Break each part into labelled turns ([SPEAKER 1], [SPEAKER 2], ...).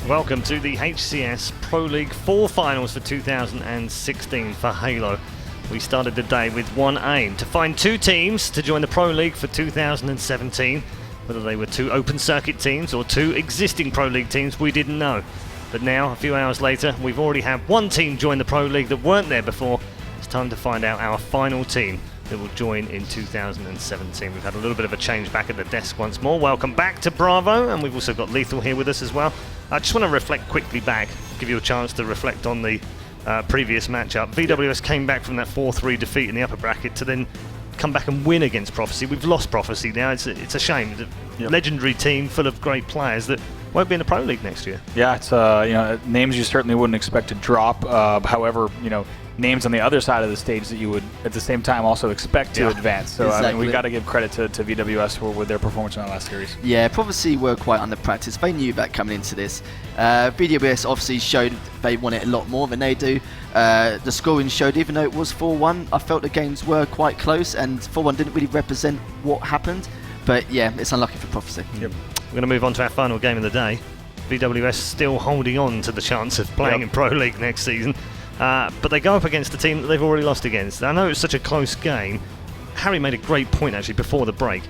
[SPEAKER 1] Welcome to the HCS Pro League 4 finals for 2016 for Halo. We started the day with one aim, to find two teams to join the Pro League for 2017. Whether they were two open circuit teams or two existing Pro League teams, we didn't know. But now, a few hours later, we've already had one team join the Pro League that weren't there before. It's time to find out our final team that will join in 2017. We've had a little bit of a change back at the desk once more. Welcome back to Bravo, and we've also got Lethal here with us as well. I just want to reflect quickly back, give you a chance to reflect on the previous matchup. VwS came back from that 4-3 defeat in the upper bracket to then come back and win against Prophecy. We've lost Prophecy now. It's a shame. It's a legendary team full of great players that won't be in the Pro League next year. Yeah,
[SPEAKER 2] it's names you certainly wouldn't expect to drop. However, names on the other side of the stage that you would at the same time also expect to advance. So exactly. I mean, we've got to give credit to VwS with their performance in that last series.
[SPEAKER 3] Yeah, Prophecy were quite under practice. They knew that coming into this. VwS obviously showed they want it a lot more than they do. The scoring showed, even though it was 4-1, I felt the games were quite close, and 4-1 didn't really represent what happened. But yeah, it's unlucky for Prophecy.
[SPEAKER 1] Yep. We're going to move on to our final game of the day. VwS still holding on to the chance of playing in Pro League next season. But they go up against a team that they've already lost against. I know it's such a close game. Harry made a great point actually before the break.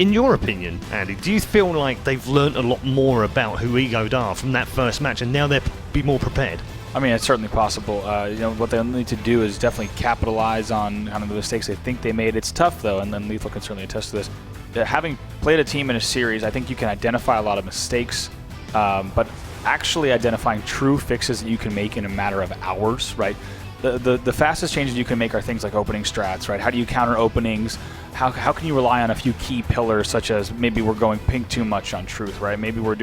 [SPEAKER 1] In your opinion, Andy, do you feel like they've learnt a lot more about who Egoed are from that first match and now they'll be more prepared?
[SPEAKER 2] I mean, it's certainly possible. What they'll need to do is definitely capitalize on kind of the mistakes they think they made. It's tough though, and then Lethal can certainly attest to this. Having played a team in a series, I think you can identify a lot of mistakes, but actually identifying true fixes that you can make in a matter of hours, right? The fastest changes you can make are things like opening strats, right? How do you counter openings? How can you rely on a few key pillars, such as maybe we're going pink too much on truth, right? Maybe we're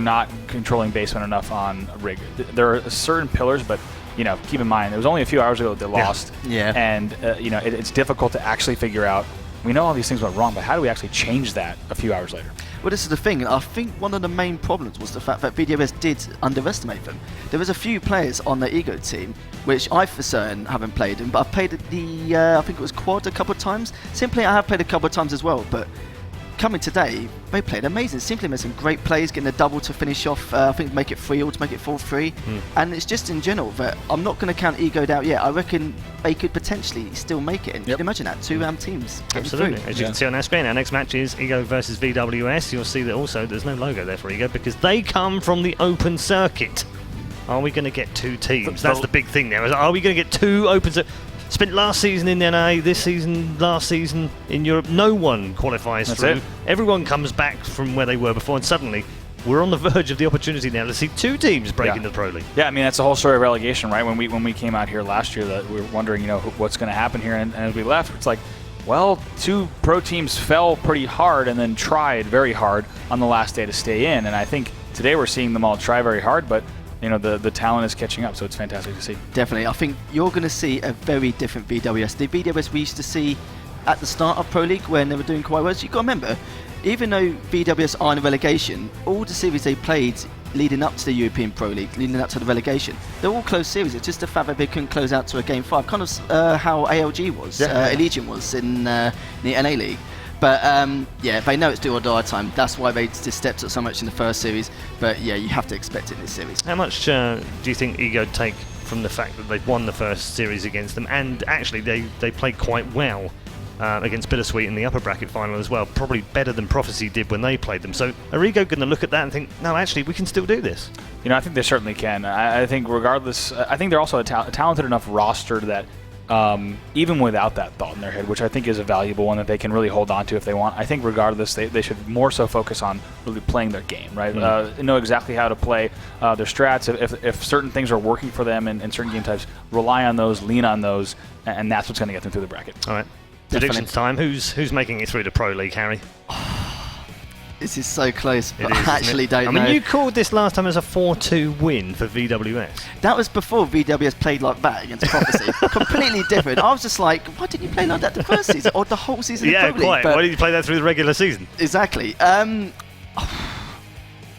[SPEAKER 2] not controlling basement enough on rig. There are certain pillars, but keep in mind it was only a few hours ago that they lost.
[SPEAKER 3] Yeah.
[SPEAKER 2] And it's difficult to actually figure out. We know all these things went wrong, but how do we actually change that a few hours later?
[SPEAKER 3] Well, this is the thing. I think one of the main problems was the fact that VwS did underestimate them. There was a few players on the Ego team, which I for certain haven't played in, but I've played the, I think it was Quad a couple of times. Simply, I have played a couple of times as well, but coming today, they played amazing. Simply made some great plays, getting a double to finish off, I think make it 3 or to make it 4-3. And it's just in general that I'm not going to count Egoed out yet. I reckon they could potentially still make it. And you can imagine that, 2 teams.
[SPEAKER 1] Absolutely. As you can see on our screen, our next match is Ego versus VwS. You'll see that also there's no logo there for Ego because they come from the open circuit. Are we going to get 2 teams? That's the big thing there. Are we going to get 2 open circuit? Spent last season in the NA, this season, last season in Europe. No one qualifies through. Everyone comes back from where they were before, and suddenly we're on the verge of the opportunity now to see 2 teams break into the Pro League. Yeah,
[SPEAKER 2] I mean that's the whole story of relegation, right? When we came out here last year, that we were wondering, what's going to happen here, and as we left, it's like, well, 2 pro teams fell pretty hard and then tried very hard on the last day to stay in, and I think today we're seeing them all try very hard, but the talent is catching up, so it's fantastic to see.
[SPEAKER 3] Definitely. I think you're going to see a very different VwS. The VwS we used to see at the start of Pro League when they were doing quite well. So you've got to remember, even though VwS are in relegation, all the series they played leading up to the European Pro League, leading up to the relegation, they're all close series. It's just the fact that they couldn't close out to a Game 5, kind of how ALG was, Allegiant was in the NA League. But they know it's do or die time. That's why they just stepped up so much in the first series. But yeah, you have to expect it in this series.
[SPEAKER 1] How much do you think Ego take from the fact that they've won the first series against them, and actually they played quite well against Bittersweet in the upper bracket final as well, probably better than Prophecy did when they played them. So are Ego going to look at that and think, no, actually we can still do this?
[SPEAKER 2] I think they certainly can. I think regardless, I think they're also a talented enough roster that even without that thought in their head, which I think is a valuable one that they can really hold on to if they want, I think regardless they should more so focus on really playing their game, right? Know exactly how to play their strats. If certain things are working for them in certain game types, rely on those, lean on those, and that's what's going to get them through the bracket.
[SPEAKER 1] All right. Predictions time. Who's making it through the Pro League, Harry?
[SPEAKER 3] This is so close, but I actually don't know.
[SPEAKER 1] I mean, you called this last time as a 4-2 win for VwS.
[SPEAKER 3] That was before VwS played like that against Prophecy. Completely different. I was just like, why didn't you play like that the first season or the whole season?
[SPEAKER 1] Yeah, quite. Why did you play that through the regular season?
[SPEAKER 3] Exactly.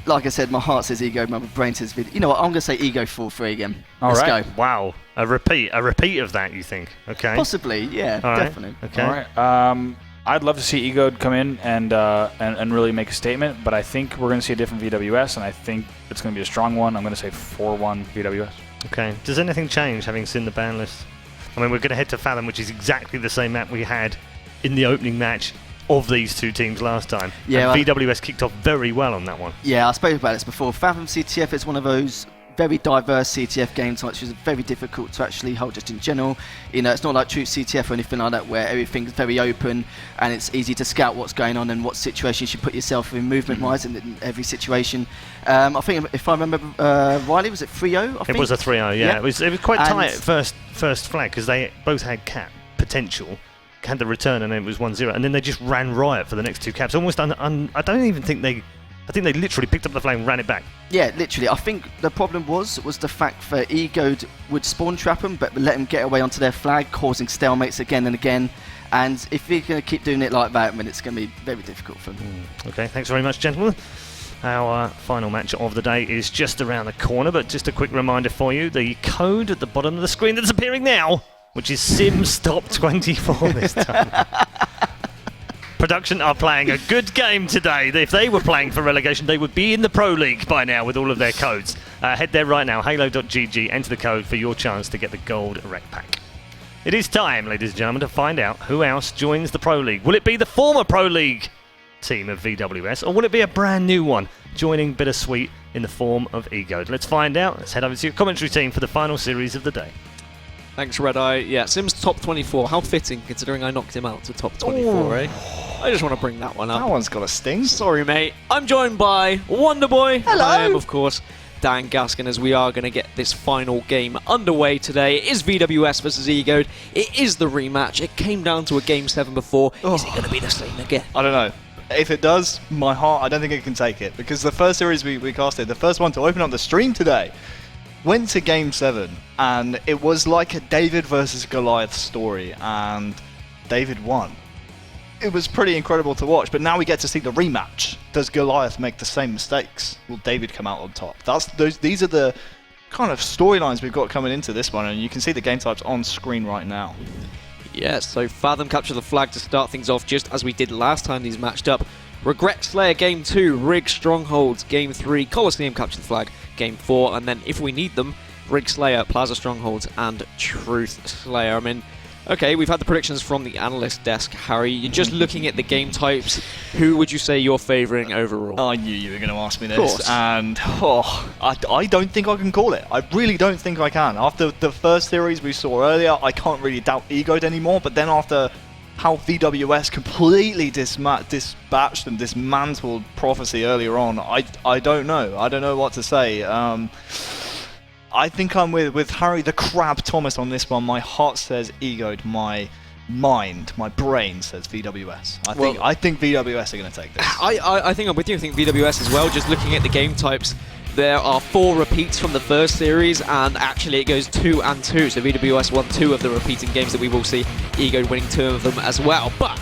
[SPEAKER 3] Like I said, my heart says Ego, my brain says Vid. You know what? I'm going to say Ego 4-3 again. Let's go.
[SPEAKER 1] Wow. A repeat of that, you think? Okay.
[SPEAKER 3] Possibly, yeah, definitely.
[SPEAKER 1] Okay.
[SPEAKER 2] All right. I'd love to see Egode come in and really make a statement, but I think we're going to see a different VwS, and I think it's going to be a strong one. I'm going to say 4-1 VwS.
[SPEAKER 1] Okay. Does anything change having seen the ban list? I mean, we're going to head to Fathom, which is exactly the same map we had in the opening match of these two teams last time.
[SPEAKER 3] Yeah,
[SPEAKER 1] and VwS kicked off very well on that one.
[SPEAKER 3] Yeah, I spoke about this before. Fathom CTF is one of those very diverse CTF games, which is very difficult to actually hold just in general. You know, it's not like true CTF or anything like that where everything's very open and it's easy to scout what's going on and what situation you should put yourself in movement-wise in every situation. I think if I remember Riley, was it 3-0? I think?
[SPEAKER 1] It was a 3-0, yeah. It was quite
[SPEAKER 3] And
[SPEAKER 1] tight at first flag because they both had cap potential, had the return, and then it was 1-0, and then they just ran riot for the next two caps. Almost I don't even think they... I think they literally picked up the flag and ran it back.
[SPEAKER 3] Yeah, literally. I think the problem was the fact that Egode would spawn trap them, but let them get away onto their flag, causing stalemates again and again. And if you're going to keep doing it like that, then it's going to be very difficult for them.
[SPEAKER 1] Okay, thanks very much, gentlemen. Our final match of the day is just around the corner, but just a quick reminder for you, the code at the bottom of the screen that's appearing now, which is SimStop24 this time. Production are playing a good game today. If they were playing for relegation, they would be in the Pro League by now with all of their codes. Head there right now, halo.gg, enter the code for your chance to get the gold rec pack. It is time, ladies and gentlemen, to find out who else joins the Pro League. Will it be the former Pro League team of VwS, or will it be a brand new one joining Bittersweet in the form of Egode? Let's find out. Let's head over to your commentary team for the final series of the day.
[SPEAKER 4] Thanks, Red Eye. Yeah, Sims top 24. How fitting, considering I knocked him out to top 24, eh? I just want to bring that one up.
[SPEAKER 5] That one's got a sting.
[SPEAKER 4] Sorry, mate. I'm joined by Wonderboy.
[SPEAKER 3] Hello.
[SPEAKER 4] I am, of course, Dan Gaskin, as we are going to get this final game underway today. It is VwS versus Egode. It is the rematch. It came down to a Game 7 before. Is it going to be the same again?
[SPEAKER 5] I don't know. If it does, my heart, I don't think it can take it. Because the first series we casted, the first one to open up the stream today, went to Game 7, and it was like a David versus Goliath story, and David won. It was pretty incredible to watch, but now we get to see the rematch. Does Goliath make the same mistakes? Will David come out on top? These are the kind of storylines we've got coming into this one, and you can see the game types on screen right now.
[SPEAKER 4] Yeah, so Fathom capture the flag to start things off, just as we did last time these matched up. Regret Slayer Game 2, Rig Strongholds Game 3, Colosseum capture the flag Game 4, and then if we need them, Rig Slayer, Plaza Strongholds, and Truth Slayer. I mean, okay, we've had the predictions from the analyst desk, Harry. You're just looking at the game types. Who would you say you're favouring overall?
[SPEAKER 5] I knew you were going to ask me this, and I don't think I can call it. I really don't think I can. After the first series we saw earlier, I can't really doubt Egode anymore, but then after how VwS completely dispatched and dismantled Prophecy earlier on, I don't know. I don't know what to say. I think I'm with Harry the Crab Thomas on this one. My heart says Egode. My mind, my brain says VwS. I think VwS are going to take this.
[SPEAKER 4] I think I'm with you. I think VwS as well. Just looking at the game types, there are 4 repeats from the first series, and actually it goes 2 and 2. So VwS won 2 of the repeating games that we will see Egode winning 2 of them as well. But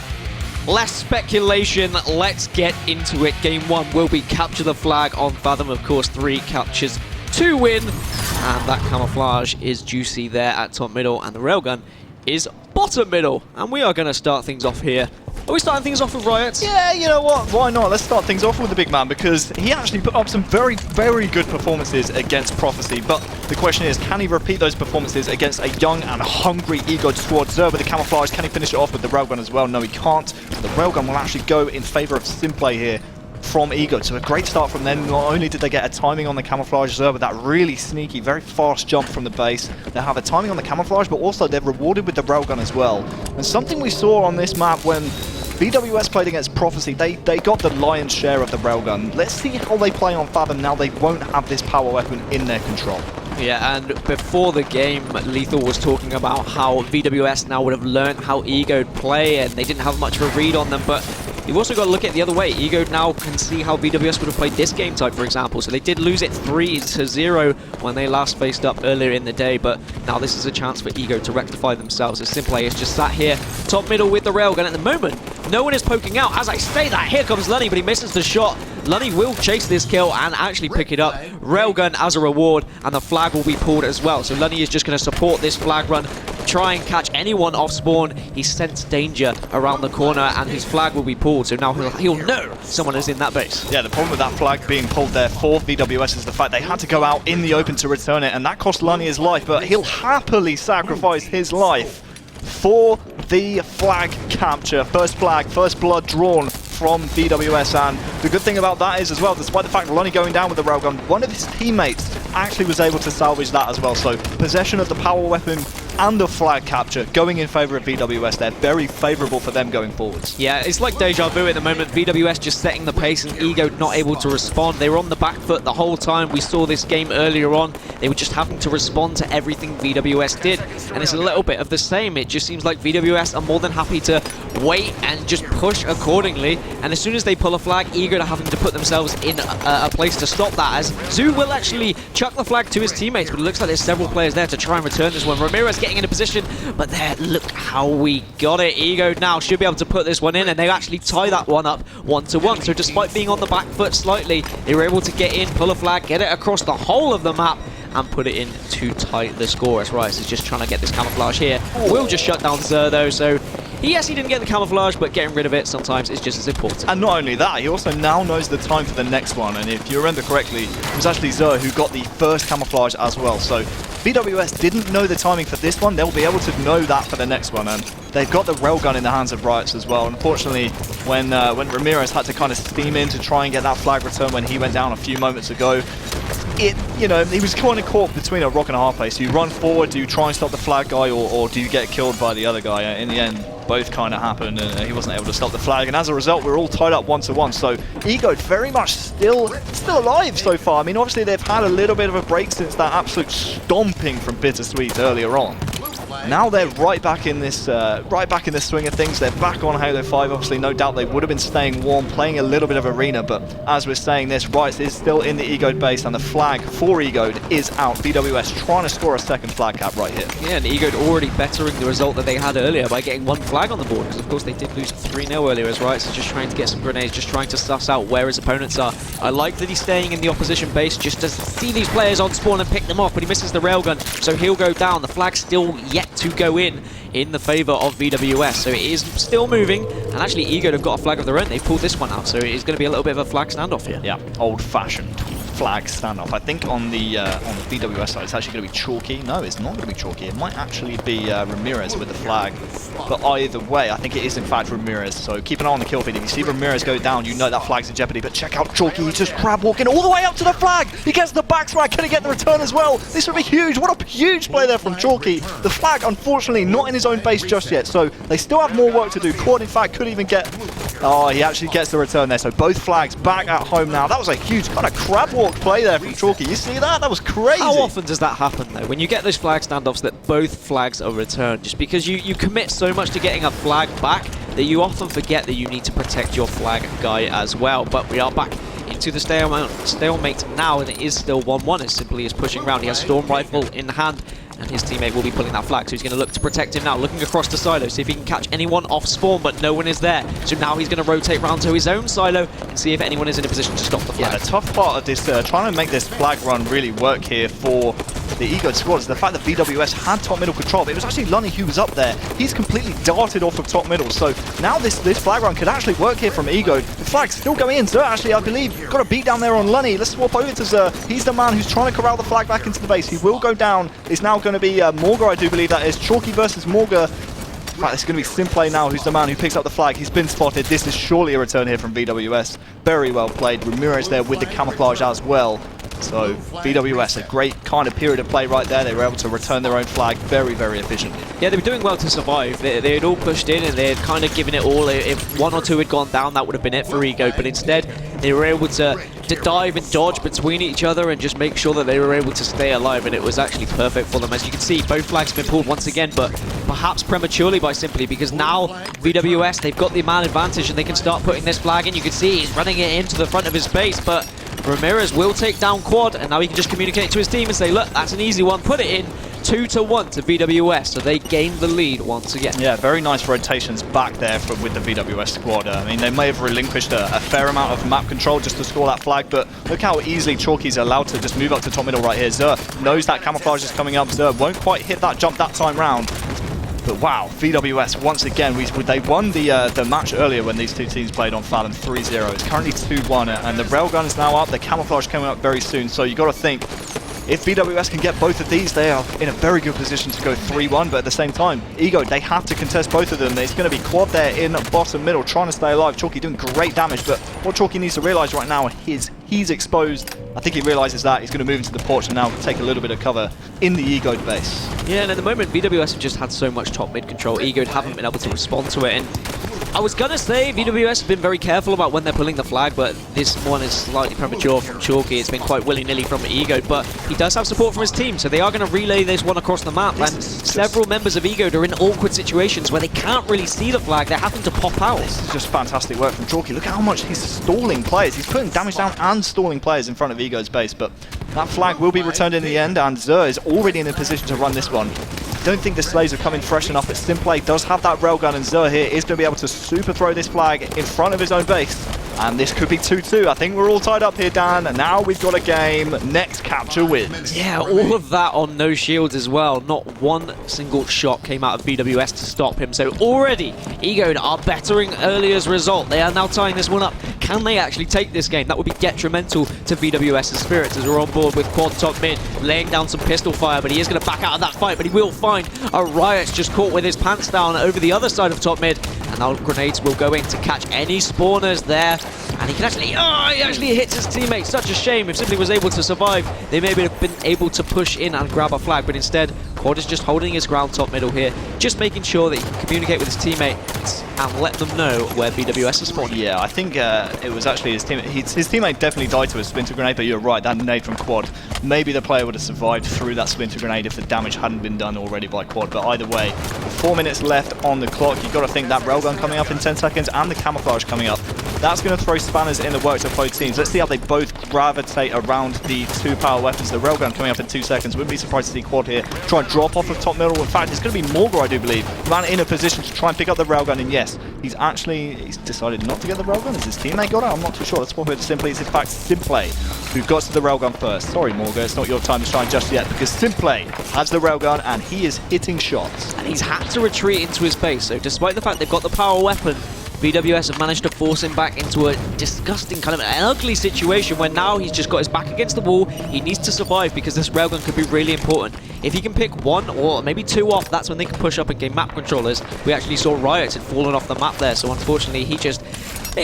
[SPEAKER 4] less speculation, let's get into it. Game 1 will be capture the flag on Fathom. Of course, 3 captures, 2 win, and that camouflage is juicy there at top middle, and the railgun is bottom middle. And we are going to start things off here. Are we starting things off with Riot?
[SPEAKER 5] Yeah, you know what? Why not? Let's start things off with the big man, because he actually put up some very, very good performances against Prophecy. But the question is, can he repeat those performances against a young and hungry Egode squad? Zer with the camouflage, can he finish it off with the railgun as well? No, he can't. The railgun will actually go in favor of Simplay here from Egode. So a great start from them. Not only did they get a timing on the camouflage Zer with that really sneaky, very fast jump from the base, they have a timing on the camouflage, but also they're rewarded with the railgun as well. And something we saw on this map when VwS played against Prophecy, they got the lion's share of the railgun. Let's see how they play on Fathom now they won't have this power weapon in their control.
[SPEAKER 4] Yeah, and before the game, Lethal was talking about how VwS now would have learned how Egode play, and they didn't have much of a read on them, but you've also got to look at it the other way. Egode now can see how VwS would have played this game type, for example. So they did lose it 3-0 when they last faced up earlier in the day, but now this is a chance for Egode to rectify themselves, as Simplay is just sat here, top middle with the railgun at the moment. No one is poking out. As I say that, here comes Lunny, but he misses the shot. Lunny will chase this kill and actually pick it up. Railgun as a reward, and the flag will be pulled as well. So Lunny is just going to support this flag run try and catch anyone off spawn, he sensed danger around the corner and his flag will be pulled, so now he'll know someone is in that base.
[SPEAKER 5] Yeah, the problem with that flag being pulled there for VwS is the fact they had to go out in the open to return it, and that cost Lunny his life, but he'll happily sacrifice his life for the flag capture. First flag, first blood drawn from VwS, and the good thing about that is as well, despite the fact of Lunny going down with the railgun, one of his teammates actually was able to salvage that as well. So possession of the power weapon and the flag capture going in favour of VwS. They're very favourable for them going forwards.
[SPEAKER 4] Yeah, it's like deja vu at the moment. VwS just setting the pace and Ego not able to respond. They were on the back foot the whole time. We saw this game earlier on. They were just having to respond to everything VwS did. And it's a little bit of the same. It just seems like VwS are more than happy to wait and just push accordingly. And as soon as they pull a flag, Ego are having to put themselves in a place to stop that. As Zoo will actually chuck the flag to his teammates, but it looks like there's several players there to try and return this one. Ramirez getting in a position, but there, look how we got it. Ego now should be able to put this one in, and they actually tie that one up 1-1. So despite being on the back foot slightly, they were able to get in, pull a flag, get it across the whole of the map, and put it in to tie the score. As Rice is just trying to get this camouflage here. Will just shut down Zer though, so yes, he didn't get the camouflage, but getting rid of it sometimes is just as important.
[SPEAKER 5] And not only that, he also now knows the time for the next one, and if you remember correctly, it was actually Zer who got the first camouflage as well. So VwS didn't know the timing for this one, they'll be able to know that for the next one, and they've got the railgun in the hands of Riots as well. Unfortunately, when Ramirez had to kind of steam in to try and get that flag return when he went down a few moments ago, he was kind of caught between a rock and a hard place. Do you run forward, do you try and stop the flag guy, or do you get killed by the other guy? In the end, both kind of happened, and he wasn't able to stop the flag, and as a result, we're all tied up 1-1. So Ego very much still alive so far. I mean, obviously they've had a little bit of a break since that absolute stomping from Bittersweet earlier on. Now they're right back in this swing of things. They're back on Halo 5. Obviously, no doubt they would have been staying warm, playing a little bit of arena, but as we're saying this, Rice is still in the Egoed base, and the flag for Egoed is out. VwS trying to score a second flag cap right here.
[SPEAKER 4] Yeah, and Egoed already bettering the result that they had earlier by getting one flag on the board, because of course they did lose 3-0 earlier as Rice is just trying to get some grenades, just trying to suss out where his opponents are. I like that he's staying in the opposition base just to see these players on spawn and pick them off, but he misses the railgun, so he'll go down. The flag's still yet to go in the favour of VwS, so it is still moving, and actually Ego have got a flag of their own. They've pulled this one out, so it's going to be a little bit of a flag standoff here.
[SPEAKER 5] Yeah, old-fashioned flag standoff. I think on the VwS side it's actually going to be Chalky. No, it's not going to be Chalky. It might actually be Ramirez with the flag, but either way I think it is in fact Ramirez, so keep an eye on the kill feed. If you see Ramirez go down, you know that flag's in jeopardy, but check out Chalky. He's just crab walking all the way up to the flag. He gets the back flag. Can he get the return as well? This would be huge. What a huge play there from Chalky. The flag unfortunately not in his own base just yet, so they still have more work to do. Quad in fact could even get, oh, he actually gets the return there, so both flags back at home now. That was a huge kind of crab walk play there from Chalky. You see that? That was crazy.
[SPEAKER 4] How often does that happen though, when you get those flag standoffs that both flags are returned, just because you commit so much to getting a flag back that you often forget that you need to protect your flag guy as well. But we are back into the stalemate now, and it is still 1-1 as simply as pushing around. He has Storm Rifle in hand, and his teammate will be pulling that flag, so he's going to look to protect him now, looking across the silo, see if he can catch anyone off spawn, but no one is there. So now he's going to rotate round to his own silo and see if anyone is in a position to stop the flag.
[SPEAKER 5] Yeah, the tough part of this, trying to make this flag run really work here for the Egoed squad is the fact that VwS had top middle control. It was actually Lunny who was up there. He's completely darted off of top middle, so now this flag run could actually work here from Egoed. The flag's still going in. Zer actually, I believe, got a beat down there on Lunny. Let's swap over to Zer. He's the man who's trying to corral the flag back into the base. He will go down. It's now going to be Morga, I do believe that is. Chalky versus Morga. In fact, it's going to be Simplay now who's the man who picks up the flag. He's been spotted. This is surely a return here from VwS. Very well played. Ramirez there with the camouflage as well. So VwS, a great kind of period of play right there. They were able to return their own flag very, very efficiently.
[SPEAKER 4] Yeah, they were doing well to survive. They had all pushed in and they had kind of given it all. If one or two had gone down, that would have been it for Ego. But instead, they were able to dive and dodge between each other and just make sure that they were able to stay alive. And it was actually perfect for them. As you can see, both flags have been pulled once again, but perhaps prematurely by Simply, because now VwS, they've got the man advantage and they can start putting this flag in. You can see he's running it into the front of his base, but Ramirez will take down Quad, and now he can just communicate to his team and say, look, that's an easy one, put it in. 2-1 to VwS, so they gain the lead once again.
[SPEAKER 5] Yeah, very nice rotations back there with the VwS squad. I mean, they may have relinquished a fair amount of map control just to score that flag, but look how easily Chalky's allowed to just move up to top middle right here. Zer knows that camouflage is coming up. Zer won't quite hit that jump that time round. But wow, VwS once again, they won the match earlier when these two teams played on Fallon 3-0. It's currently 2-1, and the Railgun is now up, the Camouflage coming up very soon, so you got to think, if VwS can get both of these, they are in a very good position to go 3-1, but at the same time, Ego, they have to contest both of them. It's going to be Quad there in bottom middle, trying to stay alive. Chalky doing great damage, but what Chalky needs to realize right now is he's exposed. I think he realizes that. He's going to move into the porch and now take a little bit of cover in the Ego base.
[SPEAKER 4] Yeah, and at the moment, VwS have just had so much top mid control. Ego haven't been able to respond to it, and I was going to say VwS have been very careful about when they're pulling the flag, but this one is slightly premature from Chalky. It's been quite willy-nilly from Ego, but he does have support from his team, so they are going to relay this one across the map, and several members of Ego are in awkward situations where they can't really see the flag. They're having to pop out.
[SPEAKER 5] This is just fantastic work from Chalky. Look at how much he's stalling players. He's putting damage down and stalling players in front of Ego's base, but that flag will be returned in the end, and Zur is already in a position to run this one. I don't think the Slays are coming fresh enough, but Simplay does have that railgun, and Zur here is going to be able to super throw this flag in front of his own base. And this could be 2-2. I think we're all tied up here, Dan, and now we've got a game. Next capture wins.
[SPEAKER 4] Yeah, all of that on no shields as well. Not one single shot came out of VwS to stop him. So already, Ego are bettering earlier's result. They are now tying this one up. Can they actually take this game? That would be detrimental to VwS's spirits, as we're on board with Quad top mid, laying down some pistol fire, but he is going to back out of that fight, but he will find a Riot just caught with his pants down over the other side of top mid, and now grenades will go in to catch any spawners there. And he can actually, he actually hits his teammate. Such a shame. If Simply was able to survive, they maybe have been able to push in and grab a flag, but instead, Quad is just holding his ground top middle here, just making sure that he can communicate with his teammates and let them know where VwS is spawning.
[SPEAKER 5] Yeah, I think it was actually his teammate. His teammate definitely died to a splinter grenade, but you're right, that nade from Quad. Maybe the player would have survived through that splinter grenade if the damage hadn't been done already by Quad, but either way, 4 minutes left on the clock. You've got to think that railgun coming up in 10 seconds and the camouflage coming up. That's going to throw spanners in the works of both teams. Let's see how they both gravitate around the two power weapons. The railgun coming up in 2 seconds. Wouldn't be surprised to see Quad here try and drop off of top middle. In fact, it's going to be Morgor, I do believe, man in a position to try and pick up the railgun. And yes, he's decided not to get the railgun. Has his teammate got it? I'm not too sure. Let's swap it to Simply. It's in fact Simplay who got to the railgun first. Sorry, Morgor, it's not your time to shine just yet, because Simplay has the railgun and he is hitting shots.
[SPEAKER 4] And he's had to retreat into his base, so despite the fact they've got the power weapon, VwS have managed to force him back into a disgusting, kind of an ugly situation where now he's just got his back against the wall. He needs to survive because this railgun could be really important. If he can pick one or maybe two off, that's when they can push up and gain map controllers. We actually saw Riot had fallen off the map there, so unfortunately he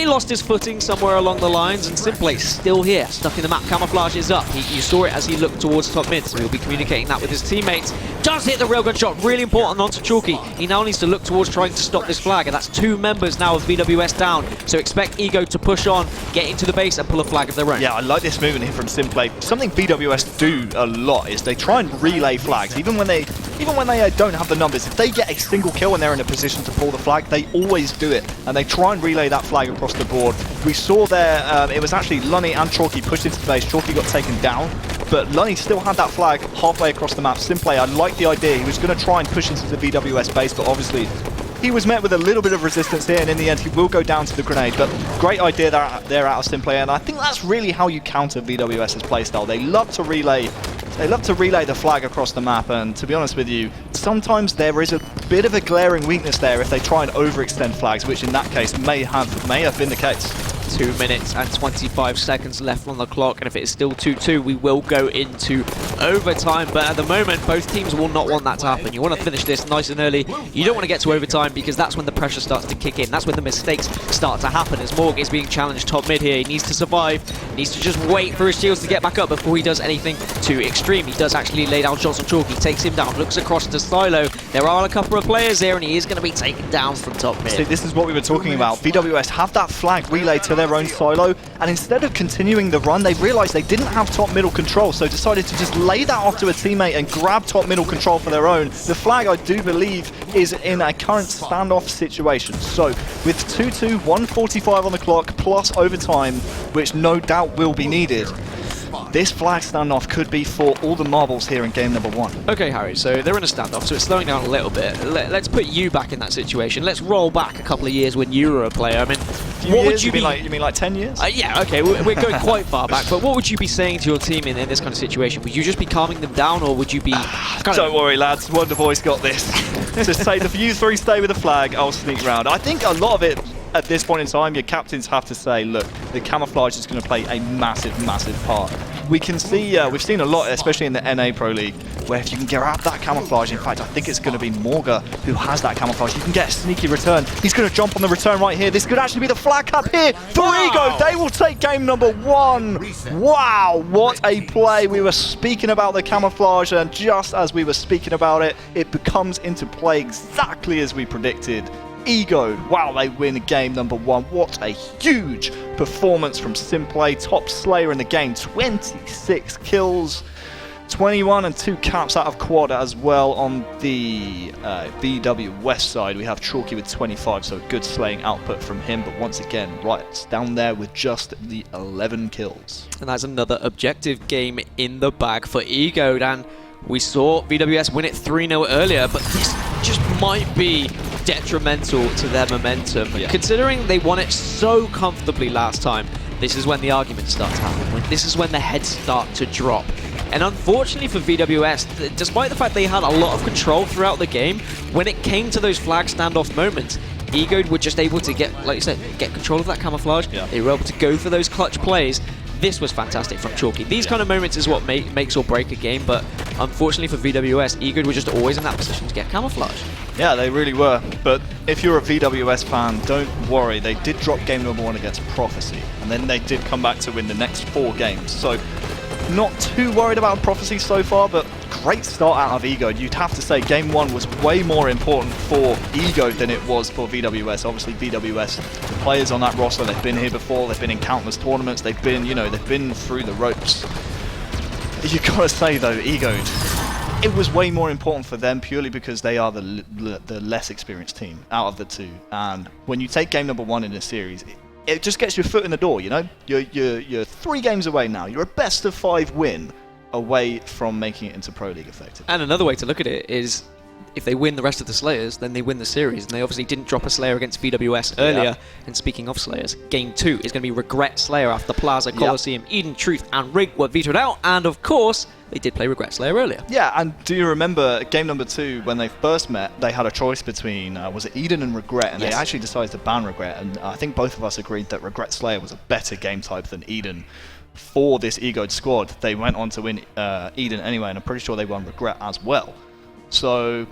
[SPEAKER 4] lost his footing somewhere along the lines, and Simply still here, stuck in the map. Camouflage is up. You saw it as he looked towards top mid, so he'll be communicating that with his teammates. Does hit the railgun shot, really important onto Chalky. He now needs to look towards trying to stop this flag, and that's 2 members now of VwS down. So expect Ego to push on, get into the base, and pull a flag of their own.
[SPEAKER 5] Yeah, I like this movement here from Simply. Something VwS do a lot is they try and relay flags, even when they don't have the numbers. If they get a single kill and they're in a position to pull the flag, they always do it, and they try and relay that flag across the board. We saw there, it was actually Lunny and Chalky pushed into the base. Chalky got taken down, but Lunny still had that flag halfway across the map. Simply, I like the idea. He was going to try and push into the VwS base, but obviously he was met with a little bit of resistance here, and in the end he will go down to the grenade. But great idea there out of Simply, and I think that's really how you counter VwS's playstyle. They love to relay the flag across the map, and to be honest with you, sometimes there is a bit of a glaring weakness there if they try and overextend flags, which in that case may have been the case.
[SPEAKER 4] 2 minutes and 25 seconds left on the clock, and if it is still 2-2, we will go into overtime. But at the moment, both teams will not want that to happen. You want to finish this nice and early. You don't want to get to overtime, because that's when the pressure starts to kick in. That's when the mistakes start to happen, as Morg is being challenged top mid here. He needs to survive. He needs to just wait for his shields to get back up before he does anything too extreme. He does actually lay down shots on Chalky, takes him down, looks across to Silo. There are a couple of players here, and he is going to be taken down from top mid.
[SPEAKER 5] See, this is what we were talking about. VwS have that flag relayed to their own silo, and instead of continuing the run, they realized they didn't have top middle control, so decided to just lay that off to a teammate and grab top middle control for their own. The flag, I do believe, is in a current standoff situation. So with 2-2, 1:45 on the clock, plus overtime, which no doubt will be needed, this flag standoff could be for all the marbles here in game number 1.
[SPEAKER 4] Okay, Harry, so they're in a standoff, so it's slowing down a little bit. Let's put you back in that situation. Let's roll back a couple of years when you were a player. I mean, what would you be...
[SPEAKER 5] You mean like 10 years?
[SPEAKER 4] Yeah, okay, we're going quite far back, but what would you be saying to your team in this kind of situation? Would you just be calming them down, or would you be...
[SPEAKER 5] Don't worry, lads, Wonder Boy's got this. to say that you three stay with the flag, I'll sneak round. I think a lot of it at this point in time, your captains have to say, look, the camouflage is going to play a massive, massive part. We can see, we've seen a lot, especially in the NA Pro League, where if you can grab that camouflage, in fact, I think it's going to be Morga who has that camouflage. You can get a sneaky return. He's going to jump on the return right here. This could actually be the flag cap here for Ego. They will take game number 1. Wow, what a play. We were speaking about the camouflage, and just as we were speaking about it, it becomes into play exactly as we predicted. Ego, wow, they win game number 1. What a huge performance from Simplay, top Slayer in the game, 26 kills, 21 and 2 caps out of quad as well. On the VwS side, we have Chalky with 25, so good slaying output from him, but once again, Riot's down there with just the 11 kills.
[SPEAKER 4] And that's another objective game in the bag for Ego, and we saw VwS win it 3-0 earlier, but this just might be detrimental to their momentum. Considering they won it so comfortably last time, this is when the arguments start to happen. This is when the heads start to drop. And unfortunately for VwS, despite the fact they had a lot of control throughout the game, when it came to those flag standoff moments, Ego were just able to get, like you said, get control of that camouflage. They were able to go for those clutch plays. This was fantastic from Chalky. These kind of moments is what makes or break a game, but unfortunately for VwS, Ego were just always in that position to get camouflage.
[SPEAKER 5] Yeah, they really were. But if you're a VwS fan, don't worry. They did drop game number 1 against Prophecy, and then they did come back to win the next 4 games. So not too worried about Prophecy so far, but great start out of Ego. You'd have to say game 1 was way more important for Ego than it was for VwS. Obviously, VwS, the players on that roster, they've been here before, they've been in countless tournaments, they've been, they've been through the ropes. You gotta say though, Ego, it was way more important for them purely because they are the less experienced team out of the two. And when you take game number 1 in a series, it just gets your foot in the door, You're 3 games away now. You're a best of 5 win away from making it into Pro League effectively.
[SPEAKER 4] And another way to look at it is, if they win the rest of the Slayers, then they win the series. And they obviously didn't drop a Slayer against VwS earlier. And speaking of Slayers, game 2 is going to be Regret Slayer after Plaza, Coliseum, Eden, Truth, and Rig were vetoed out. And of course, they did play Regret Slayer earlier. Yeah,
[SPEAKER 5] and do you remember game number 2 when they first met? They had a choice between was it Eden and Regret, and they actually decided to ban Regret. And I think both of us agreed that Regret Slayer was a better game type than Eden for this Egoed squad. They went on to win Eden anyway, and I'm pretty sure they won Regret as well. So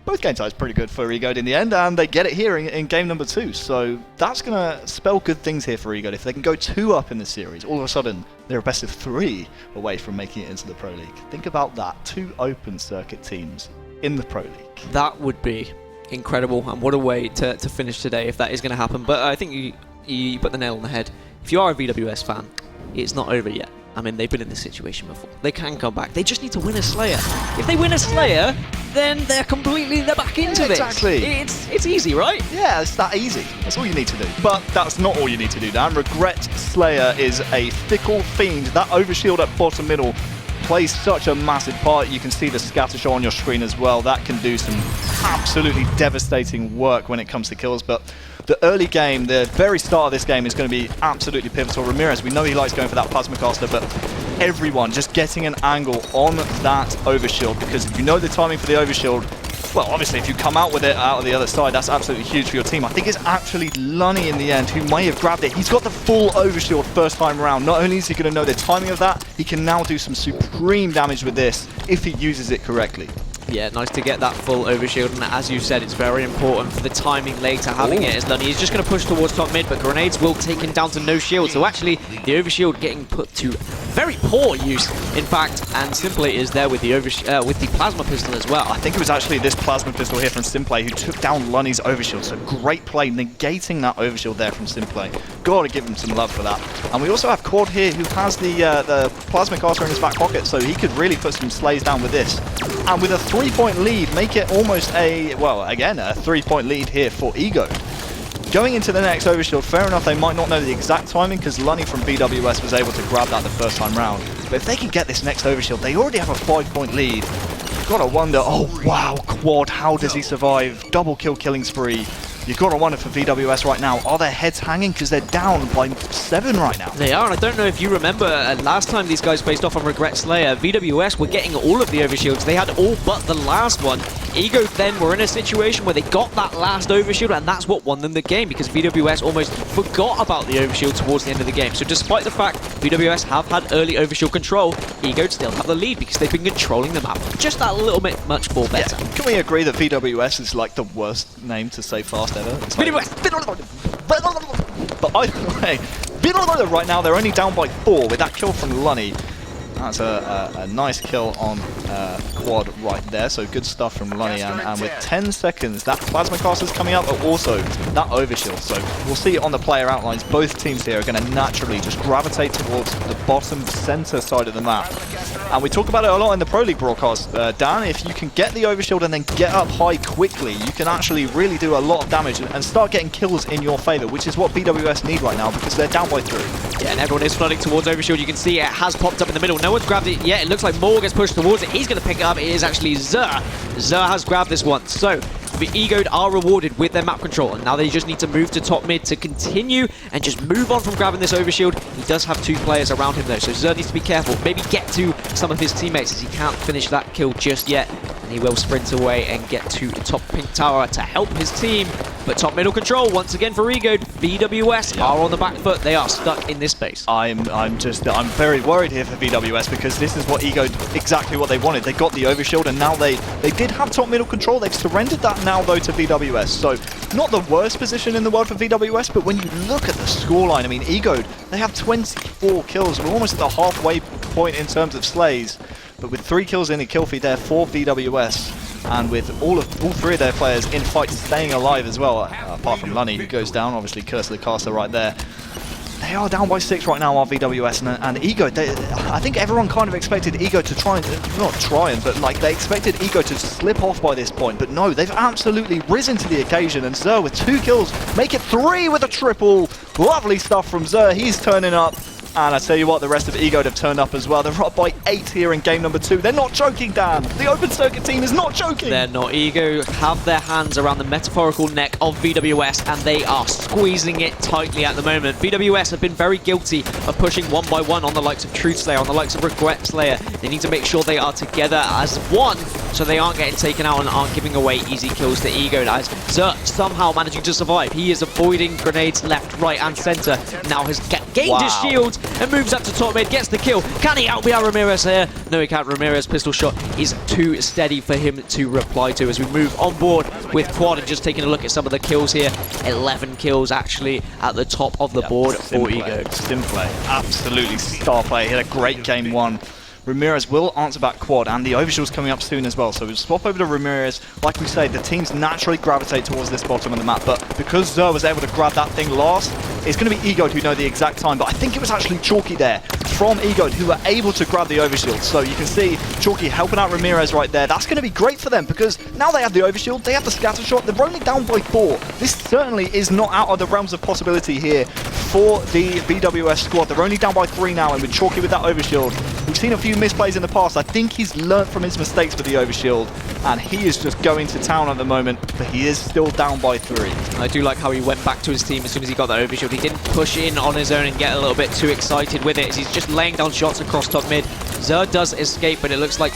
[SPEAKER 5] both game types pretty good for Egoed in the end, and they get it here in game number 2. So that's going to spell good things here for Egoed. If they can go 2 up in this series, all of a sudden they're a best of 3 away from making it into the Pro League. Think about that, 2 open circuit teams in the Pro League.
[SPEAKER 4] That would be incredible, and what a way to finish today if that is going to happen. But I think you put the nail on the head. If you are a VwS fan, it's not over yet. I mean, they've been in this situation before. They can come back. They just need to win a Slayer. If they win a Slayer, then they're back into this.
[SPEAKER 5] Exactly.
[SPEAKER 4] It's easy, right?
[SPEAKER 5] Yeah, it's that easy. That's all you need to do. But that's not all you need to do, Dan. Regret Slayer is a fickle fiend. That overshield at bottom middle plays such a massive part. You can see the scatter show on your screen as well. That can do some absolutely devastating work when it comes to kills. But the early game, the very start of this game is going to be absolutely pivotal. Ramirez, we know he likes going for that plasma caster, but everyone just getting an angle on that overshield, because if you know the timing for the overshield, well, obviously if you come out with it out of the other side, that's absolutely huge for your team. I think it's actually Lunny in the end who may have grabbed it. He's got the full overshield first time around. Not only is he going to know the timing of that, he can now do some supreme damage with this if he uses it correctly.
[SPEAKER 4] Yeah, nice to get that full overshield, and as you said, it's very important for the timing later, having it as Lunny. He's just going to push towards top mid, but grenades will take him down to no shield, so actually the overshield getting put to very poor use, in fact, and Simplay is there with the plasma pistol as well.
[SPEAKER 5] I think it was actually this plasma pistol here from Simplay who took down Lunny's overshield, so great play, negating that overshield there from Simplay. Gotta give him some love for that. And we also have Cord here who has the plasma caster in his back pocket, so he could really put some slays down with this. And with a 3-point lead, make it almost a 3-point lead here for Ego. Going into the next overshield, fair enough, they might not know the exact timing because Lunny from VwS was able to grab that the first time round. But if they can get this next overshield, they already have a 5-point lead. You've got to wonder, oh wow, Quad, how does he survive? Double kill killing spree. You've got to wonder for VwS right now, are their heads hanging? Because they're down by 7 right now.
[SPEAKER 4] They are, and I don't know if you remember, last time these guys faced off on Regret Slayer, VwS were getting all of the overshields. They had all but the last one. Ego then were in a situation where they got that last overshield, and that's what won them the game, because VwS almost forgot about the overshield towards the end of the game. So despite the fact VwS have had early overshield control, Ego still have the lead because they've been controlling the map just that little bit much more better.
[SPEAKER 5] Yeah. Can we agree that VwS is like the worst name to say fast ever? It's like, but either way, right now they're only down by 4 with that kill from Lunny. That's a nice kill on Quad right there, so good stuff from Lunny, and with 10 seconds, that Plasma Caster's coming up, but also that overshield. So we'll see on the player outlines, both teams here are going to naturally just gravitate towards the bottom center side of the map. And we talk about it a lot in the Pro League broadcast, Dan, if you can get the overshield and then get up high quickly, you can actually really do a lot of damage and start getting kills in your favor, which is what VwS need right now because they're down by 3.
[SPEAKER 4] Yeah, and everyone is flooding towards overshield. You can see it has popped up in the middle. No one's grabbed it yet. It looks like Morg gets pushed towards it. He's going to pick it up. It is actually Zer. Zer has grabbed this one. So the Egoed are rewarded with their map control, and now they just need to move to top mid to continue and just move on from grabbing this overshield. He does have 2 players around him though, so Zer needs to be careful. Maybe get to some of his teammates as he can't finish that kill just yet. And he will sprint away and get to the top pink tower to help his team. But top middle control once again for Egoed. VwS are on the back foot. They are stuck in this space.
[SPEAKER 5] I'm very worried here for VwS because this is what Egoed, exactly what they wanted. They got the overshield and now they did have top middle control. They've surrendered that now though to VwS. So not the worst position in the world for VwS, but when you look at the scoreline, I mean Egoed, they have 24 kills. We're almost at the halfway point in terms of slays. But with 3 kills in a kill feed there for VwS, and with all 3 of their players in fight staying alive as well, apart from Lunny who goes down, obviously Curse the Caster right there. They are down by 6 right now on VwS, and Ego, I think everyone kind of expected Ego to but like they expected Ego to slip off by this point, but no, they've absolutely risen to the occasion, and Zer with 2 kills, make it 3 with a triple. Lovely stuff from Zer, he's turning up. And I tell you what, the rest of Egoed have turned up as well. They're up by 8 here in game number 2. They're not joking, Dan. The Open Circuit team is not joking.
[SPEAKER 4] They're not. Ego have their hands around the metaphorical neck of VwS, and they are squeezing it tightly at the moment. VwS have been very guilty of pushing 1 by 1 on the likes of Truth Slayer, on the likes of Regret Slayer. They need to make sure they are together as one, so they aren't getting taken out and aren't giving away easy kills to Ego. As Zer somehow managing to survive. He is avoiding grenades left, right, and center. Now has gained his shield and moves up to top mid, gets the kill. Can he outBR Ramirez here? No, he can't. Ramirez pistol shot is too steady for him to reply to as we move on board with Quad, and just taking a look at some of the kills here. 11 kills actually at the top of the board for Ego.
[SPEAKER 5] Sim play, absolutely star play. He had a great game 1. Ramirez will answer back Quad, and the overshield's coming up soon as well. So we'll swap over to Ramirez. Like we say, the teams naturally gravitate towards this bottom of the map, but because Zer was able to grab that thing last, it's going to be Egoed who know the exact time, but I think it was actually Chalky there from Egoed who were able to grab the overshield. So you can see Chalky helping out Ramirez right there. That's going to be great for them because now they have the overshield, they have the scatter shot, they're only down by 4. This certainly is not out of the realms of possibility here for the VwS squad. They're only down by 3 now, and with Chalky with that overshield, we've seen a few misplays in the past. I think he's learnt from his mistakes with the overshield, and he is just going to town at the moment, but he is still down by 3.
[SPEAKER 4] I do like how he went back to his team as soon as he got that overshield. He didn't push in on his own and get a little bit too excited with it, as he's just laying down shots across top mid. Zer does escape, but it looks like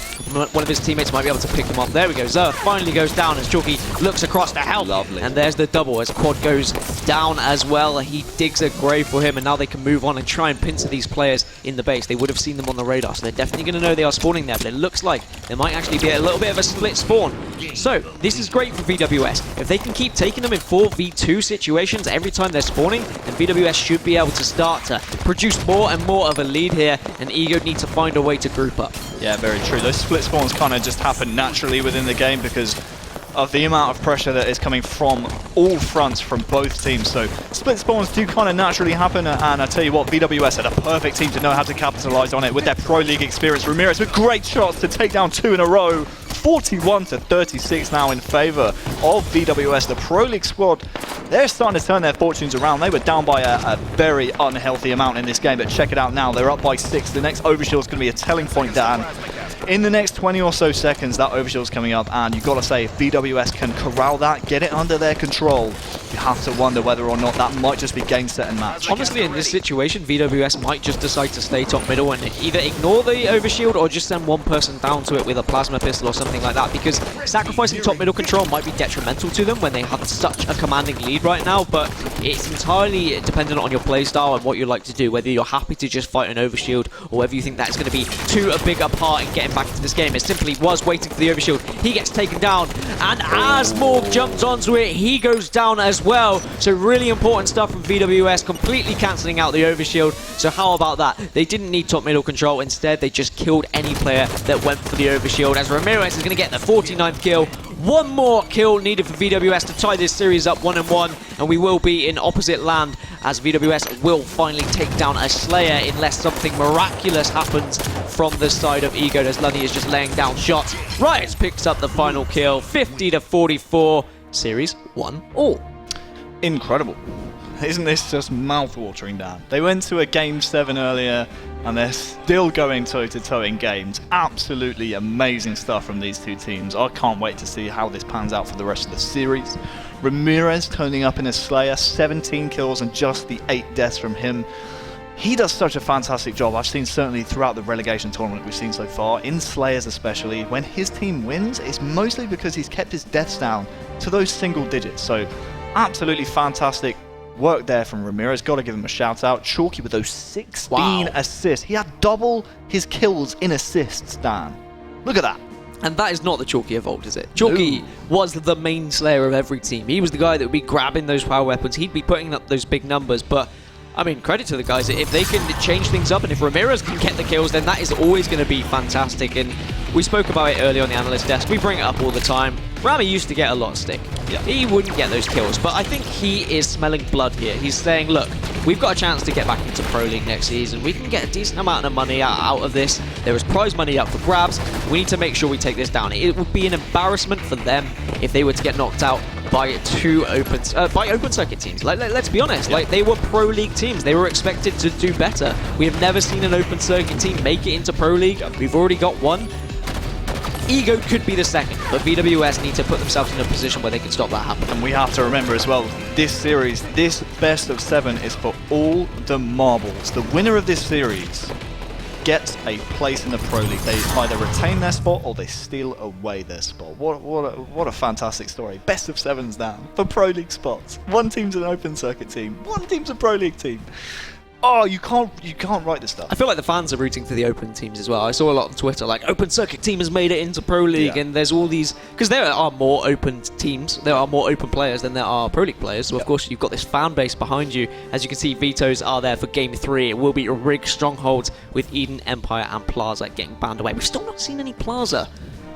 [SPEAKER 4] one of his teammates might be able to pick him up. There we go. Zer finally goes down as Chalky looks across to help.
[SPEAKER 5] Lovely.
[SPEAKER 4] And there's the double as Quad goes down as well. He digs a grave for him, and now they can move on and try and pincer these players in the base. They would have seen them on the radar, so they're definitely going to know they are spawning there, but it looks like there might actually be a little bit of a split spawn. So this is great for VwS. If they can keep taking them in 4v2 situations every time they're spawning, then VwS should be able to start to produce more and more of a lead here, and Ego need to find a way to group up.
[SPEAKER 5] Yeah, very true. Those split spawns kind of just happen naturally within the game because of the amount of pressure that is coming from all fronts from both teams. So split spawns do kind of naturally happen, and I tell you what, VwS had a perfect team to know how to capitalize on it with their Pro League experience. Ramirez with great shots to take down 2 in a row. 41-36 now in favor of VwS. The Pro League squad, they're starting to turn their fortunes around. They were down by a very unhealthy amount in this game, but check it out now. They're up by 6. The next overshield is going to be a telling point, Dan. In the next 20 or so seconds, that overshield's coming up, and you've got to say, if VwS can corral that, get it under their control, you have to wonder whether or not that might just be game, set, and match.
[SPEAKER 4] Honestly, in this situation, VwS might just decide to stay top middle and either ignore the overshield or just send one person down to it with a plasma pistol or something like that, because sacrificing top middle control might be detrimental to them when they have such a commanding lead right now, but it's entirely dependent on your playstyle and what you like to do, whether you're happy to just fight an overshield or whether you think that is going to be too big a part in getting back into this game. It simply was waiting for the overshield. He gets taken down, and as Morg jumps onto it, he goes down as well. So really important stuff from VwS, completely cancelling out the overshield. So how about that? They didn't need top middle control. Instead, they just killed any player that went for the overshield, as Ramirez is going to get the 49th kill. One more kill needed for VwS to tie this series up 1-1, and we will be in opposite land as VwS will finally take down a Slayer unless something miraculous happens from the side of Ego, as Lunny is just laying down shots. Riot picks up the final kill, 50-44, series 1-all.
[SPEAKER 5] Incredible. Isn't this just mouth-watering, Dan? They went to a Game 7 earlier, and they're still going toe-to-toe in games. Absolutely amazing stuff from these two teams. I can't wait to see how this pans out for the rest of the series. Ramirez turning up in a Slayer, 17 kills and just the 8 deaths from him. He does such a fantastic job. I've seen certainly throughout the relegation tournament we've seen so far, in Slayers especially, when his team wins, it's mostly because he's kept his deaths down to those single digits. So absolutely fantastic work there from Ramirez. Got to give him a shout out. Chalky with those 16 assists. He had double his kills in assists, Dan. Look at that.
[SPEAKER 4] And that is not the Chalky of old, is it? Chalky was the main slayer of every team. He was the guy that would be grabbing those power weapons. He'd be putting up those big numbers, but I mean, credit to the guys. If they can change things up and if Ramirez can get the kills, then that is always going to be fantastic. And we spoke about it earlier on the analyst desk. We bring it up all the time. Rami used to get a lot of stick. Yeah. He wouldn't get those kills, but I think he is smelling blood here. He's saying, look, we've got a chance to get back into Pro League next season. We can get a decent amount of money out of this. There is prize money up for grabs. We need to make sure we take this down. It would be an embarrassment for them if they were to get knocked out by two open circuit teams. Let's be honest, they were Pro League teams. They were expected to do better. We have never seen an open circuit team make it into Pro League. We've already got one. Ego could be the second, but VwS need to put themselves in a position where they can stop that happening.
[SPEAKER 5] And we have to remember as well, this series, this best of 7 is for all the marbles. The winner of this series gets a place in the Pro League. They either retain their spot or they steal away their spot. What a fantastic story. Best of 7s down for Pro League spots. One team's an open circuit team, one team's a Pro League team. Oh, you can't write this stuff.
[SPEAKER 4] I feel like the fans are rooting for the open teams as well. I saw a lot on Twitter, like, open circuit team has made it into Pro League, and there's all these, because there are more open teams, there are more open players than there are Pro League players, so of course you've got this fan base behind you. As you can see, vetoes are there for Game 3. It will be a Rig Strongholds with Eden, Empire and Plaza getting banned away. We've still not seen any Plaza.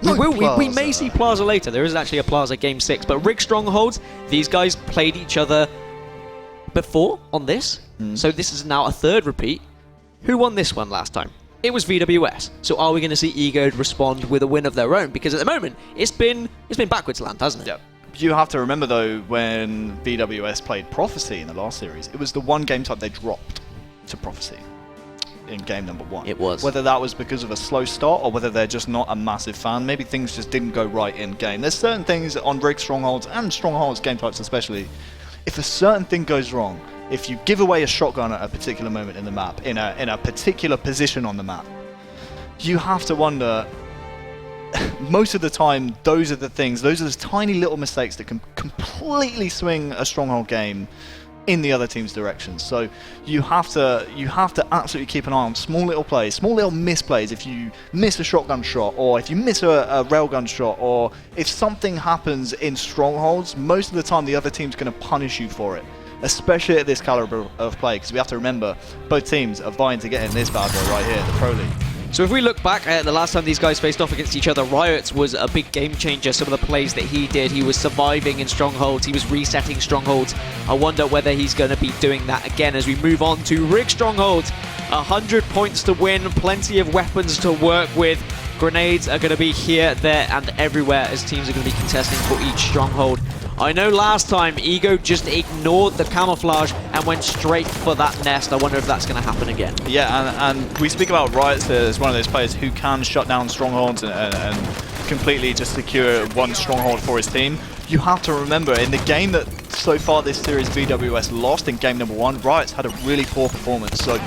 [SPEAKER 4] We may see Plaza later. There is actually a Plaza Game 6, but Rig Strongholds, these guys played each other before on this, so this is now a third repeat. Who won this one last time? It was VwS. So are we going to see Ego respond with a win of their own? Because at the moment, it's been backwards land, hasn't it?
[SPEAKER 5] Yeah. You have to remember though, when VwS played Prophecy in the last series, it was the one game type they dropped to Prophecy in game number 1.
[SPEAKER 4] It was.
[SPEAKER 5] Whether that was because of a slow start or whether they're just not a massive fan, maybe things just didn't go right in game. There's certain things on Rig Strongholds and Strongholds game types especially, if a certain thing goes wrong, if you give away a shotgun at a particular moment in the map, in a particular position on the map, you have to wonder, most of the time, those are the tiny little mistakes that can completely swing a Stronghold game in the other team's direction. So you have to absolutely keep an eye on small little plays, small little misplays. If you miss a shotgun shot, or if you miss a railgun shot, or if something happens in Strongholds, most of the time the other team's going to punish you for it. Especially at this caliber of play, because we have to remember both teams are vying to get in this battle right here, the Pro League.
[SPEAKER 4] So if we look back at the last time these guys faced off against each other, Riot was a big game changer. Some of the plays that he did, he was surviving in Strongholds, he was resetting Strongholds. I wonder whether he's going to be doing that again as we move on to Rig Strongholds. 100 points to win, plenty of weapons to work with. Grenades are going to be here, there and everywhere as teams are going to be contesting for each stronghold. I know last time Ego just ignored the camouflage and went straight for that nest. I wonder if that's going to happen again.
[SPEAKER 5] Yeah, and we speak about Riot as one of those players who can shut down strongholds and completely just secure one stronghold for his team. You have to remember, in the game that so far this series VwS lost in game number 1, Riot's had a really poor performance. So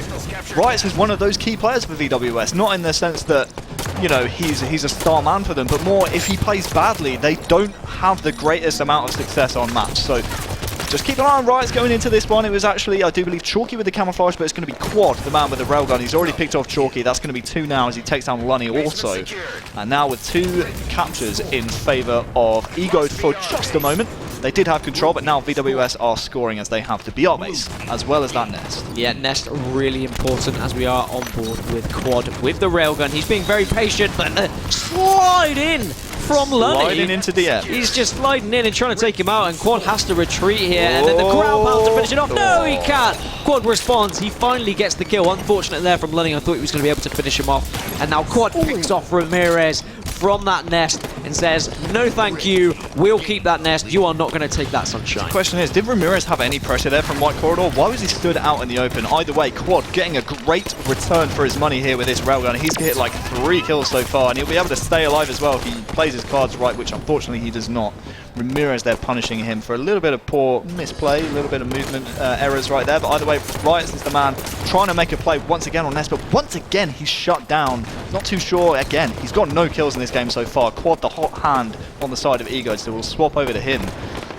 [SPEAKER 5] Riot's is one of those key players for VwS, not in the sense that, you know, he's a star man for them, but more if he plays badly, they don't have the greatest amount of success on maps. So just keep an eye on Riot's going into this one. It was actually, I do believe, Chalky with the camouflage, but it's going to be Quad, the man with the railgun. He's already picked off Chalky. That's going to be 2 now as he takes down Lunny also. And now with 2 captures in favour of Ego for just a moment. They did have control, but now VwS are scoring as they have the BR base, as well as that nest.
[SPEAKER 4] Yeah, nest really important as we are on board with Quad with the railgun. He's being very patient, but slide in from Lunny.
[SPEAKER 5] Sliding into the air.
[SPEAKER 4] He's just sliding in and trying to take him out, and Quad has to retreat here, and then the ground pound to finish it off. No, he can't. Quad responds. He finally gets the kill. Unfortunate there from Lunny. I thought he was going to be able to finish him off. And now Quad picks off Ramirez from that nest and says, no thank you, we'll keep that nest, you are not going to take that, Sunshine.
[SPEAKER 5] The question is, did Ramirez have any pressure there from White Corridor? Why was he stood out in the open? Either way, Quad getting a great return for his money here with this railgun. He's hit like 3 kills so far, and he'll be able to stay alive as well if he plays his cards right, which unfortunately he does not. Ramirez there punishing him for a little bit of poor misplay, a little bit of movement errors right there, but either way, Riot is the man trying to make a play once again on Nest, but once again he's shut down. Not too sure, again, he's got no kills in this game so far. Quad the hot hand on the side of Ego, so we'll swap over to him.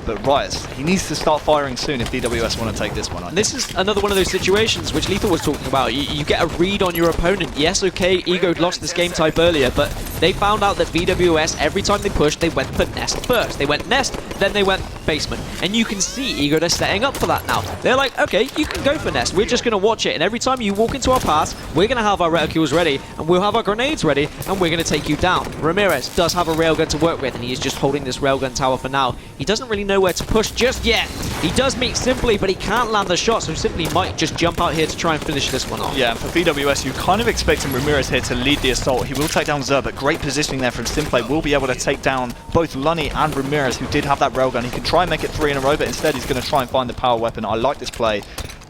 [SPEAKER 5] But Riot, he needs to start firing soon if VwS want to take this one.
[SPEAKER 4] This is another one of those situations which Lethal was talking about. You get a read on your opponent. Yes, okay, Ego lost this game type earlier, but they found out that VwS, every time they pushed, they went for Nest first. They went Nest, then they went basement. And you can see Ego, they're setting up for that now. They're like, okay, you can go for Nest. We're just going to watch it. And every time you walk into our pass, we're going to have our reticules ready, and we'll have our grenades ready, and we're going to take you down. Ramirez does have a railgun to work with, and he is just holding this railgun tower for now. He doesn't really know where to push just yet. He does meet Simply, but he can't land the shot, so Simply might just jump out here to try and finish this one off.
[SPEAKER 5] Yeah, and for VwS, you kind of expecting Ramirez here to lead the assault. He will take down Zer, but great positioning there from Simply. Will be able to take down both Lunny and Ramirez, who did have that railgun. He can try and make it 3 in a row, but instead he's going to try and find the power weapon. I like this play.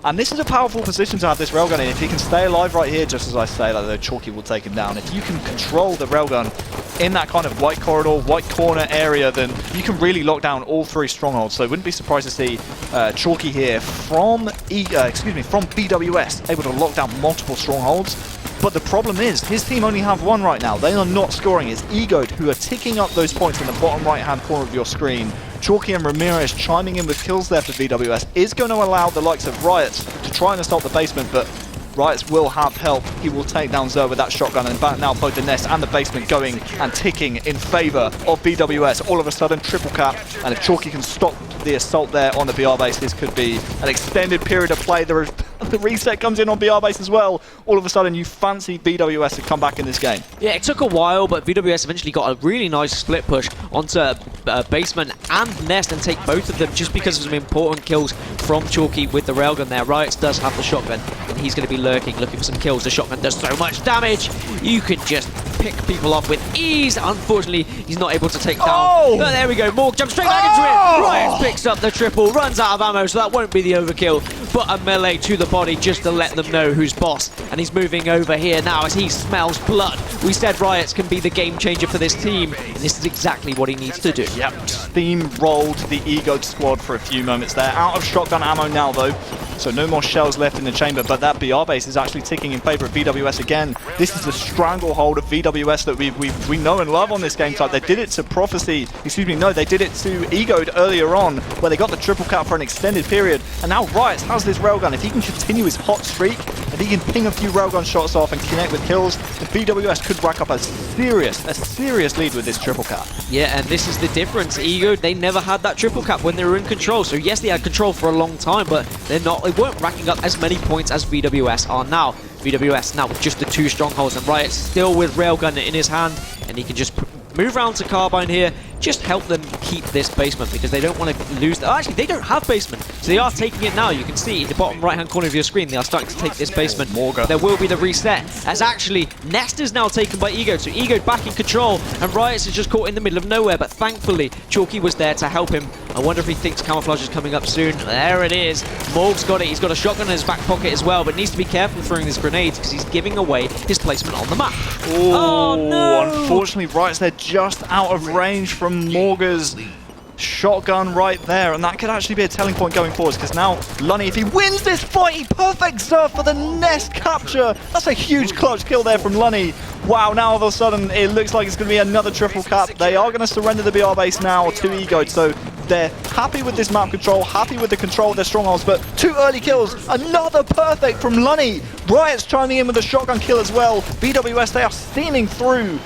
[SPEAKER 5] And this is a powerful position to have this railgun in. If he can stay alive right here, just as I say, like the Chalky will take him down. If you can control the railgun in that kind of white corridor, white corner area, then you can really lock down all 3 strongholds. So I wouldn't be surprised to see Chalky here from VwS able to lock down multiple strongholds. But the problem is, his team only have 1 right now. They are not scoring. It's Ego who are ticking up those points in the bottom right-hand corner of your screen. Chalky and Ramirez chiming in with kills there for VwS is going to allow the likes of Riot to try and assault the basement, but Riot will have help. He will take down Zer with that shotgun, and back now both the nest and the basement going and ticking in favour of VwS. All of a sudden, triple cap, and if Chalky can stop the assault there on the BR base, this could be an extended period of play. The reset comes in on BR base as well. All of a sudden, you fancy VwS to come back in this game.
[SPEAKER 4] Yeah, it took a while, but VwS eventually got a really nice split push onto basement and nest and take both of them just because of some important kills from Chalky with the railgun there. Riot does have the shotgun, and he's going to be lurking, looking for some kills. The shotgun does so much damage. You can just pick people off with ease. Unfortunately, he's not able to take down. Oh, there we go. Morg jumps straight back into it. Riot picks up the triple, runs out of ammo, so that won't be the overkill, but a melee to the body just to let them know who's boss. And he's moving over here now as he smells blood. We said Riot can be the game changer for this team, and this is exactly what he needs to do.
[SPEAKER 5] Yep, steamrolled the Ego squad for a few moments there. Out of shotgun ammo now though, so no more shells left in the chamber, but that BR base is actually ticking in favour of VwS again. This is the stranglehold of VwS that we know and love on this game type. They did it to Prophecy, they did it to Ego earlier on, where they got the triple cap for an extended period, and now Riot has this railgun. If he can continue his hot streak, if he can ping a few railgun shots off and connect with kills, the VwS could rack up a serious lead with this triple cap.
[SPEAKER 4] Yeah, and this is the difference. Ego, they never had that triple cap when they were in control. So yes, they had control for a long time, but they weren't racking up as many points as VwS are now. VwS now with just the 2 strongholds, and Riot still with railgun in his hand, and he can just move around to Carbine here, just help them keep this basement because they don't want to lose. Actually, they don't have basement, so they are taking it now. You can see in the bottom right-hand corner of your screen, they are starting to take this basement.
[SPEAKER 5] Morga.
[SPEAKER 4] There will be the reset, as actually Nest is now taken by Ego, so Ego back in control, and Riot is just caught in the middle of nowhere, but thankfully Chalky was there to help him I wonder if he thinks Camouflage is coming up soon. There it is. Morg's got it. He's got a shotgun in his back pocket as well, but needs to be careful throwing these grenades because he's giving away his placement on the map.
[SPEAKER 5] Oh,
[SPEAKER 4] no!
[SPEAKER 5] Unfortunately, Riot's they're just out of range from Morga's shotgun right there, and that could actually be a telling point going forwards because now Lunny, if he wins this fight, he perfect serve for the nest capture. That's a huge clutch kill there from Lunny. Wow, now all of a sudden it looks like it's going to be another triple cap. They are going to surrender the BR base now to Ego, so they're happy with this map control, happy with the control of their strongholds, but 2 early kills, another perfect from Lunny. Riot's chiming in with a shotgun kill as well. VwS, they are steaming through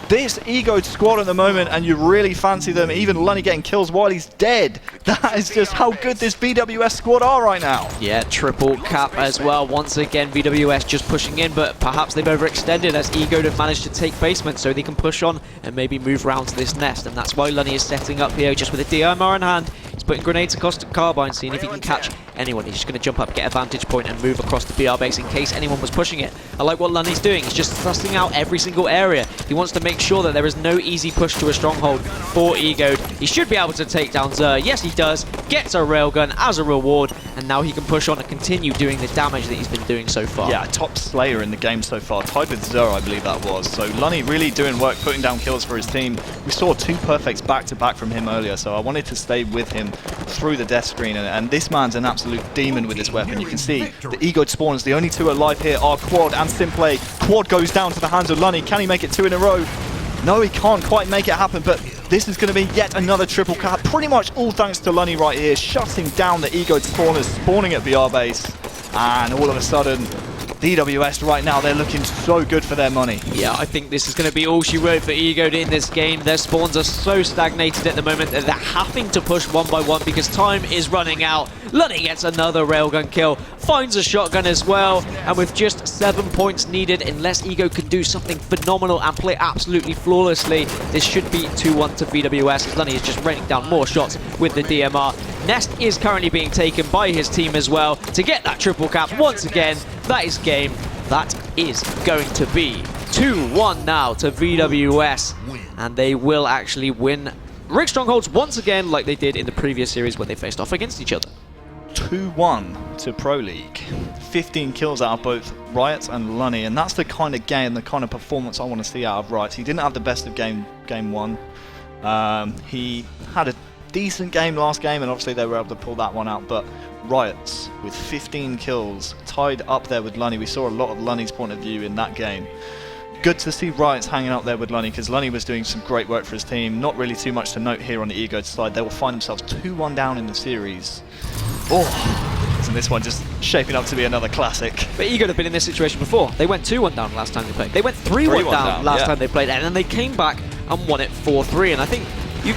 [SPEAKER 5] this Ego squad at the moment, and you really fancy them. Even Lunny getting kills while he's dead. That is just how good this VwS squad are right now.
[SPEAKER 4] Yeah, triple cap as well. Once again, VwS just pushing in, but perhaps they've overextended as Ego have managed to take basement so they can push on and maybe move round to this nest. And that's why Lunny is setting up here just with a DMR in hand. He's putting grenades across the carbine, seeing if he can catch anyone. He's just going to jump up, get a vantage point, and move across the BR base in case anyone was pushing it. I like what Lunny's doing. He's just sussing out every single area. He wants to make sure that there is no easy push to a stronghold for Ego. He should be able to take down Zer. Yes, he does. Gets a railgun as a reward, and now he can push on and continue doing the damage that he's been doing so far.
[SPEAKER 5] Yeah, top Slayer in the game so far, tied with Zer, I believe that was. So Lunny really doing work, putting down kills for his team. We saw 2 perfects back-to-back from him earlier, so I wanted to stay with him through the death screen, and this man's an absolute demon with this weapon. You can see the Ego spawners, the only 2 alive here are Quad and Simplay. Quad goes down to the hands of Lunny. Can he make it 2 in a row? No, he can't quite make it happen, but this is going to be yet another triple cap. Pretty much all thanks to Lunny right here, shutting down the Ego spawners, spawning at BR base, and all of a sudden, VwS right now, they're looking so good for their money.
[SPEAKER 4] Yeah, I think this is going to be all she wrote for Ego in this game. Their spawns are so stagnated at the moment that they're having to push one by one because time is running out. Lunny gets another railgun kill, finds a shotgun as well, and with just 7 points needed, unless Ego can do something phenomenal and play absolutely flawlessly, this should be 2-1 to VwS as Lunny is just raining down more shots with the DMR. Nest is currently being taken by his team as well to get that triple cap once again. That is game. That is going to be 2-1 now to VwS, and they will actually win Rig Strongholds once again like they did in the previous series when they faced off against each other.
[SPEAKER 5] 2-1 to Pro League. 15 kills out of both Riot and Lunny, and that's the kind of game, the kind of performance I want to see out of Riot. He didn't have the best of game 1. He had a decent game last game, and obviously they were able to pull that one out, but Riot's with 15 kills, tied up there with Lunny. We saw a lot of Lunny's point of view in that game. Good to see Riot's hanging out there with Lunny, because Lunny was doing some great work for his team. Not really too much to note here on the Ego side. They will find themselves 2-1 down in the series. Oh, isn't this one just shaping up to be another classic?
[SPEAKER 4] But Ego have been in this situation before. They went 2-1 down last time they played. They went 3-1 down last time they played, and then they came back and won it 4-3. And I think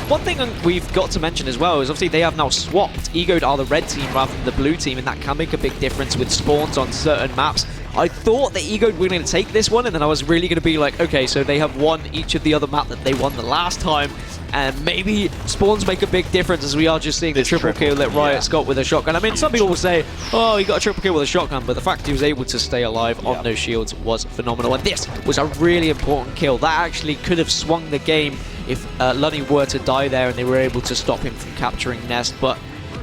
[SPEAKER 4] one thing we've got to mention as well is obviously they have now swapped. Ego are the red team rather than the blue team, and that can make a big difference with spawns on certain maps. I thought that Ego were going to take this one, and then I was really going to be like, okay, so they have won each of the other map that they won the last time, and maybe spawns make a big difference, as we are just seeing the triple kill that Riot's got with a shotgun. I mean, some people will say, oh, he got a triple kill with a shotgun, but the fact he was able to stay alive on no shields was phenomenal, and this was a really important kill. That actually could have swung the game if Lunny were to die there and they were able to stop him from capturing Nest, but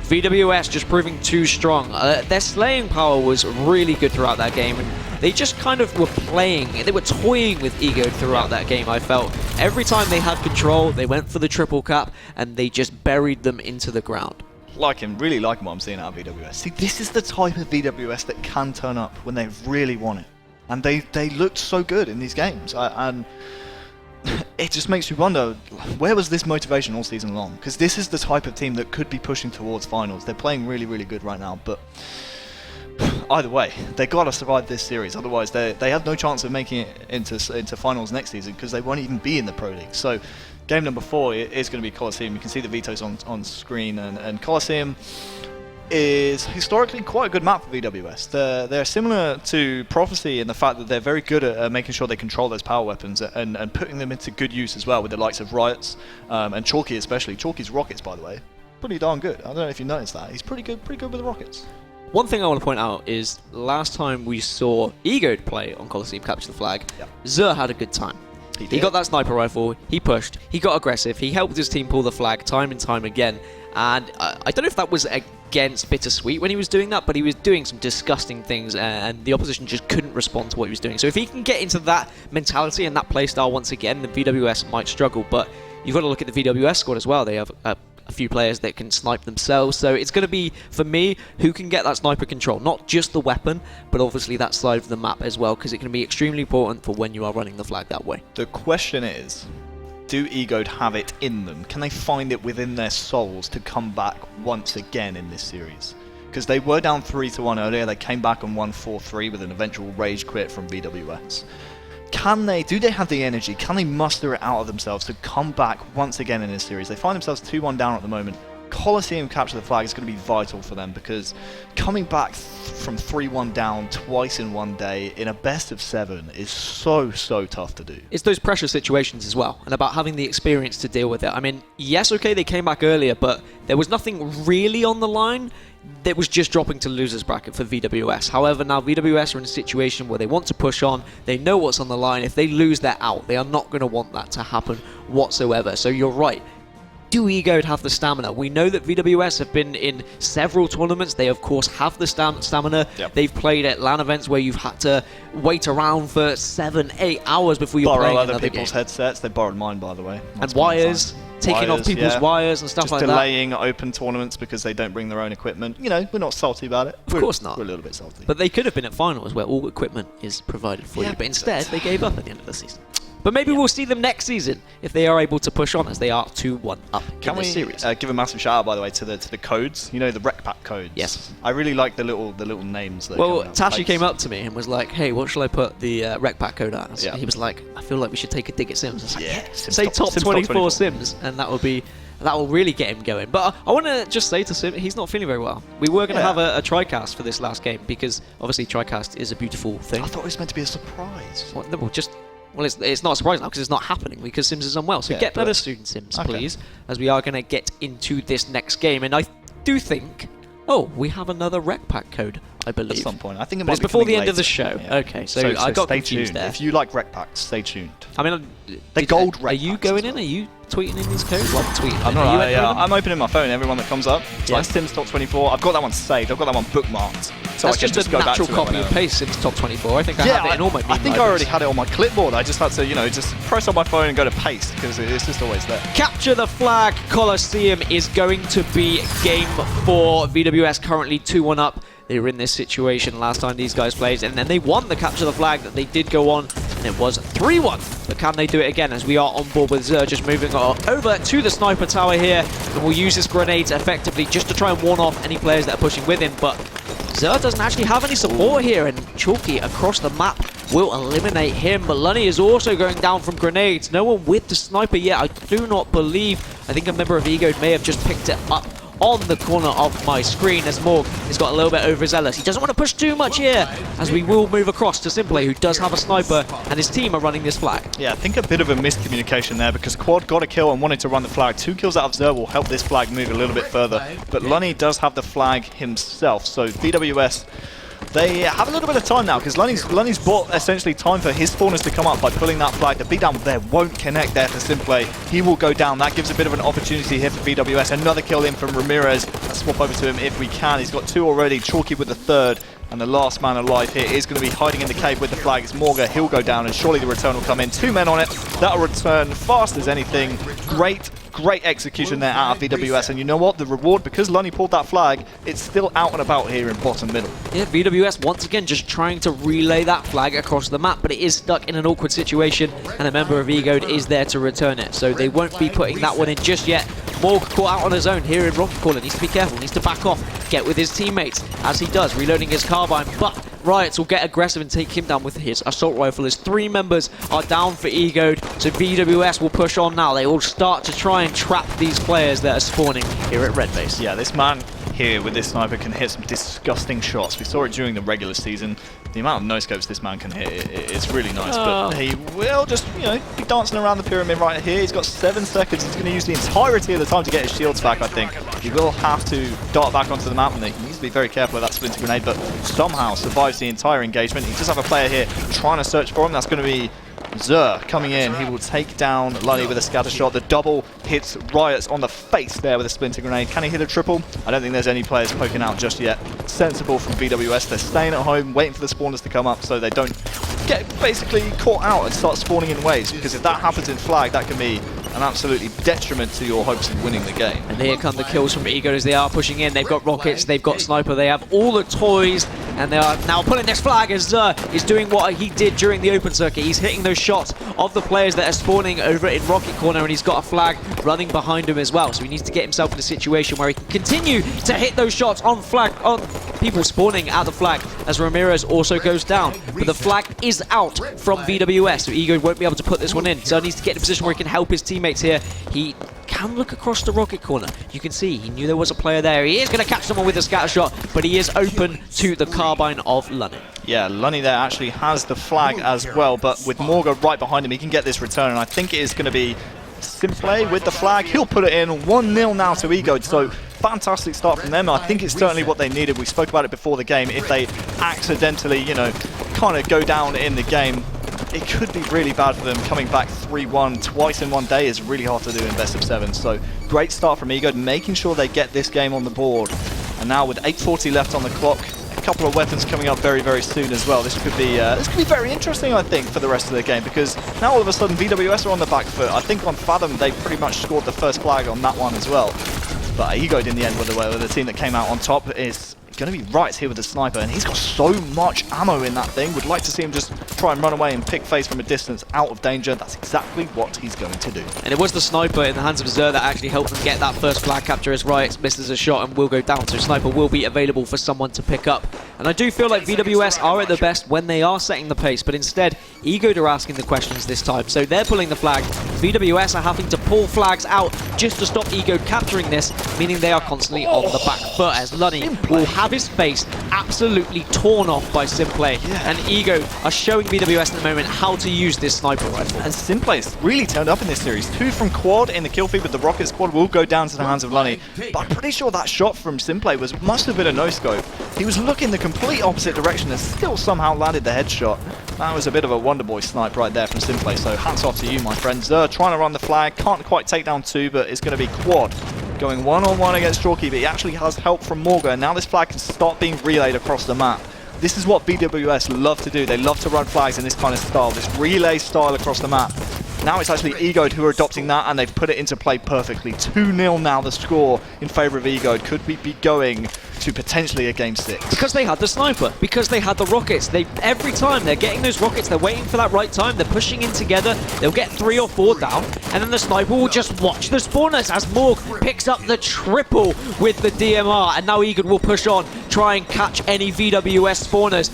[SPEAKER 4] VwS just proving too strong. Their slaying power was really good throughout that game, and they just kind of were playing, they were toying with Ego throughout that game, I felt. Every time they had control, they went for the triple cap, and they just buried them into the ground.
[SPEAKER 5] Really liking what I'm seeing out of VwS. See, this is the type of VwS that can turn up when they really want it. And they looked so good in these games. And it just makes you wonder, where was this motivation all season long? Because this is the type of team that could be pushing towards finals. They're playing really, really good right now, but either way, they got to survive this series. Otherwise, they have no chance of making it into finals next season, because they won't even be in the Pro League. So, game number 4 is going to be Coliseum. You can see the vetoes on screen, and Coliseum is historically quite a good map for VwS. They're similar to Prophecy in the fact that they're very good at making sure they control those power weapons and putting them into good use as well, with the likes of Riots and Chalky especially. Chalky's rockets, by the way, pretty darn good. I don't know if you noticed that. He's pretty good with the rockets.
[SPEAKER 4] One thing I want to point out is last time we saw Ego play on Coliseum Capture the Flag, Zer had a good time. He got that sniper rifle, he pushed, he got aggressive, he helped his team pull the flag time and time again, And I don't know if that was against Bittersweet when he was doing that, but he was doing some disgusting things, and the opposition just couldn't respond to what he was doing. So if he can get into that mentality and that playstyle once again, then VwS might struggle. But you've got to look at the VwS squad as well. They have a few players that can snipe themselves. So it's going to be, for me, who can get that sniper control. Not just the weapon, but obviously that side of the map as well, because it can be extremely important for when you are running the flag that way.
[SPEAKER 5] The question is, do Egode have it in them? Can they find it within their souls to come back once again in this series? Because they were down 3-1 earlier, they came back and won 4-3 with an eventual rage quit from VwS. Do they have the energy? Can they muster it out of themselves to come back once again in this series? They find themselves 2-1 down at the moment. Colosseum capture the flag is going to be vital for them, because coming back from 3-1 down twice in one day in a best of 7 is so tough to do.
[SPEAKER 4] It's those pressure situations as well, and about having the experience to deal with it. I mean, yes, okay, they came back earlier, but there was nothing really on the line. That was just dropping to losers bracket for VwS. However, now VwS are in a situation where they want to push on. They know what's on the line. If they lose, they're out. They are not going to want that to happen whatsoever. So you're right. Do Egode have the stamina? We know that VwS have been in several tournaments. They, of course, have the stamina. Yep. They've played at LAN events where you've had to wait around for 7-8 hours before you're playing another game.
[SPEAKER 5] Borrow other people's headsets. They borrowed mine, by the way.
[SPEAKER 4] And wires. Taking off people's wires and stuff
[SPEAKER 5] just
[SPEAKER 4] like that.
[SPEAKER 5] Just delaying open tournaments because they don't bring their own equipment. You know, we're not salty about it.
[SPEAKER 4] Of course not.
[SPEAKER 5] We're a little bit salty.
[SPEAKER 4] But they could have been at finals where all equipment is provided for you. But instead, they gave up at the end of the season. But maybe we'll see them next season if they are able to push on, as they are 2-1 up in this series.
[SPEAKER 5] Can we give a massive shout out, by the way, to the codes? You know, the rec pack codes.
[SPEAKER 4] Yes.
[SPEAKER 5] I really like the little names.
[SPEAKER 4] Well, Tashi came up to me and was like, "Hey, what shall I put the rec pack code at?" He was like, "I feel like we should take a dig at Sims." I was like, "Yeah, say top 24 Sims, and that will really get him going." But I want to just say to Sim, he's not feeling very well. We were going to have a TriCast for this last game, because obviously TriCast is a beautiful thing.
[SPEAKER 5] I thought it was meant to be a surprise.
[SPEAKER 4] Well, it's not a surprise now, because it's not happening, because Sims is unwell. So get better soon, Sims, please, as we are going to get into this next game. And I do think, we have another rec pack code, I believe.
[SPEAKER 5] At some point. I think
[SPEAKER 4] it's before the end of the show. Yeah. Okay, so I got confused there.
[SPEAKER 5] If you like rec packs, stay tuned.
[SPEAKER 4] I mean,
[SPEAKER 5] the gold rec packs.
[SPEAKER 4] Are you going in? Are you tweeting in these codes? Like tweeting?
[SPEAKER 5] I'm opening my phone. Everyone that comes up. It's like Sims Top 24. I've got that one saved. I've got that one bookmarked. So
[SPEAKER 4] that's just a natural copy and paste Sims Top 24. I think I have it in all my
[SPEAKER 5] I think I already had it on my clipboard. I just had to, just press on my phone and go to paste, because it's just always there.
[SPEAKER 4] Capture the Flag Colosseum is going to be game 4. VwS currently 2-1 up. They were in this situation last time these guys played, and then they won the Capture the Flag that they did go on, and it was 3-1. But can they do it again, as we are on board with Zer just moving over to the sniper tower here, and we'll use this grenade effectively just to try and warn off any players that are pushing with him. But Zer doesn't actually have any support here, and Chalky across the map will eliminate him. But Lunny is also going down from grenades. No one with the sniper yet, I do not believe. I think a member of Egode may have just picked it up on the corner of my screen, as Morg has got a little bit overzealous. He doesn't want to push too much here, as we will move across to Simplay, who does have a sniper, and his team are running this flag.
[SPEAKER 5] Yeah, I think a bit of a miscommunication there, because Quad got a kill and wanted to run the flag. 2 kills out of Zer will help this flag move a little bit further, but Lunny does have the flag himself, so VwS, they have a little bit of time now, because Lunny's bought essentially time for his spawners to come up by pulling that flag. The beatdown there won't connect there for Simplay. He will go down. That gives a bit of an opportunity here for VwS. Another kill in from Ramirez. Let's swap over to him if we can. He's got 2 already. Chalky with the 3rd. And the last man alive here is going to be hiding in the cave with the flag. It's Morga. He'll go down, and surely the return will come in. 2 men on it. That'll return fast as anything. Great execution there out of VwS. And you know what? The reward, because Lunny pulled that flag, it's still out and about here in bottom middle.
[SPEAKER 4] Yeah, VwS once again just trying to relay that flag across the map, but it is stuck in an awkward situation, and a member of Egode is there to return it. So they won't be putting that one in just yet. Morg caught out on his own here in Rocket Caller. Needs to be careful, needs to back off, get with his teammates, as he does, reloading his carbine. But Riots will get aggressive and take him down with his assault rifle, as 3 members are down for Egode. So VwS will push on now. They will start to try and trap these players that are spawning here at Red Base.
[SPEAKER 5] Yeah, this man here with this sniper can hit some disgusting shots. We saw it during the regular season. The amount of no-scopes this man can hit, it's really nice. But he will just, be dancing around the pyramid right here. He's got 7 seconds. He's going to use the entirety of the time to get his shields back, I think. He will have to dart back onto the map, and he needs to be very careful of that splinter grenade, but somehow survives the entire engagement. He does have a player here trying to search for him. That's going to be Zur coming in, he will take down Lunny with a scatter shot. The double hits Riots on the face there with a splinter grenade. Can he hit a triple? I don't think there's any players poking out just yet. Sensible from VwS. They're staying at home, waiting for the spawners to come up so they don't get basically caught out and start spawning in waves, because if that happens in Flag, that can be an absolutely detriment to your hopes of winning the game.
[SPEAKER 4] And here come the kills from Ego as they are pushing in. They've got rockets, they've got sniper, they have all the toys, and they are now pulling this flag as Zur is doing what he did during the open circuit. He's hitting those shots of the players that are spawning over in Rocket Corner, and he's got a flag running behind him as well. So he needs to get himself in a situation where he can continue to hit those shots on flag, on people spawning at the flag, as Ramirez also goes down. But the flag is out from VwS, so Ego won't be able to put this one in. So he needs to get in a position where he can help his teammates here. He can look across the Rocket Corner. You can see he knew there was a player there. He is going to catch someone with a scatter shot, but he is open to the carbine of Lunny.
[SPEAKER 5] Yeah, Lunny there actually has the flag as well, but with Morga right behind him, he can get this return, and I think it is going to be Simple with the flag. He'll put it in. 1-0 now to Ego, so fantastic start from them. I think it's certainly what they needed. We spoke about it before the game. If they accidentally, you know, kind of go down in the game, it could be really bad for them. Coming back 3-1 twice in one day is really hard to do in best of 7. So great start from Ego, making sure they get this game on the board. And now with 8:40 left on the clock, a couple of weapons coming up very, very soon as well. This could be very interesting, I think, for the rest of the game, because now all of a sudden VwS are on the back foot. I think on Fathom they pretty much scored the first flag on that one as well. But Ego in the end with the team that came out on top is going to be right here with the sniper, and he's got so much ammo in that thing. Would like to see him just try and run away and pick face from a distance out of danger. That's exactly what he's going to do.
[SPEAKER 4] And it was the sniper in the hands of Zur that actually helped them get that first flag capture, as Riot misses a shot and will go down. So sniper will be available for someone to pick up. And I do feel like VwS are at their best when they are setting the pace, but instead Ego are asking the questions this time. So they're pulling the flag. VwS are having to pull flags out just to stop Ego capturing this, meaning they are constantly on the back foot, as Lunny will have his face absolutely torn off by Simplay.
[SPEAKER 5] Yeah.
[SPEAKER 4] And Ego are showing VwS at the moment how to use this sniper rifle.
[SPEAKER 5] And Simplay's really turned up in this series. 2 from Quad in the kill feed, but the Rocket Squad will go down to the hands of Lunny. But I'm pretty sure that shot from Simplay must have been a no-scope. He was looking the complete opposite direction and still somehow landed the headshot. That was a bit of a Wonder Boy snipe right there from Simplay, so hats off to you, my friend. Zur trying to run the flag, can't quite take down 2, but it's going to be Quad going one-on-one against Chalky, but he actually has help from Morga, and now this flag can start being relayed across the map. This is what VwS love to do. They love to run flags in this kind of style, this relay style across the map. Now it's actually Ego who are adopting that, and they've put it into play perfectly. 2-0 now the score in favour of Ego. Could we be going to potentially a game 6?
[SPEAKER 4] Because they had the sniper, because they had the rockets. Every time they're getting those rockets, they're waiting for that right time, they're pushing in together, they'll get 3 or 4 down, and then the sniper will just watch the spawners as Morg picks up the triple with the DMR, and now Egan will push on, try and catch any VwS spawners.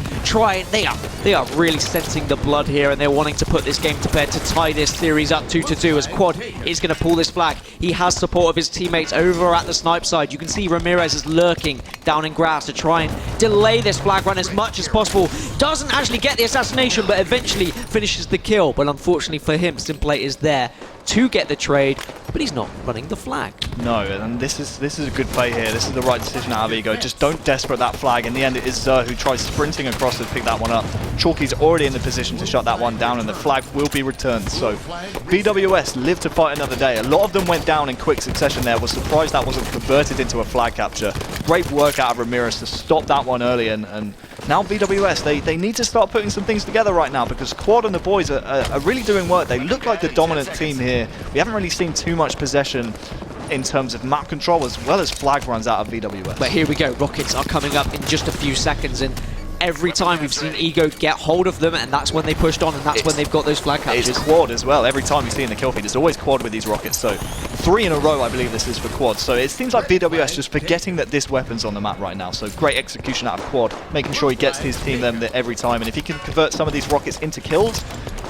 [SPEAKER 4] They are really sensing the blood here, and they're wanting to put this game to bed to tie this series up 2-2, as Quad is going to pull this flag. He has support of his teammates over at the snipe side. You can see Ramirez is lurking down in grass to try and delay this flag run as much as possible. Doesn't actually get the assassination, but eventually finishes the kill. But unfortunately for him, Simplay is there to get the trade, but he's not running the flag.
[SPEAKER 5] No, and this is a good play here. This is the right decision out of Ego. Just don't desperate that flag. In the end, it is Zur who tries sprinting across to pick that one up. Chalky's already in the position to shut that one down, and the flag will be returned. So VwS live to fight another day. A lot of them went down in quick succession there. Was surprised that wasn't converted into a flag capture. Great work out of Ramirez to stop that one early, and now VwS, they need to start putting some things together right now, because Quad and the boys are really doing work. They look like the dominant team here. We haven't really seen too much possession in terms of map control as well as flag runs out of VwS.
[SPEAKER 4] But here we go, rockets are coming up in just a few seconds, and every time we've seen Ego get hold of them, and that's when they pushed on, and that's when they've got those flag captures.
[SPEAKER 5] It's Quad as well. Every time you see in the kill feed, it's always Quad with these rockets. So 3 in a row, I believe this is for Quad. So it seems like VwS just forgetting that this weapon's on the map right now. So great execution out of Quad, making sure he gets his team them every time. And if he can convert some of these rockets into kills,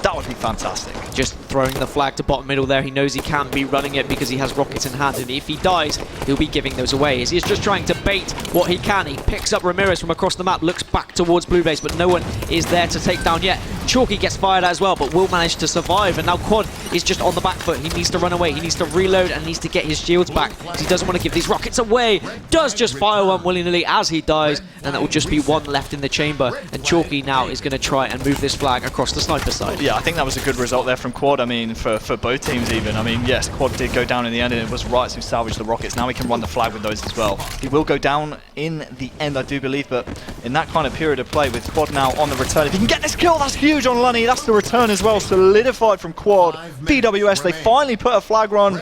[SPEAKER 5] that would be fantastic.
[SPEAKER 4] Just throwing the flag to bottom middle there. He knows he can be running it because he has rockets in hand, and if he dies, he'll be giving those away. He's just trying to bait what he can. He picks up Ramirez from across the map, looks back towards blue base, but no one is there to take down yet. Chalky gets fired at as well, but will manage to survive. And now Quad is just on the back foot. He needs to run away. He needs to reload and needs to get his shields back. He doesn't want to give these rockets away. Does just fire one willy-nilly as he dies, and that will just be one left in the chamber. And Chalky now is going to try and move this flag across the sniper side.
[SPEAKER 5] Yeah, I think that was a good result there from Quad. I mean, for both teams even. I mean, yes, Quad did go down in the end, and it was Rights who salvaged the rockets. Now he can run the flag with those as well. He will go down in the end, I do believe, but in that kind of period of play with Quad now on the return, if he can get this kill, that's huge on Lunny. That's the return as well, solidified from Quad. VwS, they finally put a flag run.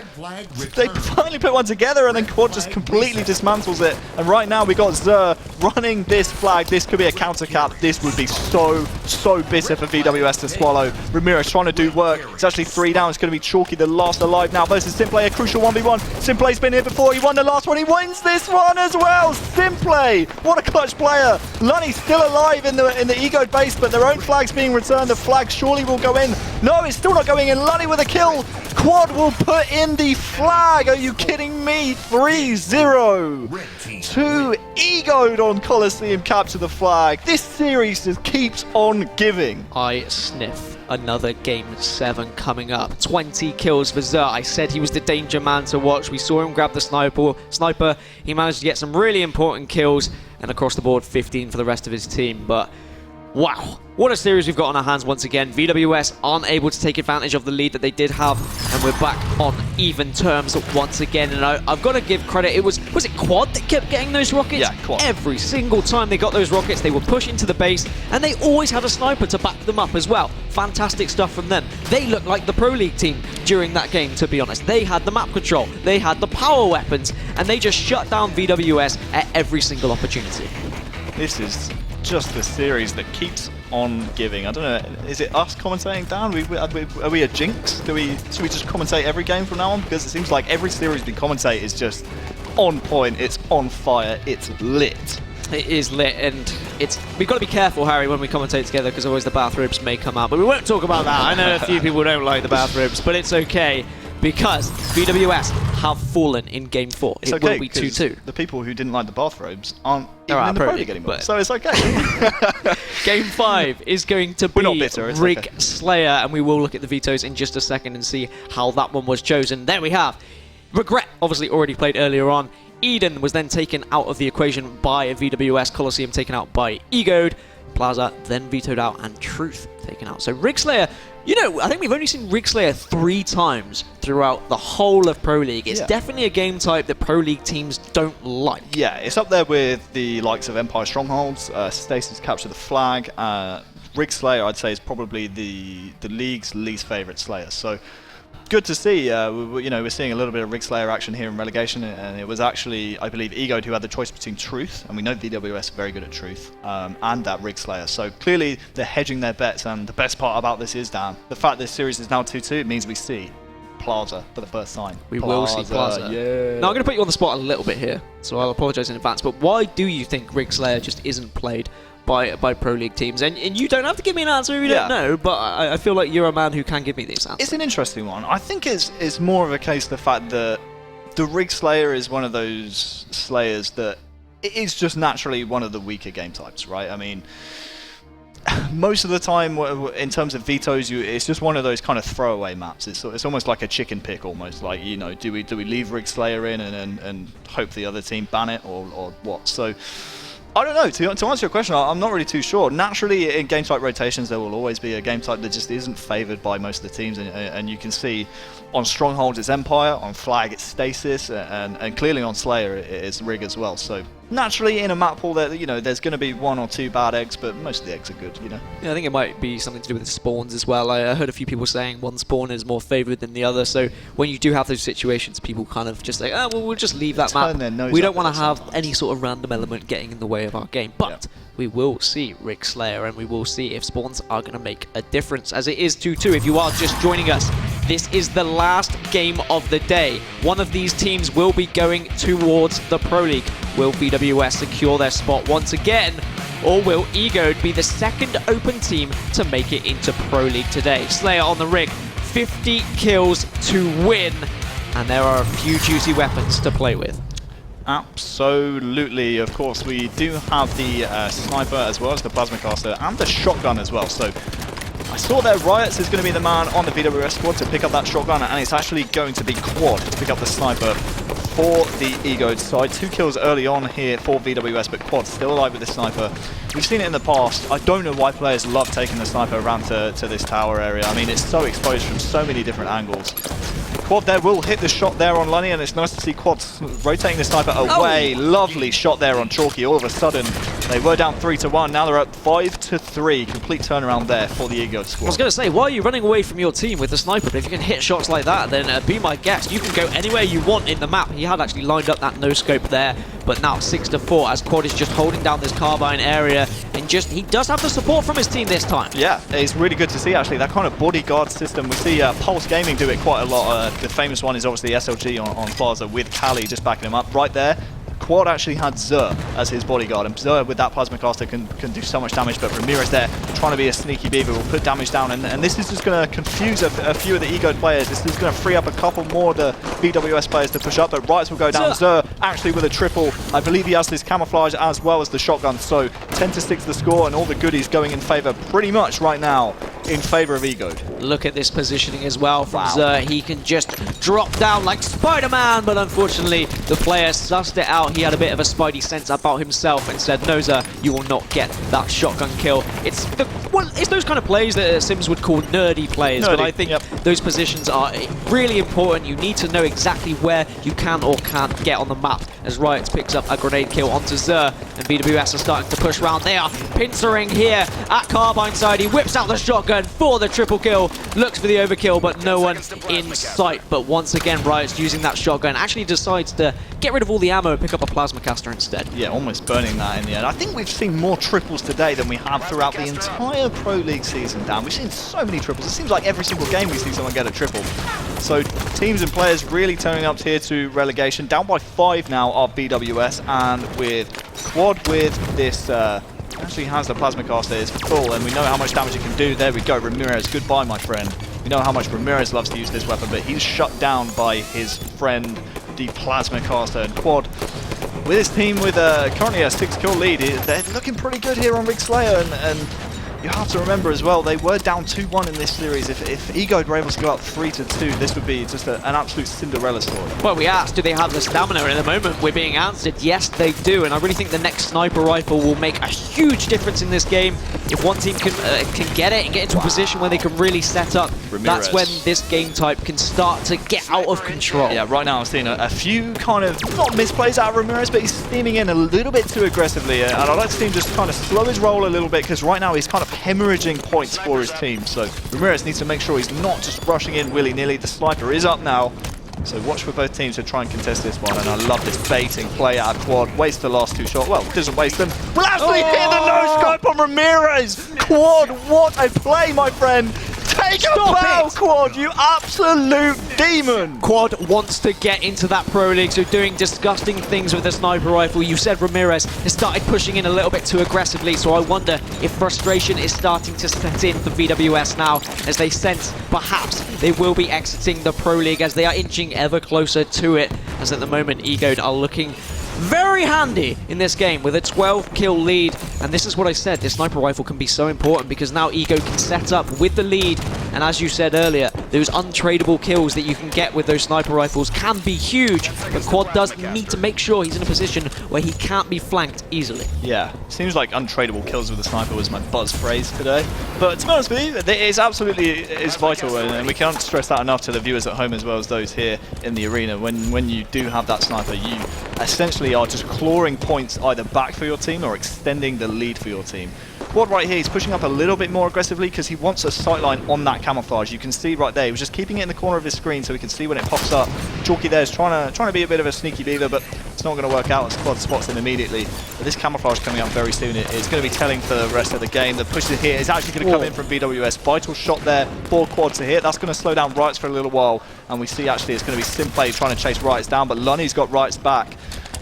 [SPEAKER 5] They finally put one together, and then Quad just completely dismantles it. And right now we got Zer running this flag. This could be a counter cap. This would be so bitter for VwS to swallow. Ramirez trying to do work. It's actually 3 down. It's going to be Chalky, the last alive now, versus Simplay, a crucial 1v1. Simplay's been here before. He won the last one. He wins this one as well. Simplay, what a clutch player. Lunny's still alive in the Ego base, but their own flag's being returned. The flag surely will go in. No, it's still not going in. Lunny with a kill. Quad will put in the flag. Are you kidding me? 3-0. 2 egoed on Coliseum capture the flag. This series just keeps on giving.
[SPEAKER 4] I sniff another Game 7 coming up. 20 kills for Zer. I said he was the danger man to watch. We saw him grab the sniper. He managed to get some really important kills, and across the board 15 for the rest of his team. But wow, what a series we've got on our hands once again. VwS aren't able to take advantage of the lead that they did have, and we're back on even terms once again. And I've got to give credit. Was it Quad that kept getting those rockets?
[SPEAKER 5] Yeah, Quad.
[SPEAKER 4] Every single time they got those rockets, they would push into the base, and they always had a sniper to back them up as well. Fantastic stuff from them. They looked like the Pro League team during that game, to be honest. They had the map control, they had the power weapons, and they just shut down VwS at every single opportunity.
[SPEAKER 5] This is just the series that keeps on giving. I don't know, is it us commentating, Dan? Are we a jinx? Should we just commentate every game from now on? Because it seems like every series we commentate is just on point, it's on fire, it's lit.
[SPEAKER 4] It is lit, and we've got to be careful, Harry, when we commentate together, because always the bathrobes may come out. But we won't talk about that. I know a few people don't like the bathrobes, but it's okay, because VwS have fallen in Game 4.
[SPEAKER 5] It's
[SPEAKER 4] it
[SPEAKER 5] okay,
[SPEAKER 4] will be 2-2.
[SPEAKER 5] The people who didn't like the bathrobes aren't
[SPEAKER 4] They're
[SPEAKER 5] even
[SPEAKER 4] out
[SPEAKER 5] in the
[SPEAKER 4] Pro
[SPEAKER 5] Pro
[SPEAKER 4] League,
[SPEAKER 5] League anymore,
[SPEAKER 4] but
[SPEAKER 5] so it's okay.
[SPEAKER 4] Game 5 is going to be
[SPEAKER 5] not bitter, it's
[SPEAKER 4] Rig
[SPEAKER 5] okay.
[SPEAKER 4] Slayer, and we will look at the vetoes in just a second and see how that one was chosen. There we have Regret, obviously already played earlier on. Eden was then taken out of the equation by VwS, Coliseum taken out by Egoed, Plaza then vetoed out, and Truth taken out. So Rig Slayer, you know, I think we've only seen Rig Slayer 3 times throughout the whole of Pro League. It's definitely a game type that Pro League teams don't like.
[SPEAKER 5] Yeah, it's up there with the likes of Empire Strongholds, Stasis Capture the Flag. Rig Slayer, I'd say, is probably the league's least favourite Slayer. So good to see. We're seeing a little bit of Rig Slayer action here in Relegation, and it was actually, I believe, Egoed who had the choice between Truth, and we know VwS are very good at Truth, and that Rig Slayer. So clearly they're hedging their bets, and the best part about this is, Dan, the fact this series is now 2-2, it means we see Plaza for the first time.
[SPEAKER 4] We will see Plaza.
[SPEAKER 5] Yeah.
[SPEAKER 4] Now I'm going to put you on the spot a little bit here, so I'll apologise in advance, but why do you think Rig Slayer just isn't played by Pro League teams? And you don't have to give me an answer if you don't know, but I feel like you're a man who can give me this answer.
[SPEAKER 5] It's an interesting one. I think it's more of a case of the fact that the Rig Slayer is one of those Slayers that it is just naturally one of the weaker game types, right? I mean, most of the time, in terms of vetoes, it's just one of those kind of throwaway maps. It's almost like a chicken pick, almost like, you know, do we leave Rig Slayer in and hope the other team ban it or what? So I don't know. To answer your question, I'm not really too sure. Naturally, in game type rotations, there will always be a game type that just isn't favoured by most of the teams, and you can see on Strongholds it's Empire, on Flag it's Stasis, and clearly on Slayer it's Rig as well. So naturally, in a map pool, that there's going to be 1 or 2 bad eggs, but most of the eggs are good.
[SPEAKER 4] Yeah, I think it might be something to do with the spawns as well. I heard a few people saying one spawn is more favoured than the other, so when you do have those situations, people kind of just say, oh, well, we'll just leave that map. We don't want to have any sort of random element getting in the way of our game, but we will see Rig Slayer, and we will see if spawns are going to make a difference, as it is 2-2. If you are just joining us, this is the last game of the day. One of these teams will be going towards the Pro League. Will VwS secure their spot once again, or will Egoed be the second open team to make it into Pro League today? Slayer on the rig, 50 kills to win, and there are a few juicy weapons to play with.
[SPEAKER 5] Absolutely. Of course, we do have the sniper as well as the plasma caster and the shotgun as well. So I saw there Riots is going to be the man on the VwS squad to pick up that shotgun, and it's actually going to be Quad to pick up the sniper for the Egoed side. 2 kills early on here for VwS, but Quad still alive with the sniper. We've seen it in the past. I don't know why players love taking the sniper around to this tower area. I mean, it's so exposed from so many different angles. Quad there will hit the shot there on Lunny, and it's nice to see Quad rotating the sniper away. Lovely shot there on Chalky. All of a sudden, they were down 3-1. Now they're up 5-3. Complete turnaround there for the Egoed squad.
[SPEAKER 4] I was going to say, why are you running away from your team with the sniper? But if you can hit shots like that, then be my guest. You can go anywhere you want in the map. He had actually lined up that no-scope there, but now 6-4 as Quad is just holding down this carbine area, and he does have the support from his team this time.
[SPEAKER 5] Yeah, it's really good to see actually that kind of bodyguard system. We see Pulse Gaming do it quite a lot. The famous one is obviously SLG on Plaza with Kali just backing him up right there. Quad actually had Zer as his bodyguard, and Zer with that plasma caster can do so much damage, but Ramirez there trying to be a sneaky beaver will put damage down, and this is just going to confuse a few of the Egoed players. This is going to free up a couple more of the VwS players to push up, but Riots will go down. Zer actually with a triple. I believe he has this camouflage as well as the shotgun, so 10-6 the score, and all the goodies going in favor pretty much right now in favor of Egoed.
[SPEAKER 4] Look at this positioning as well from Zer. He can just drop down like Spider-Man, but unfortunately the player sussed it out. He had a bit of a spidey sense about himself and said, no, Zer, you will not get that shotgun kill. It's those kind of plays that Sims would call nerdy plays, but I think those positions are really important. You need to know exactly where you can or can't get on the map, as Riots picks up a grenade kill onto Zer, and VwS are starting to push around. They are pincering here at Carbine side. He whips out the shotgun for the triple kill, looks for the overkill, but no one in sight. But once again, Riots using that shotgun actually decides to get rid of all the ammo and pick up a plasma caster instead.
[SPEAKER 5] Yeah, almost burning that in the end. I think we've seen more triples today than we have throughout the entire Pro League season, Dan. We've seen so many triples. It seems like every single game we see someone get a triple. So teams and players really turning up here to relegation. Down by 5 now are VwS, and with Quad with this actually has the plasma caster, is full, and we know how much damage it can do. There we go, Ramirez, goodbye my friend. We know how much Ramirez loves to use this weapon, but he's shut down by his friend, the plasma caster. And Quad, with his team with currently a 6-kill lead, they're looking pretty good here on Rig Slayer, and you have to remember as well, they were down 2-1 in this series. If Egoed were able to go up 3-2, this would be just an absolute Cinderella story.
[SPEAKER 4] Well, we asked, do they have the stamina? And at the moment, we're being answered, yes, they do. And I really think the next sniper rifle will make a huge difference in this game. If one team can get it and get into a position where they can really set up,
[SPEAKER 5] Ramirez.
[SPEAKER 4] that's when this game type can start to get out of control.
[SPEAKER 5] Yeah, right now I'm seeing a few kind of, not misplays out of Ramirez, but he's steaming in a little bit too aggressively. And I'd like to see him just kind of slow his roll a little bit, because right now he's kind of hemorrhaging points for his team. So Ramirez needs to make sure he's not just rushing in willy-nilly. The sniper is up now, so watch for both teams to try and contest this one. And I love this baiting play out of Quad. Wastes the last 2 shots. Well, doesn't waste them. Will actually hit the no-scope on Ramirez. Quad, what a play, my friend. Take a bow, Quad, you absolute demon!
[SPEAKER 4] Quad wants to get into that Pro League, so doing disgusting things with the sniper rifle. You said Ramirez has started pushing in a little bit too aggressively, so I wonder if frustration is starting to set in for VwS now, as they sense perhaps they will be exiting the Pro League as they are inching ever closer to it, as at the moment Egoed are looking very handy in this game with a 12-kill lead. And this is what I said, this sniper rifle can be so important because now Egoed can set up with the lead, and as you said earlier, those untradeable kills that you can get with those sniper rifles can be huge, but Quad does need to make sure he's in a position where he can't be flanked easily.
[SPEAKER 5] Yeah, seems like untradeable kills with the sniper was my buzz phrase today, but to be honest with you, it is absolutely vital, and we can't stress that enough to the viewers at home as well as those here in the arena. When you do have that sniper, you essentially are just clawing points either back for your team or extending the lead for your team. Quad right here, he's pushing up a little bit more aggressively because he wants a sightline on that camouflage. You can see right there, he was just keeping it in the corner of his screen so he can see when it pops up. Chalky there is trying to be a bit of a sneaky beaver, but it's not going to work out as Quad spots him immediately. But this camouflage coming up very soon, it's going to be telling for the rest of the game. The push here is actually going to come in from VwS. Vital shot there for Quad to hit. That's going to slow down Riots for a little while, and we see actually it's going to be Simplay trying to chase Riots down, but Lunny's got Riots back.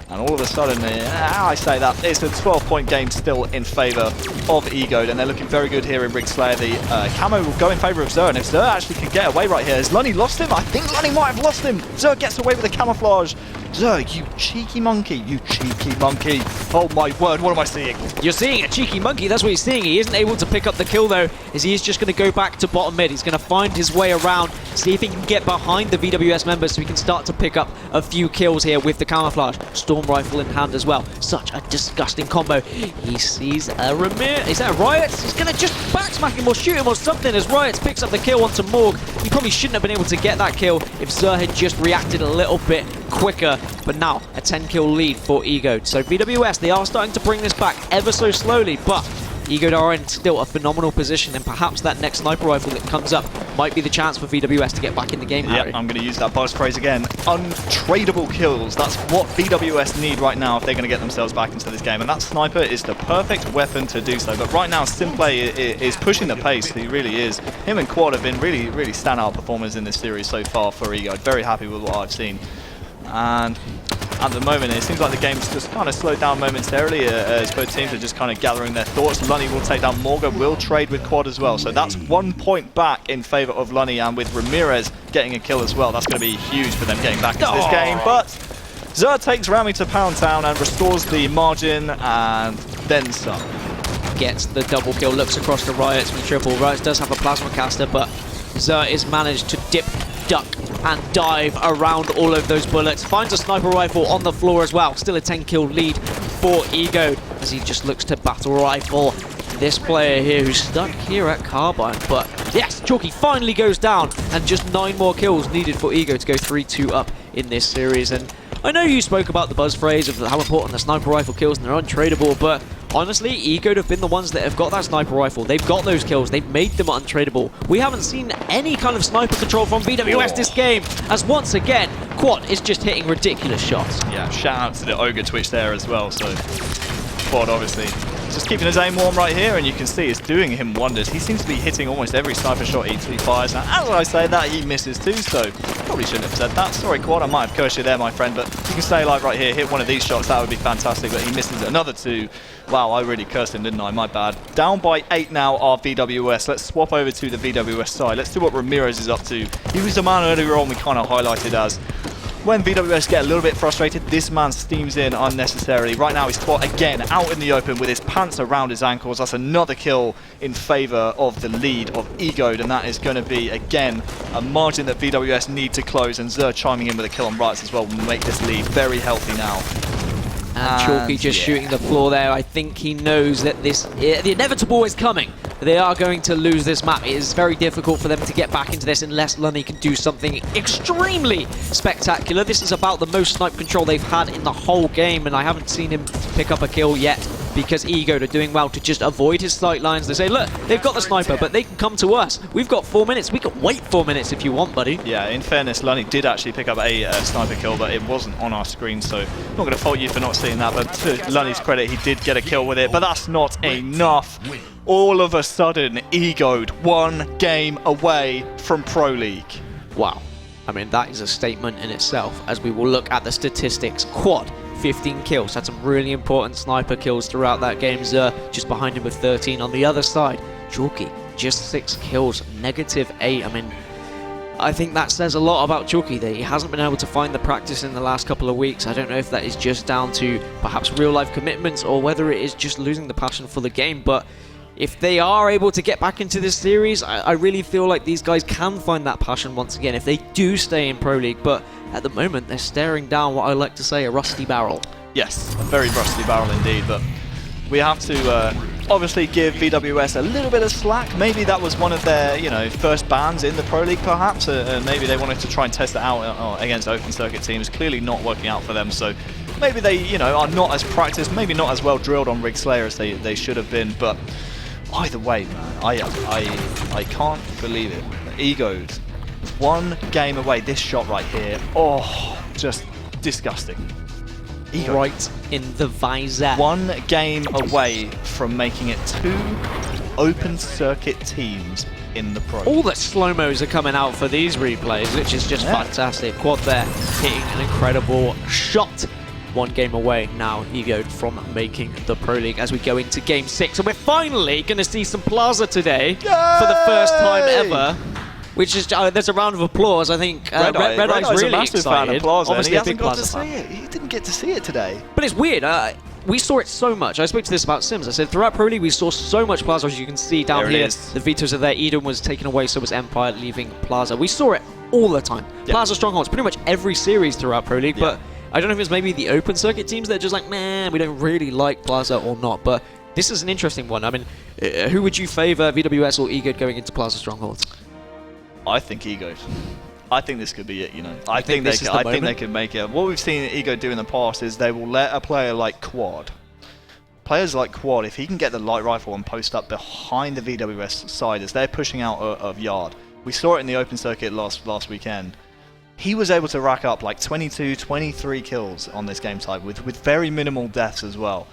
[SPEAKER 5] And all of a sudden, I say that, it's a 12-point game still in favour of Egoed, and they're looking very good here in Rig Slayer. The camo will go in favour of Zer, and if Zer actually can get away right here, has Lunny lost him? I think Lunny might have lost him. Zer gets away with the camouflage. Zer, you cheeky monkey, you cheeky monkey. Oh my word, what am I seeing?
[SPEAKER 4] You're seeing a cheeky monkey, that's what he's seeing. He isn't able to pick up the kill though, as he is just going to go back to bottom mid. He's going to find his way around, see if he can get behind the VwS members so he can start to pick up a few kills here with the camouflage. Storm rifle in hand as well. Such a disgusting combo. He sees a Ramir. Is that Riot? He's going to just backsmack him or shoot him or something as Riot picks up the kill onto Morg. He probably shouldn't have been able to get that kill if Zer had just reacted a little bit quicker, but now a 10 kill lead for Ego. So VwS, they are starting to bring this back ever so slowly, but Ego are in still a phenomenal position, and perhaps that next sniper rifle that comes up might be the chance for VwS to get back in the game, Harry.
[SPEAKER 5] Yeah, I'm going to use that buzz phrase again. Untradeable kills. That's what VwS need right now if they're going to get themselves back into this game, and that sniper is the perfect weapon to do so. But right now, Simplay is pushing the pace. He really is. Him and Quad have been really standout performers in this series so far for Ego. Very happy with what I've seen. And at the moment, it seems like the game's just kind of slowed down momentarily as both teams are just kind of gathering their thoughts. Lunny will take down Morgan, will trade with Quad as well. So that's 1 point back in favor of Lunny, and with Ramirez getting a kill as well, that's going to be huge for them getting back into this game. But Zer takes Rami to Pound Town and restores the margin, and then some.
[SPEAKER 4] Gets the double kill, looks across to Riot with triple. Riot does have a plasma caster, but Zer is managed to dip, duck, and dive around all of those bullets. Finds a sniper rifle on the floor as well. Still a 10 kill lead for Ego as he just looks to battle rifle this player here who's stuck here at Carbine. But yes, Chalky finally goes down, and just 9 more kills needed for Ego to go 3-2 up in this series. And I know you spoke about the buzz phrase of how important the sniper rifle kills and they're untradeable, but honestly, Ego have been the ones that have got that sniper rifle. They've got those kills. They've made them untradeable. We haven't seen any kind of sniper control from VwS this game, as once again, Quad is just hitting ridiculous shots.
[SPEAKER 5] Yeah, shout out to the Ogre Twitch there as well. So Quad obviously just keeping his aim warm right here, and you can see it's doing him wonders. He seems to be hitting almost every sniper shot he fires. Now, as I say that, he misses too, so probably shouldn't have said that. Sorry, Quad, I might have cursed you there, my friend, but you can stay alive right here, hit one of these shots, that would be fantastic, but he misses another 2. Wow, I really cursed him, didn't I? My bad. Down by 8 now are VwS. Let's swap over to the VwS side. Let's see what Ramirez is up to. He was the man earlier on we kind of highlighted as when VwS get a little bit frustrated, this man steams in unnecessarily. Right now he's caught again out in the open with his pants around his ankles. That's another kill in favor of the lead of Ego, and that is going to be, again, a margin that VwS need to close, and Zer chiming in with a kill on Rights as well will make this lead very healthy now.
[SPEAKER 4] And Chalky just shooting the floor there. I think he knows that the inevitable is coming. They are going to lose this map. It is very difficult for them to get back into this unless Lunny can do something extremely spectacular. This is about the most snipe control they've had in the whole game, and I haven't seen him pick up a kill yet because Ego are doing well to just avoid his sight lines. They say, look, they've got the sniper, but they can come to us. We've got 4 minutes. We can wait 4 minutes if you want, buddy.
[SPEAKER 5] Yeah, in fairness, Lunny did actually pick up a sniper kill, but it wasn't on our screen, so I'm not going to fault you for not seeing that, but to Lunny's credit, he did get a kill with it, but that's not enough. All of a sudden, Ego'd 1 game away from Pro League.
[SPEAKER 4] Wow. I mean, that is a statement in itself, as we will look at the statistics. Quad, 15 kills. Had some really important sniper kills throughout that game. Zer just behind him with 13. On the other side, Chalky, just 6 kills, -8. I mean, I think that says a lot about Chalky that he hasn't been able to find the practice in the last couple of weeks. I don't know if that is just down to perhaps real-life commitments or whether it is just losing the passion for the game, but if they are able to get back into this series, I really feel like these guys can find that passion once again if they do stay in Pro League, but at the moment they're staring down what I like to say, a rusty barrel.
[SPEAKER 5] Yes, a very rusty barrel indeed, but we have to obviously give VwS a little bit of slack. Maybe that was one of their, first bans in the Pro League perhaps, maybe they wanted to try and test it out against open circuit teams. Clearly not working out for them, so maybe they, are not as practiced, maybe not as well drilled on Rig Slayer as they should have been, but either way, man, I can't believe it. Ego'd 1 game away. This shot right here, just disgusting. Ego.
[SPEAKER 4] Right in the visor.
[SPEAKER 5] 1 game away from making it 2 open circuit teams in the Pro.
[SPEAKER 4] All the slow-mos are coming out for these replays, which is just fantastic. Quad there hitting an incredible shot. 1 game away now, Ego from making the Pro League as we go into Game 6. And we're finally going to see some Plaza today.
[SPEAKER 5] Yay!
[SPEAKER 4] For the first time ever. which is there's a round of applause. I think
[SPEAKER 5] Red
[SPEAKER 4] Eye's
[SPEAKER 5] a
[SPEAKER 4] really
[SPEAKER 5] massive fan of
[SPEAKER 4] excited.
[SPEAKER 5] Plaza, and
[SPEAKER 4] Obviously,
[SPEAKER 5] he
[SPEAKER 4] a
[SPEAKER 5] hasn't
[SPEAKER 4] big
[SPEAKER 5] got to
[SPEAKER 4] Plaza
[SPEAKER 5] see
[SPEAKER 4] fan.
[SPEAKER 5] it. He didn't get to see it today.
[SPEAKER 4] But it's weird. We saw it so much. I spoke to this about Sims. I said throughout Pro League we saw so much Plaza, as you can see down
[SPEAKER 5] There it
[SPEAKER 4] here.
[SPEAKER 5] is.
[SPEAKER 4] The vetoes are there. Eden was taken away, so was Empire leaving Plaza. We saw it all the time. Plaza Strongholds, pretty much every series throughout Pro League. But I don't know if it's maybe the open circuit teams that are just like, man, we don't really like Plaza or not. But this is an interesting one. I mean, who would you favour, VwS or Ego going into Plaza Strongholds?
[SPEAKER 5] I think Ego. I think this could be it, you know. I think
[SPEAKER 4] this is the
[SPEAKER 5] they
[SPEAKER 4] moment?
[SPEAKER 5] could make it. What we've seen Ego do in the past is they will let a player like Quad. Players like Quad, if he can get the light rifle and post up behind the VwS side as they're pushing out of yard. We saw it in the open circuit last weekend. He was able to rack up like 22, 23 kills on this game type with very minimal deaths as well.